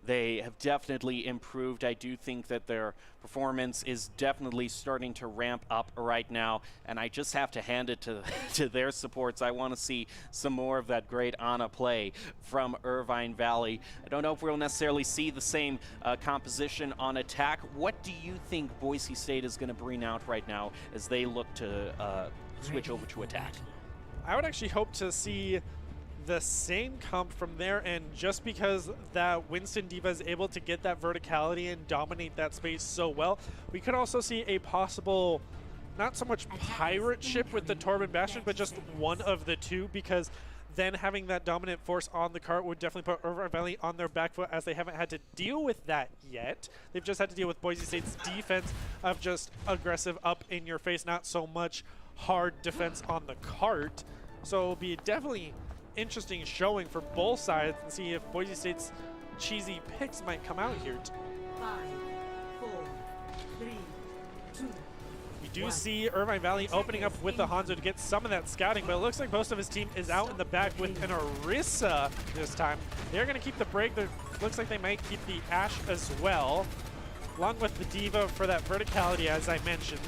They have definitely improved. I do think that their performance is definitely starting to ramp up right now, and I just have to hand it to their supports. I want to see some more of that great Ana play from Irvine Valley. I don't know if we'll necessarily see the same composition on attack. What do you think Boise State is going to bring out right now as they look to switch over to attack? I would actually hope to see the same comp from their end, just because that Winston Diva is able to get that verticality and dominate that space so well. We could also see a possible, not so much pirate ship with the Torben Bastion, but just one of the two, because then having that dominant force on the cart would definitely put Irvine Valley on their back foot, as they haven't had to deal with that yet. They've just had to deal with Boise State's defense of just aggressive up in your face, not so much hard defense on the cart. So it'll be definitely interesting showing for both sides, and see if Boise State's cheesy picks might come out here. 5, 4, 3, 2. We do see Irvine Valley opening up with the Hanzo to get some of that scouting, but it looks like most of his team is out in the back with an Orisa this time. They're going to keep the break. Looks like they might keep the Ash as well, along with the Diva for that verticality, as I mentioned.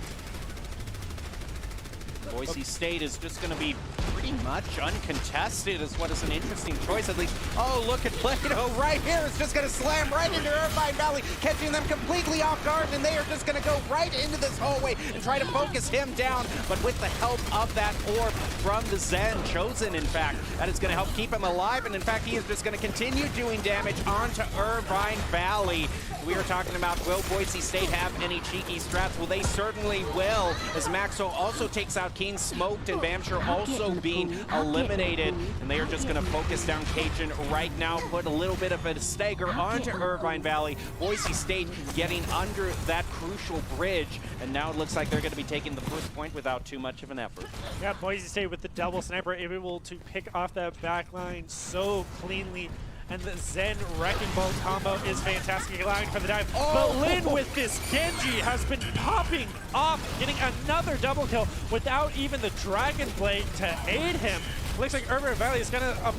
Boise State is just going to be pretty much uncontested is what is an interesting choice at least. Oh, look at Plato right here. It's just going to slam right into Irvine Valley, catching them completely off guard, and they are just going to go right into this hallway and try to focus him down. But with the help of that orb from the Zen, Chosen in fact, that is going to help keep him alive, and in fact he is just going to continue doing damage onto Irvine Valley. We are talking about, will Boise State have any cheeky strats? Well, they certainly will, as Maxo also takes out Keen, Smoked, and Bamshire also being eliminated. And they are just going to focus down Cajun right now, put a little bit of a stagger onto Irvine Valley. Boise State getting under that crucial bridge, and now it looks like they're going to be taking the first point without too much of an effort. Yeah, Boise State with the double sniper able to pick off that back line so cleanly. And the Zen Wrecking Ball combo is fantastic, allowing for the dive. But Lin with this Genji has been popping off, getting another double kill without even the Dragon Blade to aid him. Looks like Irvine Valley is going to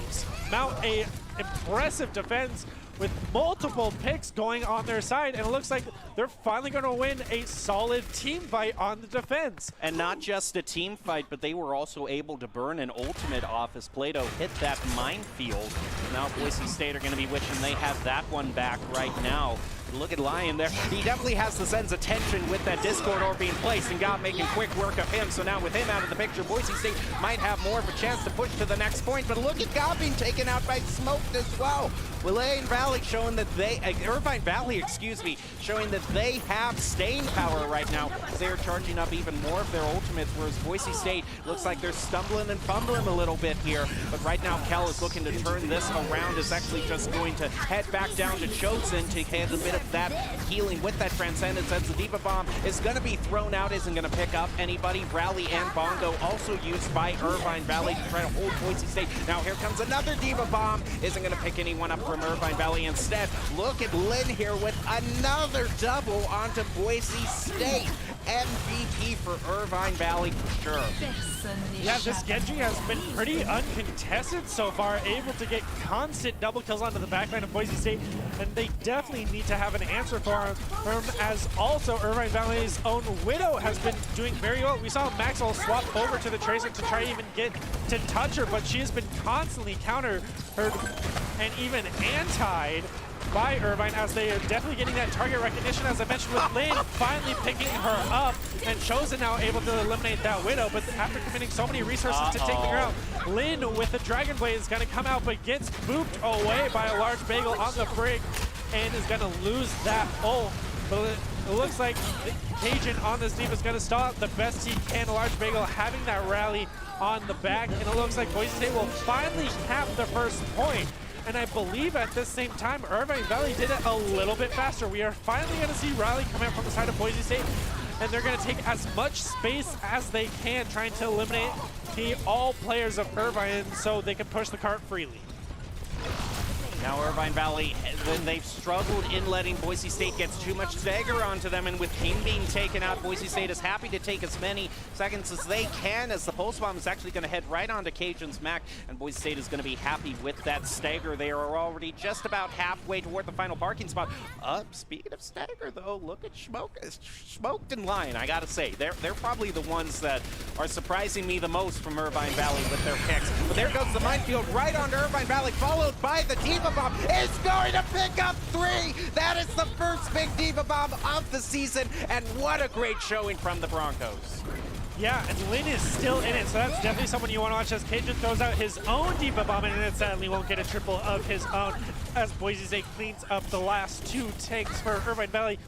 mount a impressive defense with multiple picks going on their side, and it looks like they're finally going to win a solid team fight on the defense. And not just a team fight, but they were also able to burn an ultimate off as Plato hit that minefield. Now Boise State are going to be wishing they have that one back right now. Look at Lion there. He definitely has the Zen's attention with that Discord orb being placed, and God making quick work of him. So now with him out of the picture, Boise State might have more of a chance to push to the next point. But look at God being taken out by Smoked as well. Irvine Valley showing that showing that they have staying power right now. They're charging up even more of their ultimates, whereas Boise State looks like they're stumbling and fumbling a little bit here. But right now, Kel is looking to turn this around, is actually just going to head back down to Chosen to get a bit of that healing with that Transcendence, as the Diva Bomb is going to be thrown out, isn't going to pick up anybody. Rally and Bongo also used by Irvine Valley to try to hold Boise State. Now here comes another Diva Bomb, isn't going to pick anyone up from Irvine Valley. Instead, look at Lin here with another double onto Boise State. MVP for Irvine Valley for sure. Yeah, this Genji has been pretty uncontested so far, able to get constant double kills onto the backline of Boise State, and they definitely need to have an answer for him, as also Irvine Valley's own Widow has been doing very well. We saw Maxwell swap over to the Tracer to try to even get to touch her, but she has been constantly countered and even antied by Irvine, as they are definitely getting that target recognition, as I mentioned, with Lin finally picking her up, and Chosen now able to eliminate that Widow. But after committing so many resources to take the ground, Lin with the Dragon Blade is going to come out, but gets booped away by a large bagel on the brig, and is going to lose that ult. But it looks like Cajun on this team is going to stall out the best he can. A large bagel having that rally on the back, and it looks like Boise State will finally cap the first point. And I believe at this same time, Irvine Valley did it a little bit faster. We are finally going to see Riley come out from the side of Boise State, and they're going to take as much space as they can, trying to eliminate all players of Irvine so they can push the cart freely. Now Irvine Valley, they've struggled in letting Boise State get too much stagger onto them, and with King being taken out, Boise State is happy to take as many seconds as they can, as the Pulse Bomb is actually going to head right onto Cajun's Mac, and Boise State is going to be happy with that stagger. They are already just about halfway toward the final parking spot. Speaking of stagger, though, look at Smoked and Lion. I gotta say, they're probably the ones that are surprising me the most from Irvine Valley with their picks. But there goes the minefield right onto Irvine Valley, followed by the Diva Bomb. Is going to pick up 3. That is the first big Diva Bomb of the season, and what a great showing from the Broncos. Yeah, and Lin is still in it, so that's definitely someone you want to watch, as Cajun throws out his own Diva Bomb, and it sadly won't get a triple of his own, as Boise State cleans up the last 2 tanks for Irvine Valley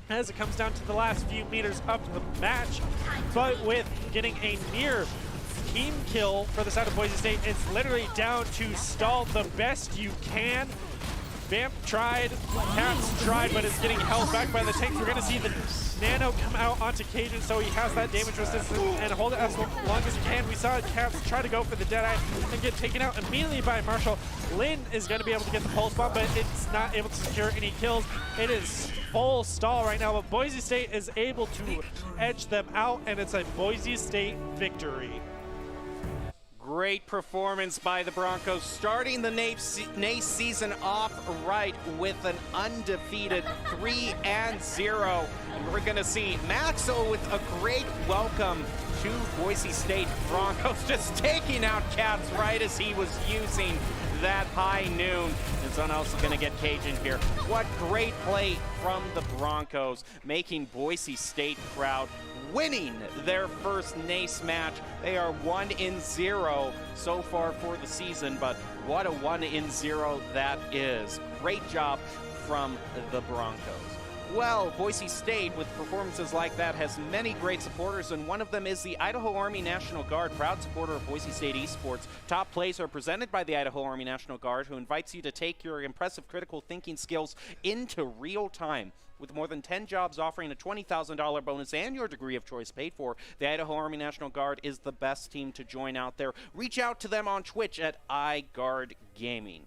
as it comes down to the last few meters of the match. But with getting a near team kill for the side of Boise State, it's literally down to stall the best you can. Vamp tried, Caps tried, but is getting held back by the tanks. We're going to see the Nano come out onto Cajun, so he has that damage resistance and hold it as long as he can. We saw Caps try to go for the Deadeye and get taken out immediately by Marshall. Lin is going to be able to get the Pulse Bomb, but it's not able to secure any kills. It is full stall right now, but Boise State is able to edge them out, and it's a Boise State victory. Great performance by the Broncos, starting the NECC season off right with an undefeated 3-0. And we're going to see Maxwell with a great welcome to Boise State Broncos, just taking out Cats right as he was using that high noon. And so also going to get Cajun here. What great play from the Broncos, making Boise State proud, winning their first NECC match. They are 1-0 so far for the season, but what a 1-0 that is. Great job from the Broncos. Well, Boise State, with performances like that, has many great supporters, and one of them is the Idaho Army National Guard, proud supporter of Boise State Esports. Top plays are presented by the Idaho Army National Guard, who invites you to take your impressive critical thinking skills into real time. With more than 10 jobs offering a $20,000 bonus and your degree of choice paid for, the Idaho Army National Guard is the best team to join out there. Reach out to them on Twitch at iGuardGaming.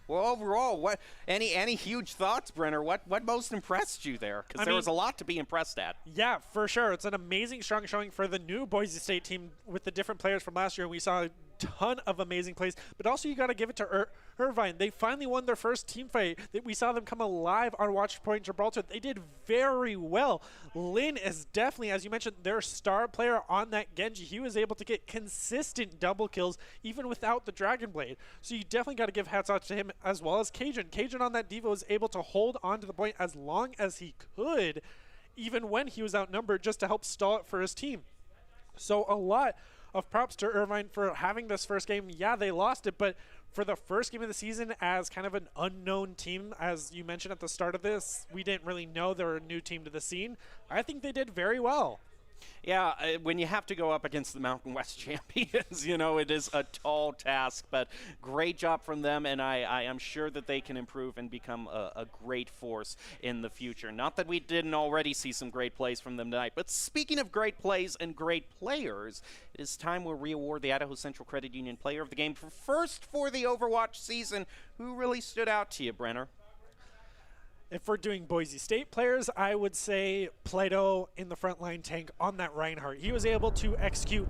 Well, overall, what any huge thoughts, Brenner? What most impressed you there? Because there was a lot to be impressed at. Yeah, for sure. It's an amazing, strong showing for the new Boise State team with the different players from last year. We saw a ton of amazing plays, but also you got to give it to Irvine. They finally won their first team fight. We saw them come alive on Watch Point Gibraltar. They did very well. Lynn is definitely, as you mentioned, their star player on that Genji. He was able to get consistent double kills even without the Dragon Blade. So you definitely got to give hats off to him, as well as Cajun. Cajun on that Diva was able to hold on to the point as long as he could, even when he was outnumbered, just to help stall it for his team. So a lot of props to Irvine for having this first game. Yeah, they lost it, but for the first game of the season as kind of an unknown team, as you mentioned at the start of this, we didn't really know they were a new team to the scene. I think they did very well. Yeah, when you have to go up against the Mountain West champions, you know, it is a tall task, but great job from them, and I am sure that they can improve and become a great force in the future. Not that we didn't already see some great plays from them tonight, but speaking of great plays and great players, it is time we'll re-award the Idaho Central Credit Union Player of the Game first for the Overwatch season. Who really stood out to you, Brenner? If we're doing Boise State players, I would say Plato in the frontline tank on that Reinhardt. He was able to execute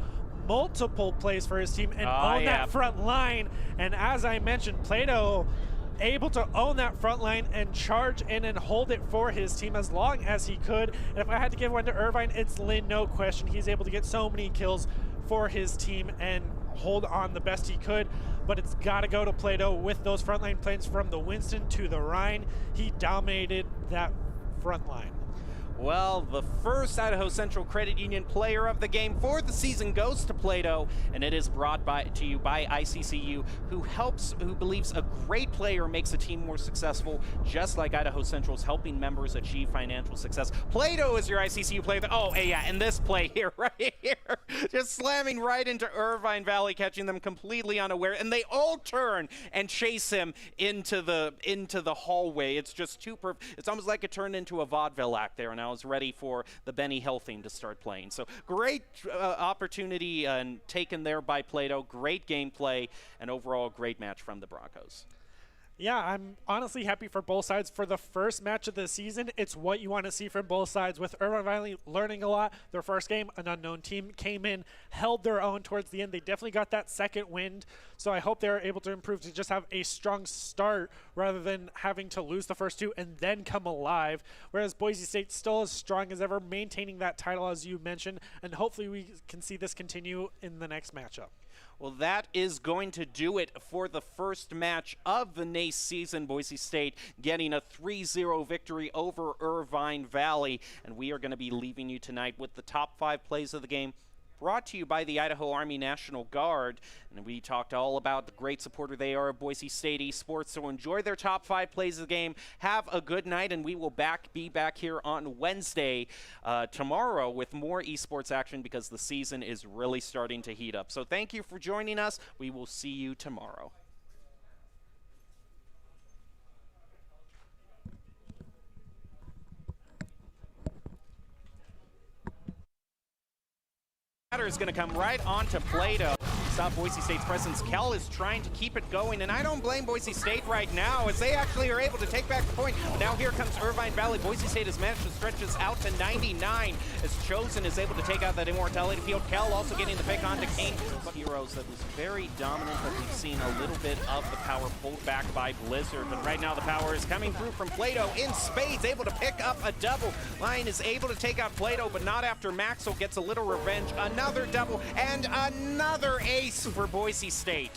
multiple plays for his team and own that front line. And as I mentioned, Plato able to own that front line and charge in and hold it for his team as long as he could. And if I had to give one to Irvine, it's Lynn, no question. He's able to get so many kills for his team and hold on the best he could, but it's got to go to Plato with those frontline plays from the Winston to the Rhine. He dominated that front line. Well, the first Idaho Central Credit Union Player of the Game for the season goes to Plato, and it is brought to you by ICCU, who believes a great player makes a team more successful, just like Idaho Central's helping members achieve financial success. Plato is your ICCU player. And this play here, right here, just slamming right into Irvine Valley, catching them completely unaware, and they all turn and chase him into the hallway. It's just too perfect. It's almost like it turned into a vaudeville act there, and I was ready for the Benny Hill theme to start playing. So great opportunity and taken there by Plato. Great gameplay and overall great match from the Broncos. Yeah, I'm honestly happy for both sides. For the first match of the season, it's what you want to see from both sides. With Irvine Valley learning a lot, their first game, an unknown team came in, held their own towards the end. They definitely got that second wind, so I hope they're able to improve to just have a strong start rather than having to lose the first two and then come alive. Whereas Boise State still as strong as ever, maintaining that title as you mentioned, and hopefully we can see this continue in the next matchup. Well, that is going to do it for the first match of the NECC season. Boise State getting a 3-0 victory over Irvine Valley. And we are going to be leaving you tonight with the top 5 plays of the game, brought to you by the Idaho Army National Guard. And we talked all about the great supporter they are of Boise State Esports. So enjoy their top 5 plays of the game. Have a good night, and we will be back here on Wednesday tomorrow with more esports action, because the season is really starting to heat up. So thank you for joining us. We will see you tomorrow. Is going to come right onto Plato. stop Boise State's presence. Kell is trying to keep it going, and I don't blame Boise State right now as they actually are able to take back the point. Now here comes Irvine Valley. Boise State has managed to stretch this out to 99 as Chosen is able to take out that immortality field. Kell also getting the pick on to King. Heroes that was very dominant, but we've seen a little bit of the power pulled back by Blizzard. But right now the power is coming through from Plato in spades, able to pick up a double. Lion is able to take out Plato, but not after Maxwell gets a little revenge. Another double and another ace for Boise State.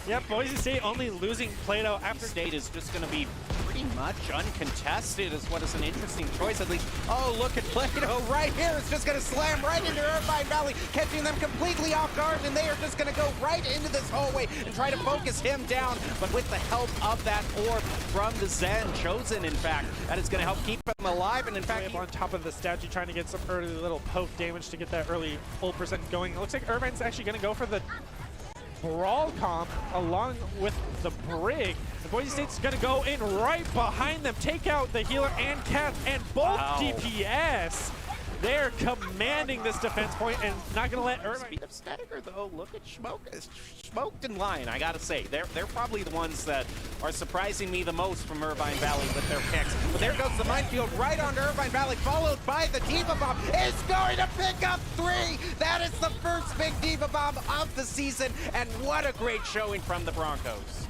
Yep, Boise State only losing Plato after. State is just going to be pretty much uncontested is what is an interesting choice at least. Oh, look at Plato right here. It's just going to slam right into Irvine Valley, catching them completely off guard, and they are just going to go right into this hallway and try to focus him down. But with the help of that orb from the Zen, Chosen in fact, that is going to help keep him alive. And in fact, on top of the statue, trying to get some early little poke damage to get that early full percent going. It looks like Irvine's actually going to go for the Brawl comp along with the Brig. The Boise State's going to go in right behind them, take out the healer and Cat, and both DPS. They're commanding this defense point and not going to let Irvine. Speed of Stagger, though, look at Smoked and Lion, I gotta say. They're probably the ones that are surprising me the most from Irvine Valley with their picks. But there goes the minefield right onto Irvine Valley, followed by the Diva Bomb. Is going to pick up 3! That is the first big Diva Bomb of the season, and what a great showing from the Broncos.